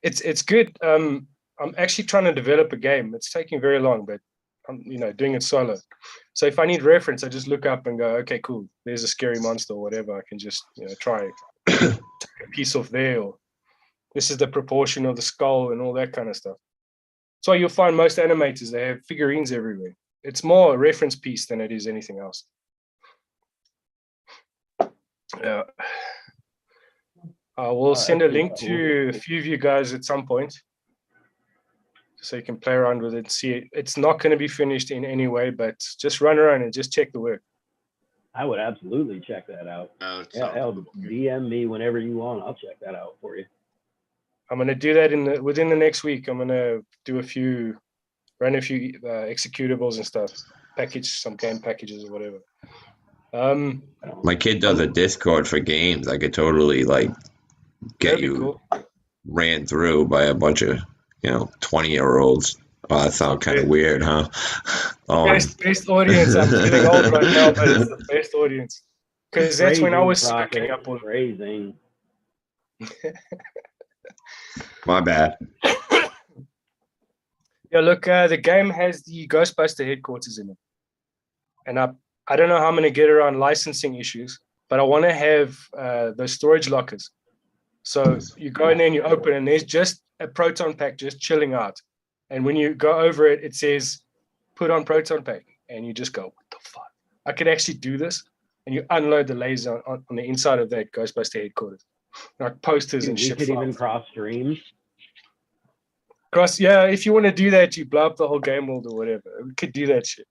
It's good. I'm actually trying to develop a game. It's taking very long, but I'm doing it solo. So if I need reference, I just look up and go, okay, cool. There's a scary monster or whatever. I can just try take a piece off there, or this is the proportion of the skull and all that kind of stuff. So you'll find most animators, they have figurines everywhere. It's more a reference piece than it is anything else. Yeah. I will send a that's link cool. to a few of you guys at some point so you can play around with it and see it. It's not going to be finished in any way, but just run around and just check the work. I would absolutely check that out. Oh, it Yeah, sounds hell, good. DM me whenever you want. I'll check that out for you. I'm going to do that within the next week. I'm going to run a few executables and stuff, package some game packages or whatever. My kid does a Discord for games. I could totally get That'd be you cool. ran through by a bunch of 20-year-olds. Oh, that sounds kind of weird, huh? Best audience. I'm feeling old right now, but it's the best audience because that's when I was Phrasing, sucking up all. phrasing. My bad. Yeah, look, the game has the Ghostbuster headquarters in it, and I don't know how I'm going to get around licensing issues, but I want to have those storage lockers. So you go in there and you open, and there's just a proton pack just chilling out, and when you go over it, it says "put on proton pack," and you just go, "What the fuck? I could actually do this!" And you unload the laser on the inside of that Ghostbuster headquarters, like posters Dude, and we shit. could even cross streams. Yeah, if you want to do that, you blow up the whole game world or whatever. We could do that shit.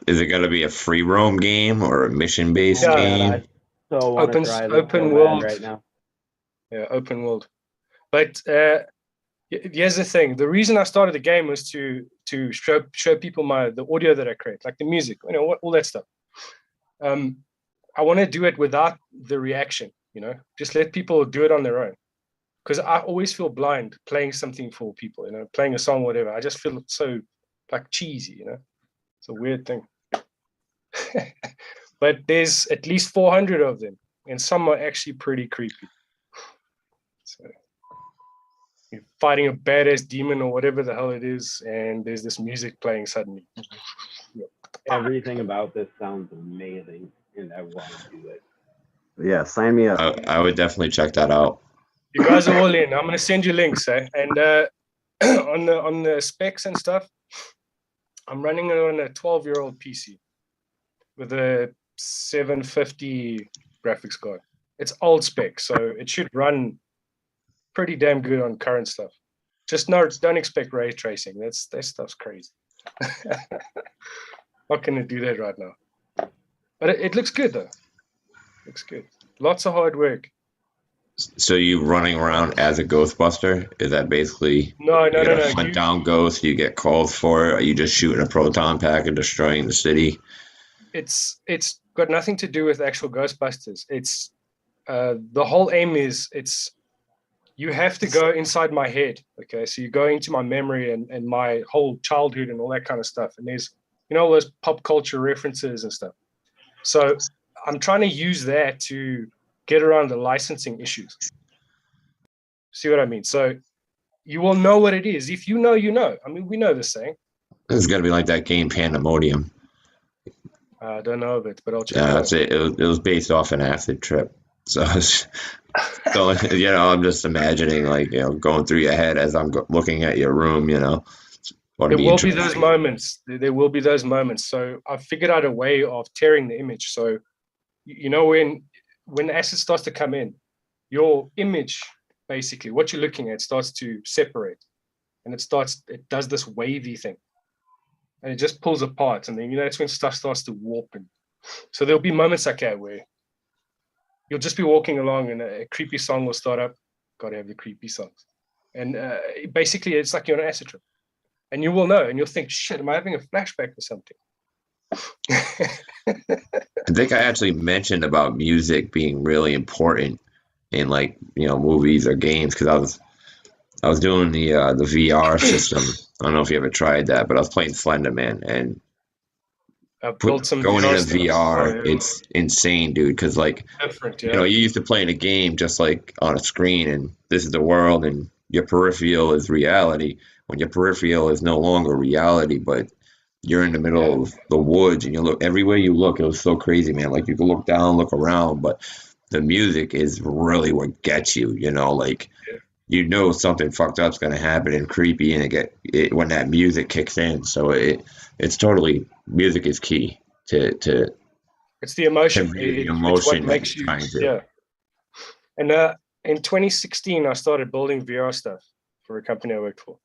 Is it gonna be a free roam game or a mission-based Yeah. game? I so want to try this open so world bad right now. Yeah, open world. But here's the thing: the reason I started the game was to show people the audio that I create, like the music, all that stuff. I want to do it without the reaction, just let people do it on their own. Because I always feel blind playing something for people, playing a song, whatever. I just feel so like cheesy, It's a weird thing. But there's at least 400 of them, and some are actually pretty creepy. So you're fighting a badass demon or whatever the hell it is, and there's this music playing suddenly. Everything about this sounds amazing, and I want to do it. Yeah, sign me up. I would definitely check that out. You guys are all in. I'm gonna send you links, and on the specs and stuff, I'm running it on a 12-year-old PC with a 750 graphics card. It's old spec, so it should run pretty damn good on current stuff. Just don't expect ray tracing. That stuff's crazy. Not gonna do that right now. But it looks good though. Looks good. Lots of hard work. So you running around as a Ghostbuster? Is that basically No. hunt down ghosts? You get calls for it? Are you just shooting a proton pack and destroying the city? It's got nothing to do with actual Ghostbusters. It's the whole aim is you have to go inside my head. Okay, so you go into my memory and my whole childhood and all that kind of stuff. And there's all those pop culture references and stuff. So I'm trying to use that to get around the licensing issues. See what I mean? So you will know what it is. If you know, you know. I mean, we know this saying. This is gonna be like that game Pandemonium. I don't know of it, but I'll check Yeah, it out. that's it. It was based off an acid trip. So, I'm just imagining going through your head as I'm looking at your room. There will be those moments. There will be those moments. So I've figured out a way of tearing the image. So when acid starts to come in, your image, basically what you're looking at, starts to separate, and it does this wavy thing, and it just pulls apart, and then that's when stuff starts to warp. And so there'll be moments like that where you'll just be walking along and a creepy song will start up. Gotta have the creepy songs. And basically it's like you're on an acid trip, and you will know, and you'll think, shit, am I having a flashback or something? I think I actually mentioned about music being really important in movies or games, because I was doing the VR system. I don't know if you ever tried that, but I was playing Slenderman, and I've built some going VR into stuff. VR, Oh, yeah. it's insane, dude. Because Different, yeah. you used to playing a game just like on a screen, and this is the world, and your peripheral is reality. When your peripheral is no longer reality, but you're in the middle of the woods, and you look everywhere you look. It was so crazy, man. Like you can look down, look around, but the music is really what gets you. Something fucked up's gonna happen and creepy, and when that music kicks in. So it's totally, music is key to it's the emotion. the It's emotion what makes that you you're trying to. yeah. And in 2016, I started building VR stuff for a company I worked for.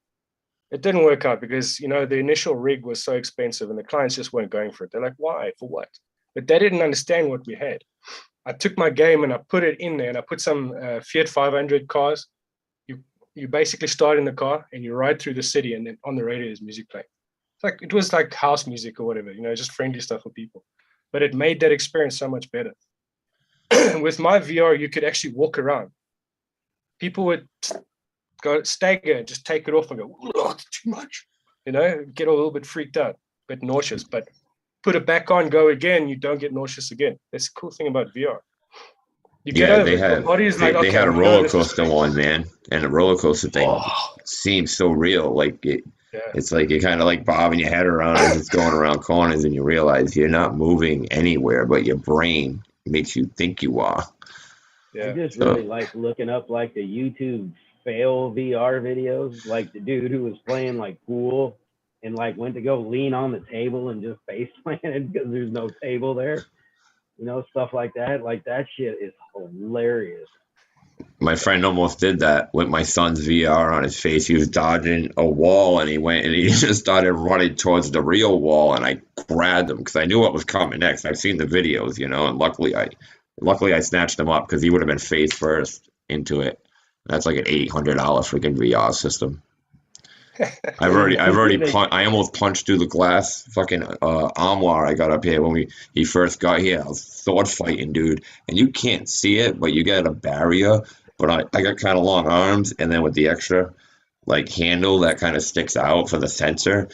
It didn't work out because the initial rig was so expensive, and the clients just weren't going for it. They're like, why? For what? But they didn't understand what we had. I took my game and I put it in there, and I put some Fiat 500 cars. You basically start in the car and you ride through the city, and then on the radio is music playing. It was like house music or whatever, just friendly stuff for people. But it made that experience so much better. With my VR, you could actually walk around. People would go stagger and just take it off and go, oh, it's too much. Get a little bit freaked out, a bit nauseous. But put it back on, go again, you don't get nauseous again. That's the cool thing about VR. You get over it. Your body is like, okay, they had a we know roller this is coaster crazy. one, man, and the roller coaster thing Oh. seems so real. Yeah. It's like you're kind of like bobbing your head around as it's going around corners, and you realize you're not moving anywhere, but your brain makes you think you are. Yeah. I just really like looking up the YouTube fail VR videos, like the dude who was playing pool and went to go lean on the table and just face planted because there's no table there. Stuff like that. That shit is hilarious. My friend almost did that with my son's VR on his face. He was dodging a wall, and he just started running towards the real wall, and I grabbed him because I knew what was coming next. I've seen the videos, and luckily I snatched him up because he would have been face first into it. That's like an $800 freaking VR system. I almost punched through the glass. Fucking armoire I got up here when he first got here. I was sword fighting, dude, and you can't see it, but you get a barrier. But I got kind of long arms, and then with the extra like handle that kind of sticks out for the sensor,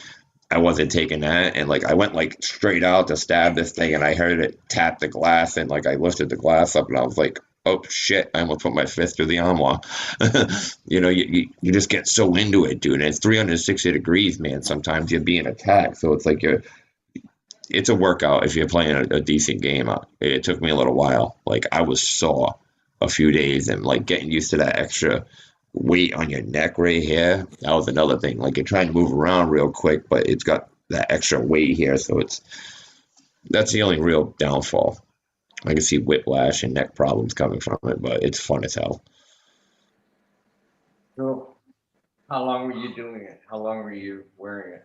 I wasn't taking that, and like I went like straight out to stab this thing, and I heard it tap the glass, and like I lifted the glass up, and I was like, oh shit, I almost put my fist through the armoire. You know, you just get so into it, dude. And it's 360 degrees, man. Sometimes you're being attacked, so it's like it's a workout if you're playing a decent game. It took me a little while. Like I was sore a few days, and like getting used to that extra weight on your neck right here. That was another thing. Like you're trying to move around real quick, but it's got that extra weight here, so that's the only real downfall. I can see whiplash and neck problems coming from it, but it's fun as hell. So, how long were you doing it? How long were you wearing it?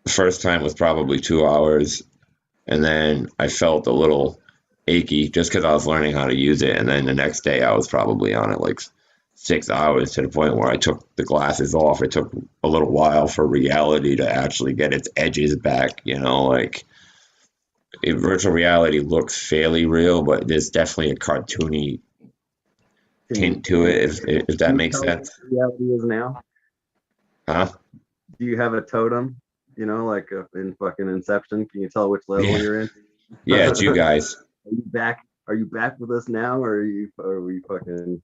The first time was probably 2 hours, and then I felt a little achy just because I was learning how to use it. And then the next day I was probably on it like 6 hours, to the point where I took the glasses off. It took a little while for reality to actually get its edges back, you know, like virtual reality looks fairly real, but there's definitely a cartoony tint to it, if that makes sense. What reality is now? Huh? Do you have a totem? You know, like in fucking Inception, can you tell which level you're in? Yeah, it's you guys. Are you back? Are you back with us now, or are we fucking?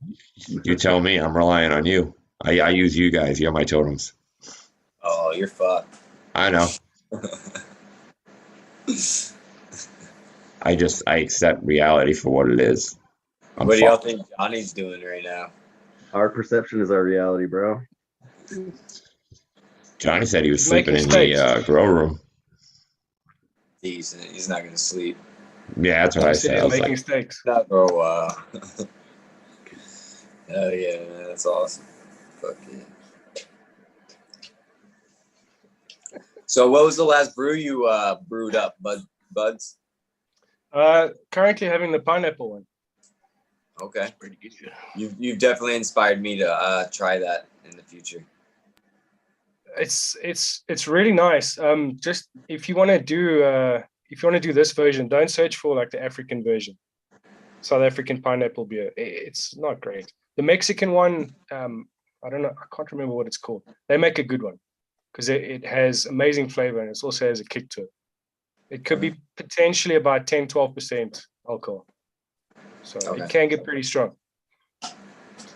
You tell me. I'm relying on you. I use you guys. You're my totems. Oh, you're fucked. I know. I accept reality for what it is. What do y'all think Johnny's doing right now? Our perception is our reality, bro. Johnny said he was sleeping in the grow room. Decent. He's not gonna sleep. Yeah, that's what I said. I was making like, steaks. Not for a while. Oh yeah, man, that's awesome. Fuck yeah. So, what was the last brew you brewed up, Buds? Currently having the pineapple one. Okay. You've definitely inspired me to try that in the future. It's really nice. Just if you want to do this version, don't search for like the African version, South African pineapple beer. It's not great. The Mexican one, I don't know, I can't remember what it's called. They make a good one because it has amazing flavor, and it also has a kick to it. It could be potentially about 10-12% alcohol, so it can get pretty strong.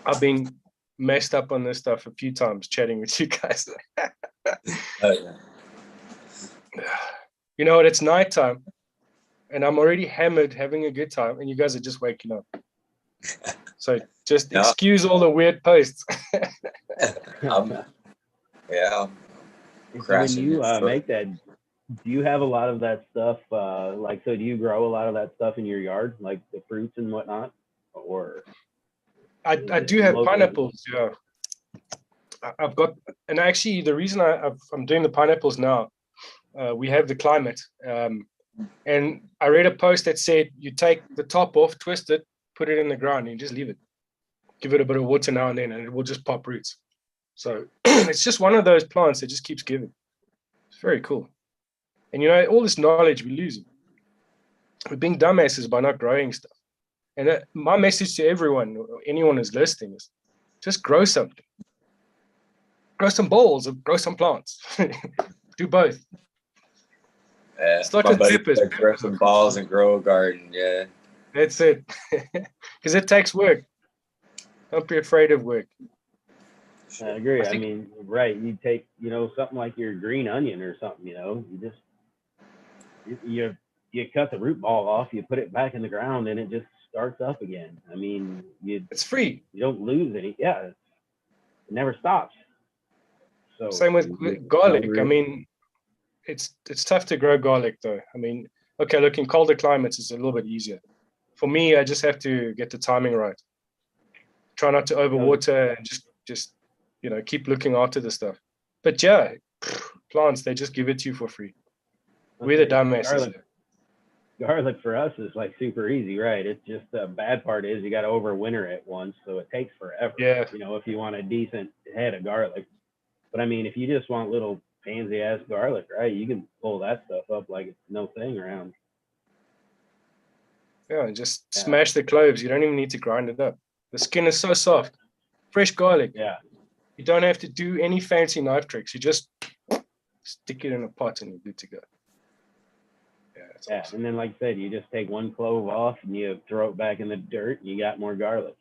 I've been messed up on this stuff a few times chatting with you guys. Oh yeah. You know what? It's nighttime, and I'm already hammered, having a good time, and you guys are just waking up. So just excuse all the weird posts. Yeah. When you make that, do you have a lot of that stuff? Like, so do you grow a lot of that stuff in your yard, like the fruits and whatnot, or? I do have pineapples. Yeah, I've got, and actually the reason I'm doing the pineapples now, we have the climate, and I read a post that said you take the top off, twist it, put it in the ground, and you just leave it, give it a bit of water now and then, and it will just pop roots. So it's just one of those plants that just keeps giving. It's very cool. And you know, all this knowledge we're losing. We're being dumbasses by not growing stuff. And my message to everyone, anyone who's listening, is just grow something. Grow some balls or grow some plants. Do both. It's like grow some balls and grow a garden. Yeah. That's it. Because it takes work. Don't be afraid of work. I agree. I mean, right. You take, something like your green onion or something, you just, you cut the root ball off, you put it back in the ground, and it just starts up again. I mean, it's free. You don't lose any. Yeah. It never stops. So same with garlic. I mean, it's tough to grow garlic though. I mean, okay, look, in colder climates, it's a little bit easier. For me, I just have to get the timing right. Try not to overwater and just keep looking after the stuff. But yeah, plants, they just give it to you for free. We're the dumbasses. garlic for us is like super easy, right? It's just the bad part is you got to overwinter it once, so it takes forever. Yeah. You know, if you want a decent head of garlic. But I mean, if you just want little pansy ass garlic, right? You can pull that stuff up like it's no thing around. Yeah, and just Yeah. smash the cloves. You don't even need to grind it up. The skin is so soft. Fresh garlic. Yeah. You don't have to do any fancy knife tricks. You just stick it in a pot and you're good to go. Yeah, it's Yeah. awesome. And then, like I said, you just take one clove off and you throw it back in the dirt and you got more garlic.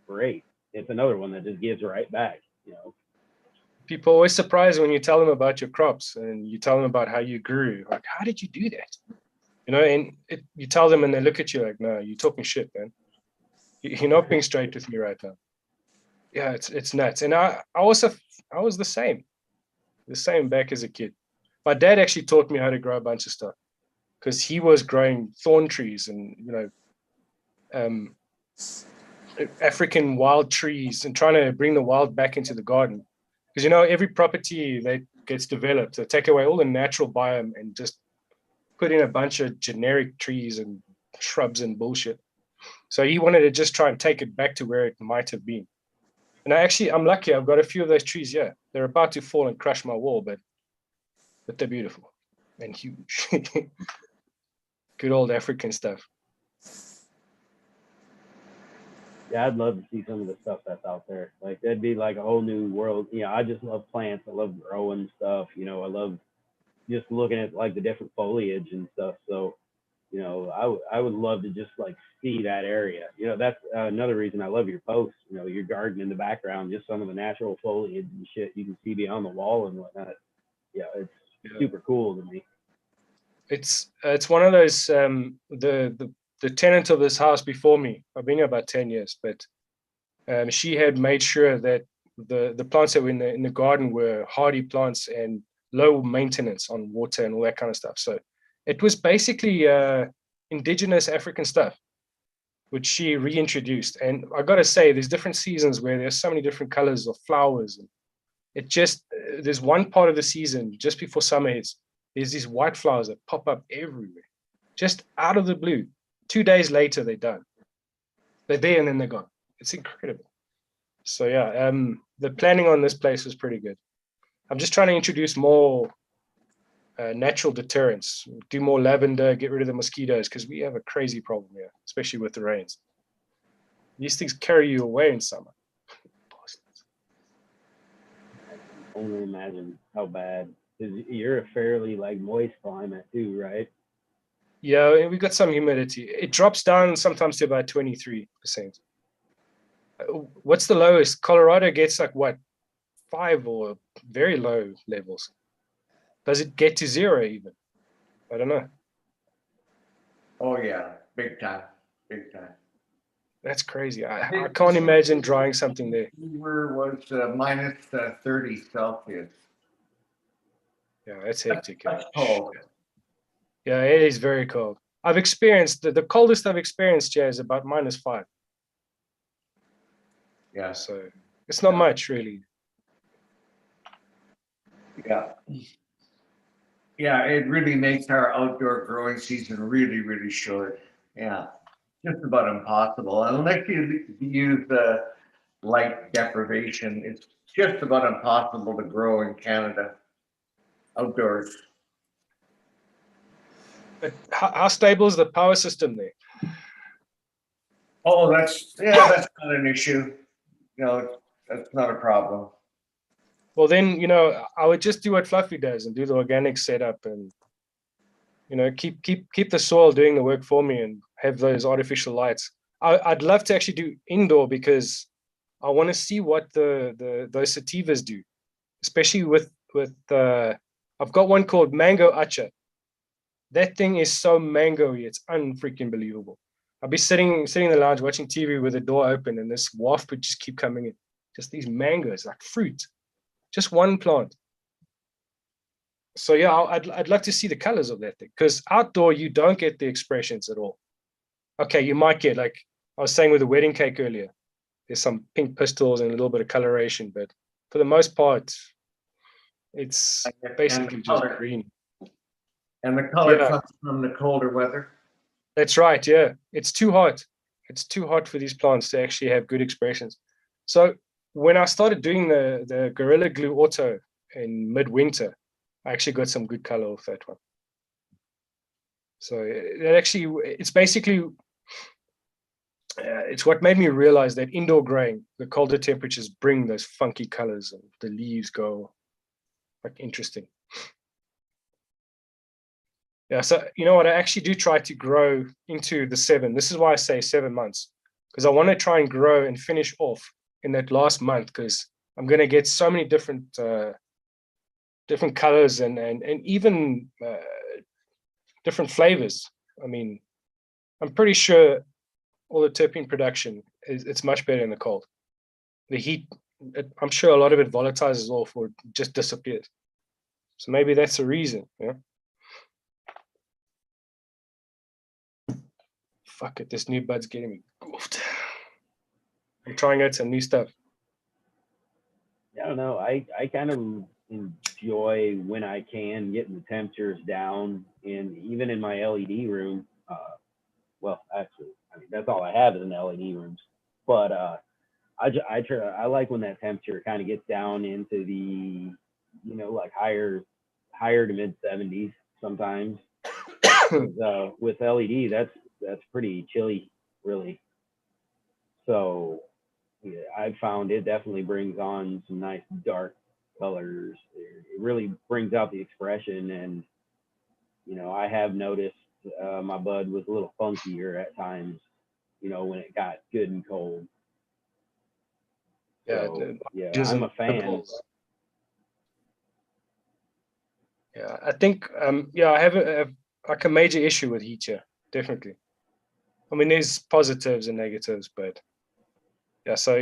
Great. It's another one that just gives right back, you know. People are always surprised when you tell them about your crops and you tell them about how you grew. Like, how did you do that? You know, and you tell them and they look at you like, no, you're talking shit, man. You're not being straight with me right now. Yeah, it's nuts. And I was the same back as a kid. My dad actually taught me how to grow a bunch of stuff because he was growing thorn trees and, you know, African wild trees and trying to bring the wild back into the garden. Because, you know, every property that gets developed, they take away all the natural biome and just put in a bunch of generic trees and shrubs and bullshit. So he wanted to just try and take it back to where it might have been. And I'm lucky. I've got a few of those trees. Yeah, they're about to fall and crush my wall, but they're beautiful and huge. Good old African stuff. Yeah, I'd love to see some of the stuff that's out there. Like that'd be like a whole new world. You know, I just love plants. I love growing stuff. You know, I love just looking at like the different foliage and stuff. So, you know, I would love to just like see that area. You know, that's another reason I love your posts. You know, your garden in the background, just some of the natural foliage and shit you can see beyond the wall and whatnot. Yeah, it's super cool to me. It's one of those the tenant of this house before me. I've been here about 10 years, but she had made sure that the plants that were in the garden were hardy plants and low maintenance on water and all that kind of stuff. So it was basically indigenous African stuff, which she reintroduced. And I got to say, there's different seasons where there's so many different colors of flowers. And it just, there's one part of the season just before summer hits, there's these white flowers that pop up everywhere, just out of the blue. 2 days later, they're done. They're there and then they're gone. It's incredible. So yeah, the planning on this place was pretty good. I'm just trying to introduce more natural deterrents, do more lavender, get rid of the mosquitoes, because we have a crazy problem here, especially with the rains. These things carry you away in summer. I can only imagine how bad. Because you're a fairly like moist climate too, right? Yeah, we got some humidity. It drops down sometimes to about 23%. What's the lowest? Colorado gets like what, 5 or very low levels. Does it get to 0 even? I don't know. Oh yeah, big time, big time. That's crazy. I can't imagine drying something there. Was minus 30 Celsius. Yeah, that's hectic. That's cold. Yeah, it is very cold. I've experienced the coldest I've experienced here is about -5. Yeah. So it's not much really. Yeah. Yeah, it really makes our outdoor growing season really, really short. Yeah. Just about impossible. Unless you use light deprivation, it's just about impossible to grow in Canada outdoors. But how stable is the power system there? Oh, that's not an issue. No, that's not a problem. Well, then, you know, I would just do what Fluffy does and do the organic setup and, you know, keep the soil doing the work for me and have those artificial lights. I'd love to actually do indoor because I want to see what those sativas do, especially with I've got one called Mango Acha. That thing is so mango-y, it's unfreaking believable. I'll be sitting in the lounge watching TV with the door open and this waft would just keep coming in. Just these mangoes, like fruit. Just one plant. So yeah, I'd love to see the colors of that thing because outdoor you don't get the expressions at all. Okay, you might get, like I was saying with the wedding cake earlier, there's some pink pistils and a little bit of coloration, but for the most part, it's basically just green. And the color Yeah. comes from the colder weather. That's right. Yeah, it's too hot. It's too hot for these plants to actually have good expressions. So when I started doing the Gorilla Glue Auto in midwinter, I actually got some good color off that one. So it actually, it's basically, it's what made me realize that indoor growing, the colder temperatures bring those funky colors and the leaves go like interesting. Yeah, so you know what? I actually do try to grow into the 7. This is why I say 7 months, because I want to try and grow and finish off in that last month, because I'm going to get so many different different colors and even different flavors. I mean, I'm pretty sure all the terpene production it's much better in the cold. The heat, I'm sure a lot of it volatilizes off or just disappears. So maybe that's the reason. Yeah. Fuck it, this new bud's getting me goofed. I'm trying out some new stuff. I don't know. I kind of enjoy when I can getting the temperatures down, and even in my LED room. Well, actually, I mean that's all I have is in LED rooms. But I like when that temperature kind of gets down into the, like higher to mid 70s sometimes. With LED, that's pretty chilly, really. So yeah, I've found it definitely brings on some nice dark colors. It really brings out the expression, and I have noticed my bud was a little funkier at times. When it got good and cold. Yeah, So, yeah, just I'm a fan. impulse. Yeah, I think yeah, I have like a major issue with heat here, definitely. I mean, there's positives and negatives, but yeah, so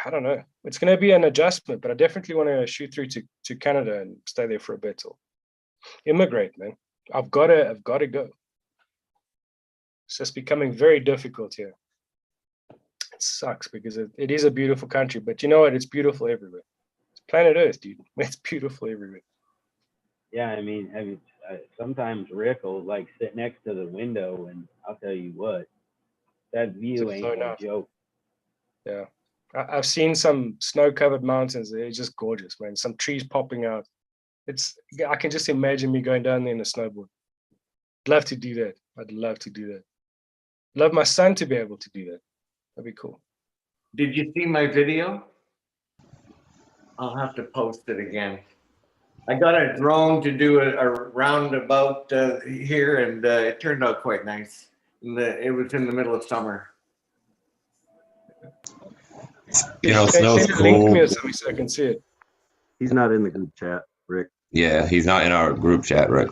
I don't know. It's going to be an adjustment, but I definitely want to shoot through to Canada and stay there for a bit or immigrate, man. I've got to go. It's just becoming very difficult here. It sucks because it is a beautiful country, but you know what? It's beautiful everywhere. It's planet Earth, dude. It's beautiful everywhere. Yeah, I mean, sometimes Rick will like sit next to the window, and I'll tell you what, that view It's so ain't no nice. joke. Yeah, I've seen some snow-covered mountains. They're just gorgeous, man. Some trees popping out. I can just imagine me going down there in a snowboard. I'd love to do that. I'd love to do that. Love my son to be able to do that. That'd be cool. Did you see my video? I'll have to post it again. I got a drone to do a roundabout here, and it turned out quite nice. It was in the middle of summer. Snow's Send a link to me cool. or something so I can see it. He's not in the group chat, Rick. Yeah, he's not in our group chat, Rick.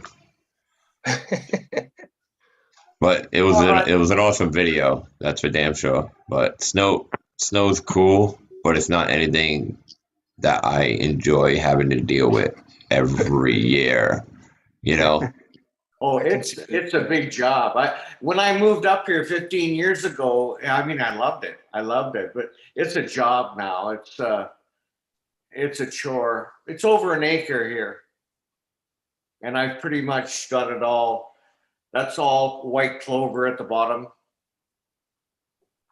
But it was an awesome video. That's for damn sure. But snow's cool, but it's not anything that I enjoy having to deal with every year. Oh, it's a big job. When I moved up here 15 years ago, I mean, I loved it. But it's a job now. It's a chore. It's over an acre here, and I've pretty much got it all. That's all white clover at the bottom.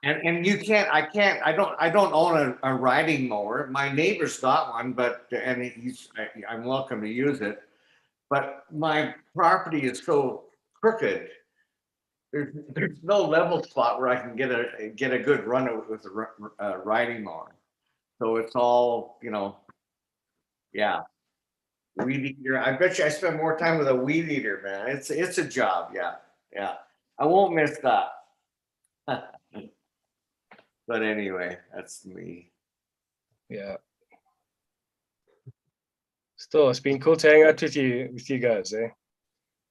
And I don't own a riding mower. My neighbor's got one, I'm welcome to use it. But my property is so crooked. There's no level spot where I can get a good run with a riding mower. So it's all, yeah. Weed eater. I bet you I spend more time with a weed eater, man. It's a job, yeah. I won't miss that. But anyway, that's me. Yeah. Still, it's been cool to hang out with you guys, eh?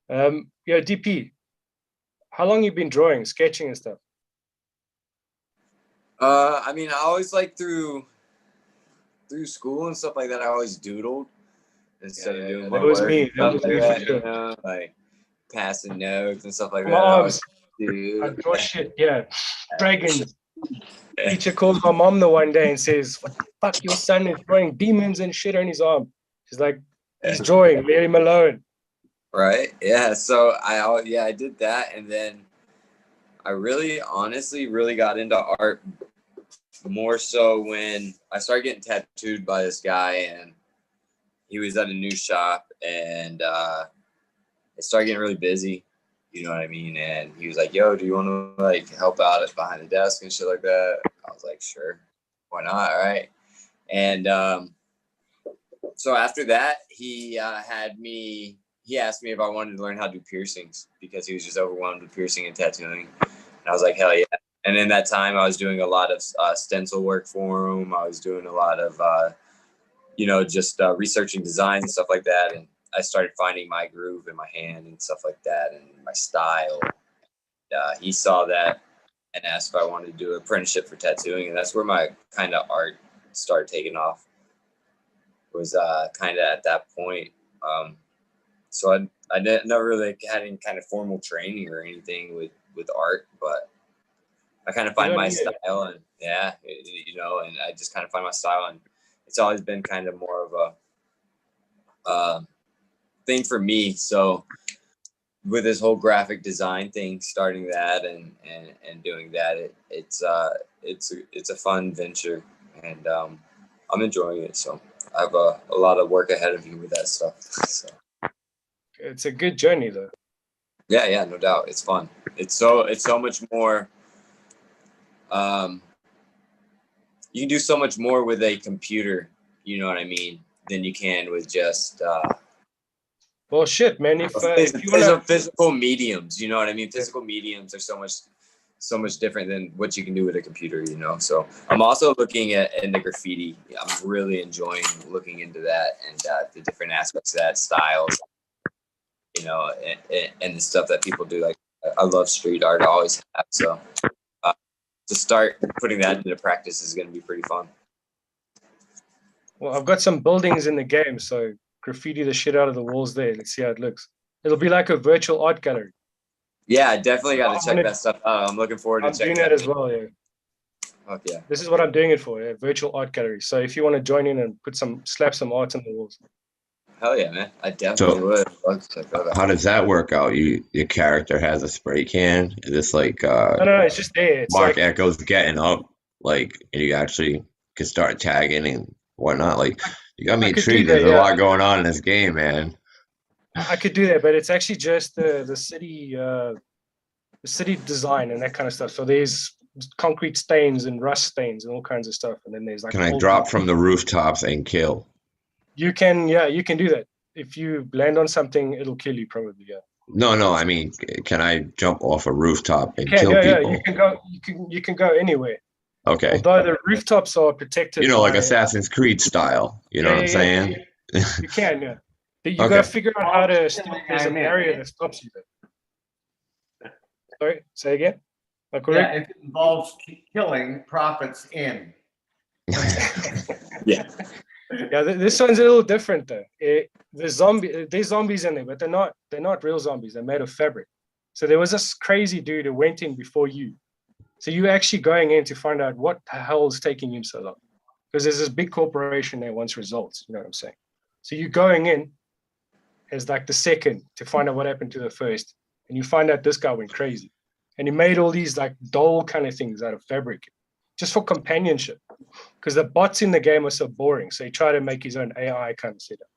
Yeah, DP. How long you been drawing, sketching and stuff? I mean, I always like through school and stuff like that. I always doodled instead of doing my that was work. me. That was me for You sure. know, like passing notes and stuff like My that. arms. I Dude. draw shit. Yeah, dragons. Teacher calls my mom the one day and says, "What the fuck? Your son is drawing demons and shit on his arm." She's like, "He's drawing. Leave him alone." Right. Yeah. So I did that, and then I really, honestly, really got into art more so when I started getting tattooed by this guy, and he was at a new shop, and it started getting really busy. You know what I mean? And he was like, "Yo, do you want to like help out at behind the desk and shit like that?" I was like, "Sure, why not?" All right. And so after that, he had me. He asked me if I wanted to learn how to do piercings because he was just overwhelmed with piercing and tattooing. And I was like, hell yeah. And in that time, I was doing a lot of stencil work for him. I was doing a lot of, just researching designs and stuff like that. And I started finding my groove in my hand and stuff like that and my style. He saw that and asked if I wanted to do an apprenticeship for tattooing. And that's where my kind of art started taking off. Was kind of at that point. So I never really had any kind of formal training or anything with art, but I kind of find my style, and and I just kind of find my style, and it's always been kind of more of a thing for me. So with this whole graphic design thing, starting that and doing that, it's a fun venture, and I'm enjoying it. So I have a lot of work ahead of you with that stuff. So. It's a good journey, though. Yeah, no doubt. It's fun. It's so much more. You can do so much more with a computer, you know what I mean, than you can with just well, shit, man. If you wanna... physical mediums, you know what I mean. Physical mediums are so much different than what you can do with a computer, you know. So I'm also looking into graffiti. I'm really enjoying looking into that and the different aspects of that, styles, you know, and the stuff that people do. Like I love street art, I always have. So to start putting that into practice is going to be pretty fun. Well, I've got some buildings in the game, so graffiti the shit out of the walls there. Let's see how it looks. It'll be like a virtual art gallery. Yeah, I definitely got to check that stuff out. I'm looking forward to checking doing that as well. Yeah. Okay. This is what I'm doing it for. Yeah, virtual art gallery. So if you want to join in and slap some art on the walls. Hell yeah, man! I definitely would. How does that work out? Your character has a spray can. Is this like no, it's just there. It's Mark like, Echo's getting up, like, and you actually can start tagging and whatnot. Like, you got me intrigued. There's a lot going on in this game, man. I could do that, but it's actually just the city design and that kind of stuff. So there's concrete stains and rust stains and all kinds of stuff, and then there's like. Can I drop from the rooftops and kill? You can do that. If you land on something, it'll kill you probably. Yeah. No. I mean, can I jump off a rooftop and kill people? Yeah. You can go anywhere. Okay. Although the rooftops are protected. You know, like Assassin's Creed style. You know what I'm saying? You can, yeah. But you got to figure out how to. There's a barrier that stops you there. Sorry, say again. Yeah, it involves killing profits in. Yeah. Yeah, this one's a little different though. There's zombies in there, but they're not real zombies. They're made of fabric. So there was this crazy dude who went in before you. So you're actually going in to find out what the hell is taking him so long. Because there's this big corporation that wants results. You know what I'm saying? So you're going in as like the second to find out what happened to the first. And you find out this guy went crazy. And he made all these like doll kind of things out of fabric just for companionship. Because the bots in the game are so boring. So he tried to make his own AI kind of setup.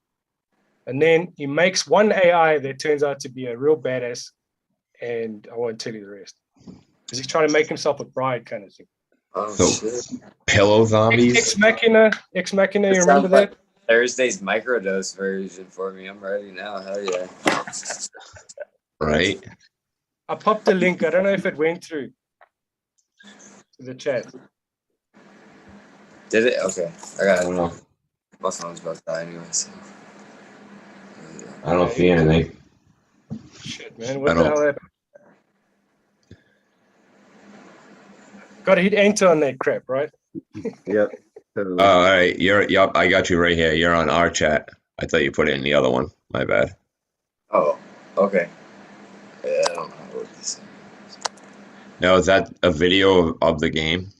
And then he makes one AI that turns out to be a real badass. And I won't tell you the rest. Because he's trying to make himself a bride kind of thing. Oh, so, shit. Pillow zombies? Ex Machina, you remember that? Like Thursday's microdose version for me. I'm ready now. Hell yeah. Right. I popped the link. I don't know if it went through to the chat. Did it? Okay. I don't know. My phone's about to die anyway, so. I don't see anything. Shit, man. What the hell happened? Gotta hit enter on that crap, right? Yep. Oh, all right. Yup, I got you right here. You're on our chat. I thought you put it in the other one. My bad. Oh, okay. Yeah, I don't know what this is. Now, is that a video of the game?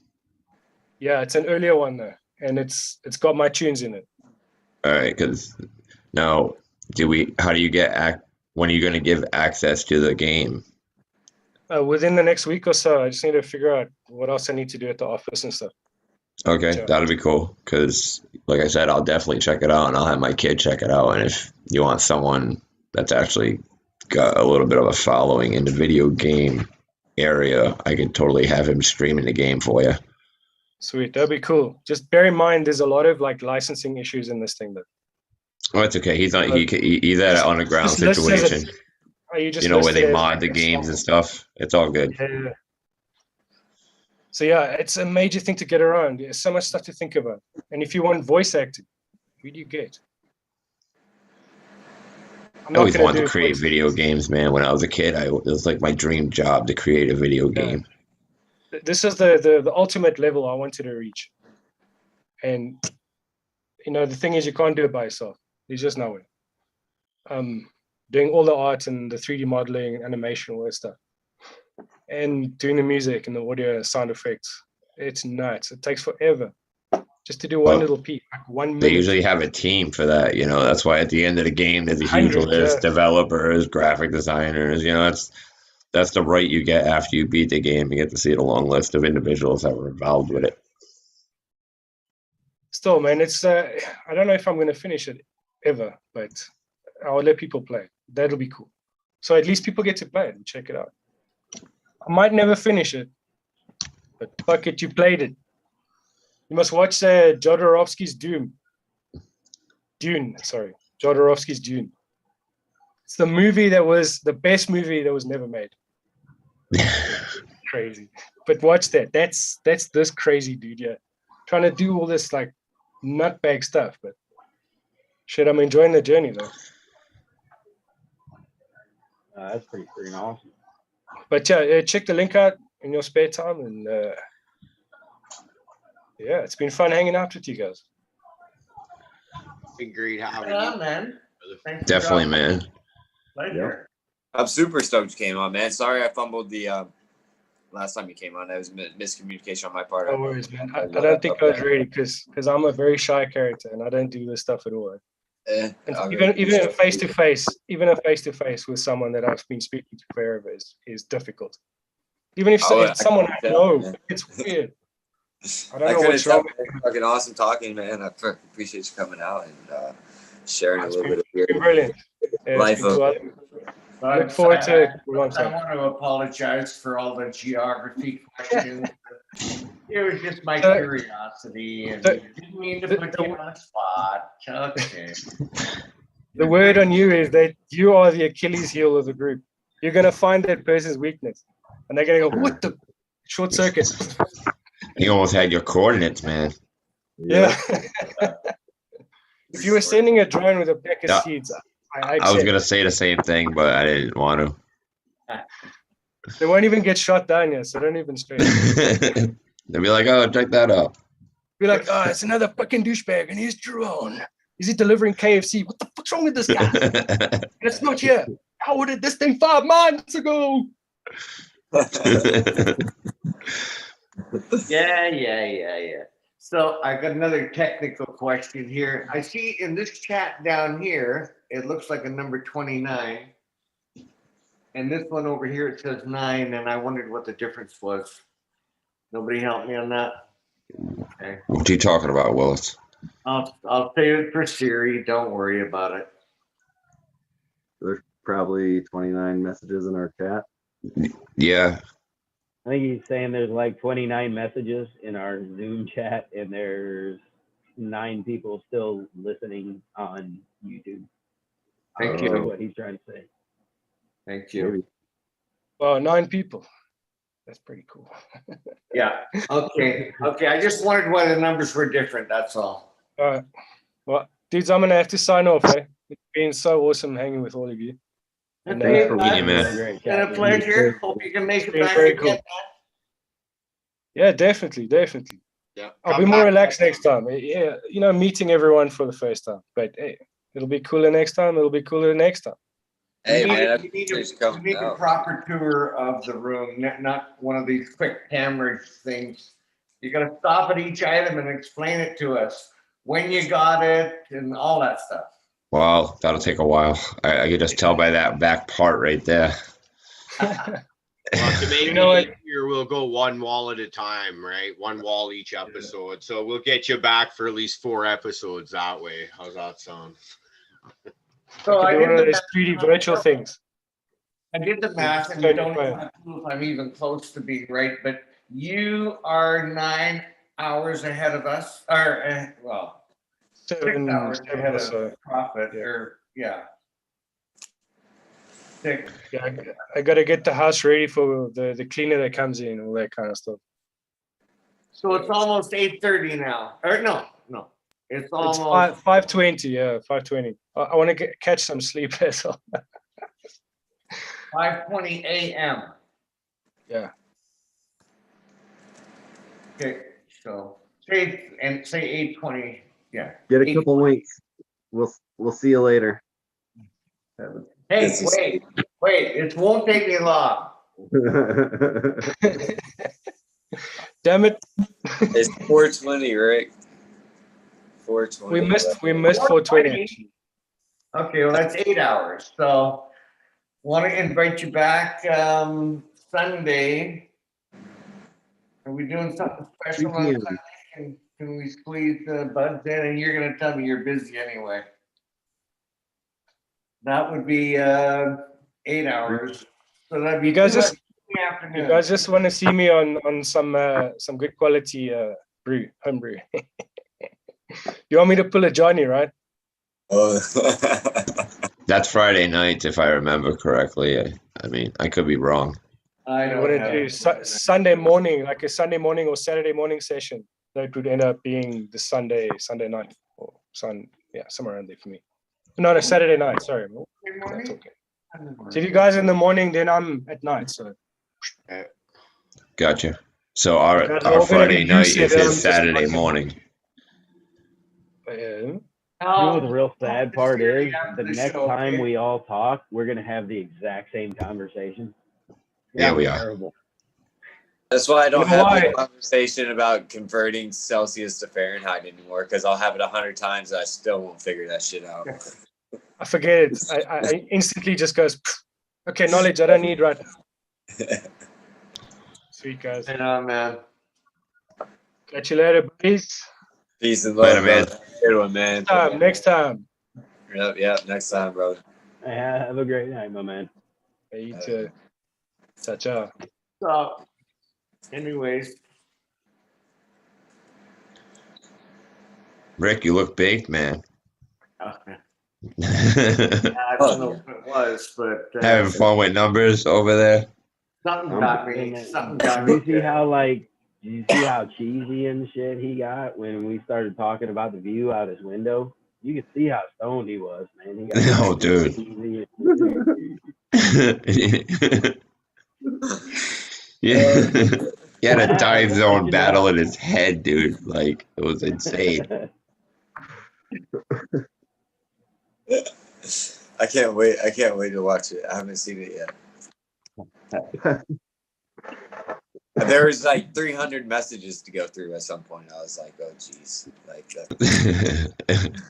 Yeah, it's an earlier one though, and it's got my tunes in it. All right, because now, how do you get when are you going to give access to the game? Within the next week or so. I just need to figure out what else I need to do at the office and stuff. Okay, Yeah. that'll be cool. Because, like I said, I'll definitely check it out, and I'll have my kid check it out. And if you want someone that's actually got a little bit of a following in the video game area, I could totally have him streaming the game for you. Sweet, that'd be cool. Just bear in mind, there's a lot of like licensing issues in this thing, though. Oh, it's okay. He's not. He's at an underground Just list as situation. You just You know, where listed they as mod the games and stuff. It's all good. Yeah. So yeah, it's a major thing to get around. There's so much stuff to think about. And if you want voice acting, who do you get? I'm I always gonna wanted do to create voice. video games, man. When I was a kid, it was like my dream job to create a video Yeah. game. This is the ultimate level I wanted to reach. And you know, the thing is, you can't do it by yourself. There's just no way. Doing all the art and the 3D modeling and animation, all that stuff, and doing the music and the audio and sound effects, it's nuts. It takes forever just to do one Well, little piece, like 1 minute. They usually have a team for that, you know. That's why at the end of the game, there's a huge Hundreds, list: yeah. developers, graphic designers. You know, that's the right you get after you beat the game. You get to see the long list of individuals that were involved with it. Still, man, it's I don't know if I'm going to finish it ever, but I'll let people play. That'll be cool. So at least people get to play it and check it out. I might never finish it, but fuck it, you played it. You must watch Jodorowsky's Dune. Jodorowsky's Dune. It's the movie that was the best movie that was never made. Crazy. But watch that. That's this crazy dude, yeah. Trying to do all this like nutbag stuff, but shit, I'm enjoying the journey though. That's pretty freaking awesome. But yeah, check the link out in your spare time, and yeah, it's been fun hanging out with you guys. Been great having Yeah, you. man. Thanks for Definitely, dropping man. by. Pleasure. I'm super stoked you came on, man. Sorry I fumbled the last time you came on. That was miscommunication on my part. No worries, man. I don't think I was ready because I'm a very shy character and I don't do this stuff at all. And even face to face with someone that I've been speaking to forever is difficult. Even if it's someone I know, man. It's weird. I don't know what's wrong. Fucking awesome talking, man. I appreciate you coming out and sharing a little bit of your brilliant. life. I look forward to it. I want to apologize for all the geography questions. It was just my curiosity, and didn't mean to put you on a spot. Okay. The word on you is that you are the Achilles heel of the group. You're going to find that person's weakness, and they're going to go, "What the short circuit?" You almost had your coordinates, man. Yeah. If you were sending a drone with a pack of seeds, I was gonna say the same thing, but I didn't want to. They won't even get shot down yet, so don't even stress. They'll be like, "Oh, check that out." Be like, "Oh, it's another fucking douchebag, and he's drone. Is he delivering KFC? What the fuck's wrong with this guy? It's not here. I ordered this thing 5 months ago." Yeah. So I got another technical question here. I see in this chat down here, it looks like a number 29. And this one over here, it says 9, and I wondered what the difference was. Nobody help me on that? Okay. What are you talking about, Willis? I'll save it for Siri. Don't worry about it. There's probably 29 messages in our chat. Yeah. I think he's saying there's like 29 messages in our Zoom chat, and there's 9 people still listening on YouTube. Thank That's you. what he's trying to say. Thank you. Well, 9 people. That's pretty cool. Yeah. Okay. I just wondered why the numbers were different. That's all. All right. Well, dudes, I'm going to have to sign off. It's been so awesome hanging with all of you. And, Thanks for meeting, man. Great Been a chat. pleasure. Hope you can make it It's back very again. cool. Yeah, definitely. Yeah. I'll be more relaxed next time. Yeah, meeting everyone for the first time. But hey, it'll be cooler next time. It'll be cooler next time. Hey, We man, need a proper tour of the room, not one of these quick camera things. You got to stop at each item and explain it to us when you got it and all that stuff. Well, that'll take a while. I can just tell by that back part right there. Well, to make You know it what? easier, we'll go one wall at a time, right? One wall each episode. So we'll get you back for at least 4 episodes that way. How's that sound? So I I could do one did of the those 3D virtual things. math and Turn your don't phone. even know if I'm even close to being right, but you are 9 hours ahead of us, or well, 6 hours Seven ahead or of so. profit, Yeah. or yeah. 6. Yeah, I gotta get the house ready for the cleaner that comes in, all that kind of stuff. So it's almost 8:30 now. Or no. It's It's almost 5:20. Yeah, 5:20. I want to catch some sleep as well. 5:20 a.m. Yeah. Okay, so say 8:20. Yeah. Get a couple winks. We'll see you later. Hey, This is- wait, it won't take me long. Damn it. It's 4:20, right? 4:20. We missed 4:20 actually. Okay, well, that's 8 hours. So want to invite you back Sunday. Are we doing something special 3 on p.m. Sunday? Can we squeeze the buds in? And you're going to tell me you're busy anyway. That would be 8 hours. So that'd be You guys 2 just- in the afternoon. You guys just want to see me on some good quality home brew. You want me to pull a Johnny, right? Oh. That's Friday night, if I remember correctly. I mean, I could be wrong. I I don't want to have do it. Sunday morning, like a Sunday morning or Saturday morning session. That would end up being the Sunday night or somewhere around there for me. No, Saturday night. Sorry. Good That's morning. okay. So if you guys in the morning, then I'm at night. So Gotcha. So our You guys are all gonna Friday be night used is to it, I'm his just Saturday fucking- morning. You know what the real sad part is? The next time we all talk, we're gonna have the exact same conversation. Yeah, we are. Terrible. That's why I don't You know have why? the conversation about converting Celsius to Fahrenheit anymore, because I'll have it 100 times and I still won't figure that shit out. I forget it. I instantly just goes, "Pfft. Okay, knowledge I don't need right now. Sweet guys. Yeah, man. Catch you later, buddies. Peace and Later, love, man. brother. Good one, man. Next time. Yep, next time, brother. Have a great night, my man. Hey, you too. Ciao. So, anyways, Rick, you look baked, man. I Having don't know what it was, but fun with numbers over there? something got me. Something got Did me. you see how did you see how cheesy and shit he got when we started talking about the view out his window? You could see how stoned he was, man. He got Oh, dude. cheesy. Yeah. He had a dive zone battle in his head, dude. Like, it was insane. I can't wait. I can't wait to watch it. I haven't seen it yet. There was like 300 messages to go through at some point. I was like, oh, geez. Like,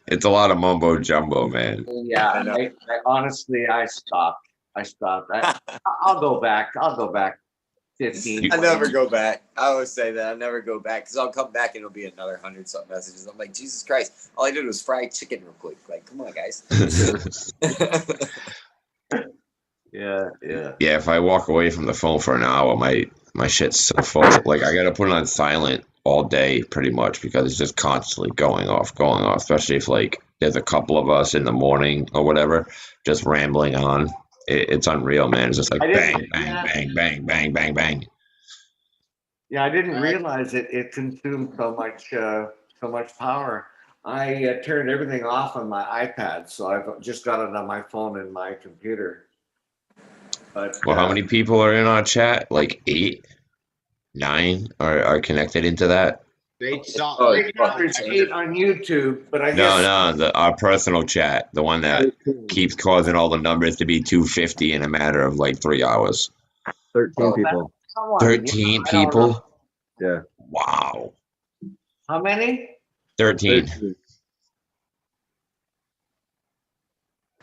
It's a lot of mumbo jumbo, man. Yeah, I honestly, I stopped. I'll go back. 15. I never go back. I always say that. I never go back because I'll come back and it'll be another 100-something messages. I'm like, Jesus Christ. All I did was fry chicken real quick. Like, come on, guys. Yeah. Yeah, if I walk away from the phone for an hour, my shit's so full. Like, I gotta put it on silent all day, pretty much, because it's just constantly going off. Especially if, like, there's a couple of us in the morning or whatever, just rambling on. It's unreal, man. It's just like bang, bang, bang, bang, bang, bang, bang. Yeah, I didn't realize it consumed so much power. I turned everything off on my iPad, so I've just got it on my phone and my computer. But Well, how many people are in our chat? Like 8, 9 are connected into that? They saw. Oh, right now there's 8 on YouTube, but I guess No, our personal chat, the one that keeps causing all the numbers to be 250 in a matter of like 3 hours. 13 people. someone, 13 I don't know. people? Yeah. Wow. How many? 13. 13.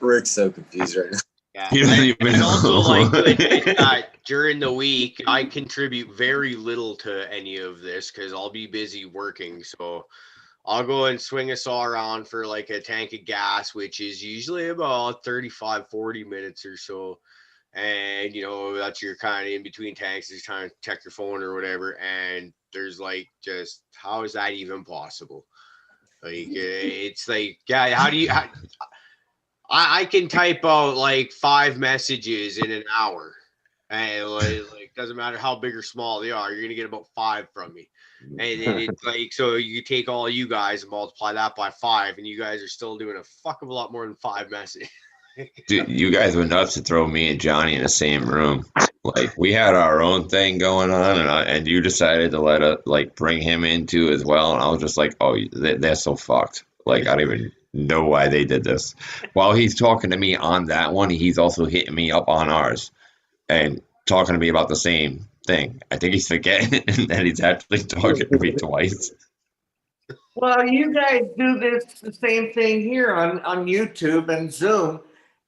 Rick's so confused right now. Yeah, He doesn't I, even I'd also know. like to admit that during the week, I contribute very little to any of this because I'll be busy working. So I'll go and swing a saw around for like a tank of gas, which is usually about 35, 40 minutes or so. And, you know, that's your kind of in between tanks, just trying to check your phone or whatever. And there's like, just how is that even possible? Like, it's like, yeah, how do you, I can type out like 5 messages in an hour. And like doesn't matter how big or small they are, you're gonna get about 5 from me. And it's like, so you take all you guys and multiply that by 5, and you guys are still doing a fuck of a lot more than 5 messages. Dude, you guys were nuts to throw me and Johnny in the same room. Like we had our own thing going on, and you decided to let us like bring him into as well. And I was just like, oh, they're so fucked. Like I don't even know why they did this. While he's talking to me on that one, he's also hitting me up on ours and talking to me about the same thing. I think he's forgetting that he's actually talking to me twice. Well, you guys do the same thing here on YouTube and Zoom,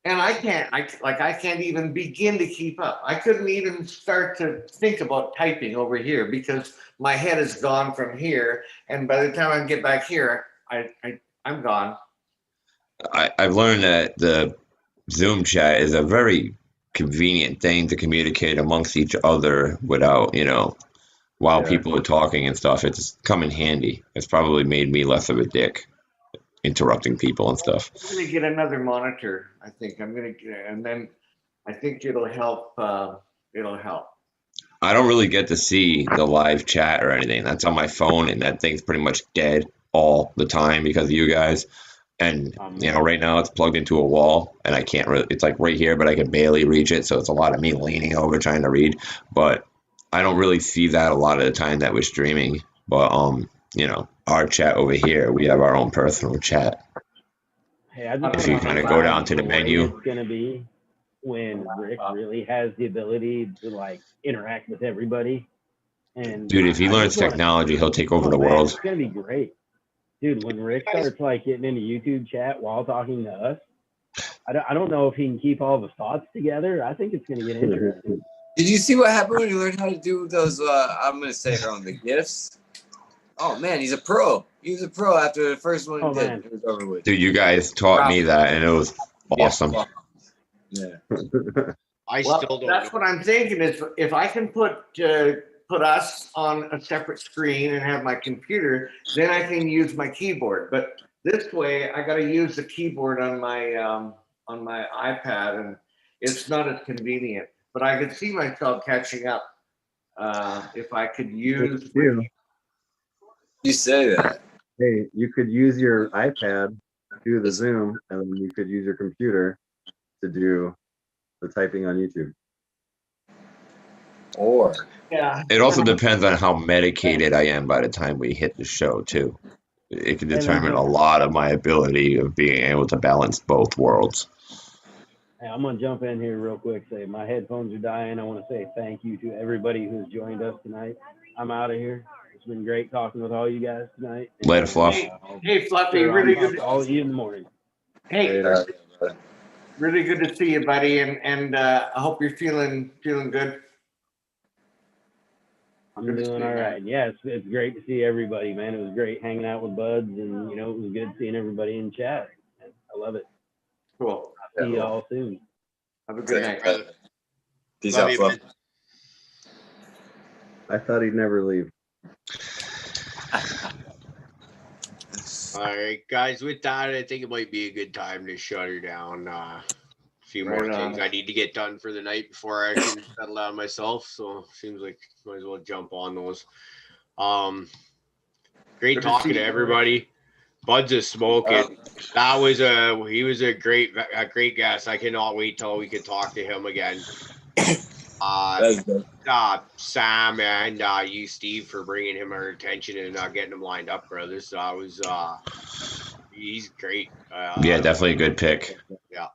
and I can't even begin to keep up. I couldn't even start to think about typing over here because my head is gone from here, and by the time I get back here, I'm gone. I've learned that the Zoom chat is a very convenient thing to communicate amongst each other without, while Yeah. people are talking and stuff. It's come in handy. It's probably made me less of a dick interrupting people and stuff. I'm gonna get another monitor. I think I'm gonna get, and then I think it'll help. It'll help. I don't really get to see the live chat or anything. That's on my phone, and that thing's pretty much dead all the time because of you guys. And right now it's plugged into a wall, and I can't really. It's like right here, but I can barely reach it. So it's a lot of me leaning over trying to read. But I don't really see that a lot of the time that we're streaming. But our chat over here, we have our own personal chat. Hey, I just If you want kind to of go down to the way menu. it's gonna be when Rick really has the ability to like interact with everybody. And Dude, if he I learns just wanna- technology, he'll take over Oh, the man, world. it's gonna be great, dude. When Rick starts like getting into YouTube chat while talking to us, I don't know if he can keep all the thoughts together. I think it's gonna get interesting. Did you see what happened when he learned how to do those? I'm gonna say it wrong. The gifts. Oh man, he's a pro. He was a pro after the first one. Oh, He did. man. It was over with. Dude, you guys taught me that, and it was awesome. Yeah. I Well, still don't that's know. what I'm thinking is if I can put us on a separate screen and have my computer, then I can use my keyboard. But this way, I got to use the keyboard on my iPad, and it's not as convenient. But I could see myself catching up if I could use. You say that. Hey, you could use your iPad to do the Zoom, and then you could use your computer to do the typing on YouTube. Or Yeah. It also depends on how medicated I am by the time we hit the show, too. It can determine a lot of my ability of being able to balance both worlds. Hey, I'm gonna jump in here real quick. Say my headphones are dying. I want to say thank you to everybody who's joined us tonight. I'm out of here. It's been great talking with all you guys tonight. Later, Fluff. Hey, Fluffy, really I'll talk good. to all of you in the morning. Hey, Later. really good to see you, buddy, and I hope you're feeling good. I'm Good to doing see you, all man. right. Yeah, it's great to see everybody, man. It was great hanging out with buds, and it was good seeing everybody in chat. I love it. Cool. See y'all soon. Have a good night. brother. Peace Love out, you, Fluff. man. I thought he'd never leave. All right, guys. With that, I think it might be a good time to shut her down. A few more Right on. things I need to get done for the night before I can settle down myself. So seems like might as well jump on those. Great Good to talking see to you. everybody. Bud's a Smokin. He was a great guest. I cannot wait till we can talk to him again. That's good. Sam and you, Steve, for bringing him our attention and getting him lined up, brothers. He's great. Yeah, definitely a good pick.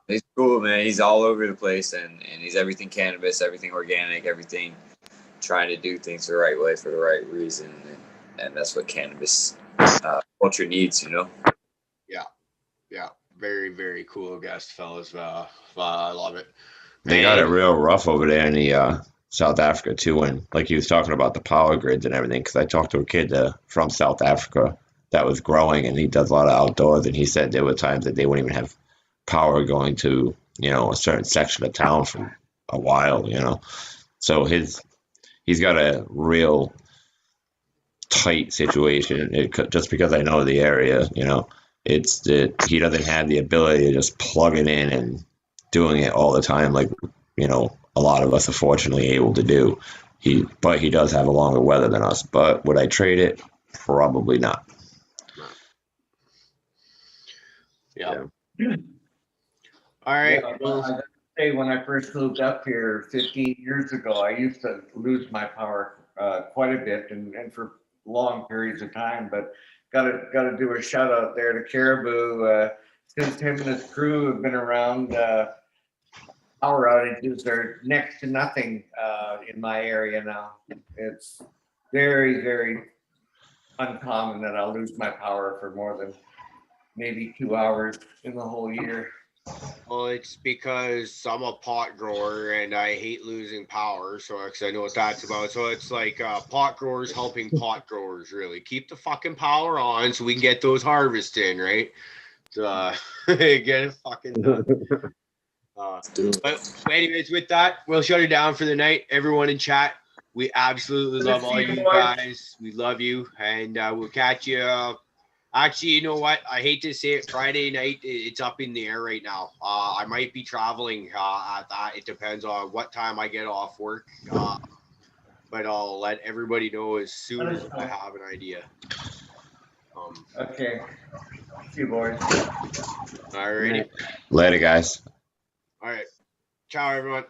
He's cool, man. He's all over the place, and he's everything cannabis, everything organic, everything trying to do things the right way for the right reason, and that's what cannabis culture needs, Yeah, very, very cool guest, fellas. I love it. They got it And- real rough over there in the South Africa too, and like he was talking about the power grids and everything. Because I talked to a kid from South Africa that was growing, and he does a lot of outdoors, and he said there were times that they wouldn't even have power going to a certain section of town for a while. So he's got a real tight situation. Just because I know the area, it's that he doesn't have the ability to just plug it in and doing it all the time like a lot of us are fortunately able to do. But he does have a longer weather than us. But would I trade it? Probably not. Yeah. Yeah. All right. Yeah, well, I gotta say, when I first moved up here 15 years ago, I used to lose my power quite a bit and for long periods of time. But gotta do a shout out there to Caribou. Since him and his crew have been around, power outages are next to nothing in my area now. It's very, very uncommon that I'll lose my power for more than maybe 2 hours in the whole year. Well, it's because I'm a pot grower and I hate losing power. So, because I know what that's about. So it's like pot growers helping pot growers, really. Keep the fucking power on so we can get those harvests in, right? So, get it fucking done. But anyways, with that, we'll shut it down for the night. Everyone in chat, we absolutely love all you guys. We love you. And we'll catch you. Actually, you know what? I hate to say it. Friday night, it's up in the air right now. I might be traveling at that. It depends on what time I get off work. But I'll let everybody know as soon as I have an idea. Okay. See you, boys. All righty. Later, guys. All right. Ciao, everyone.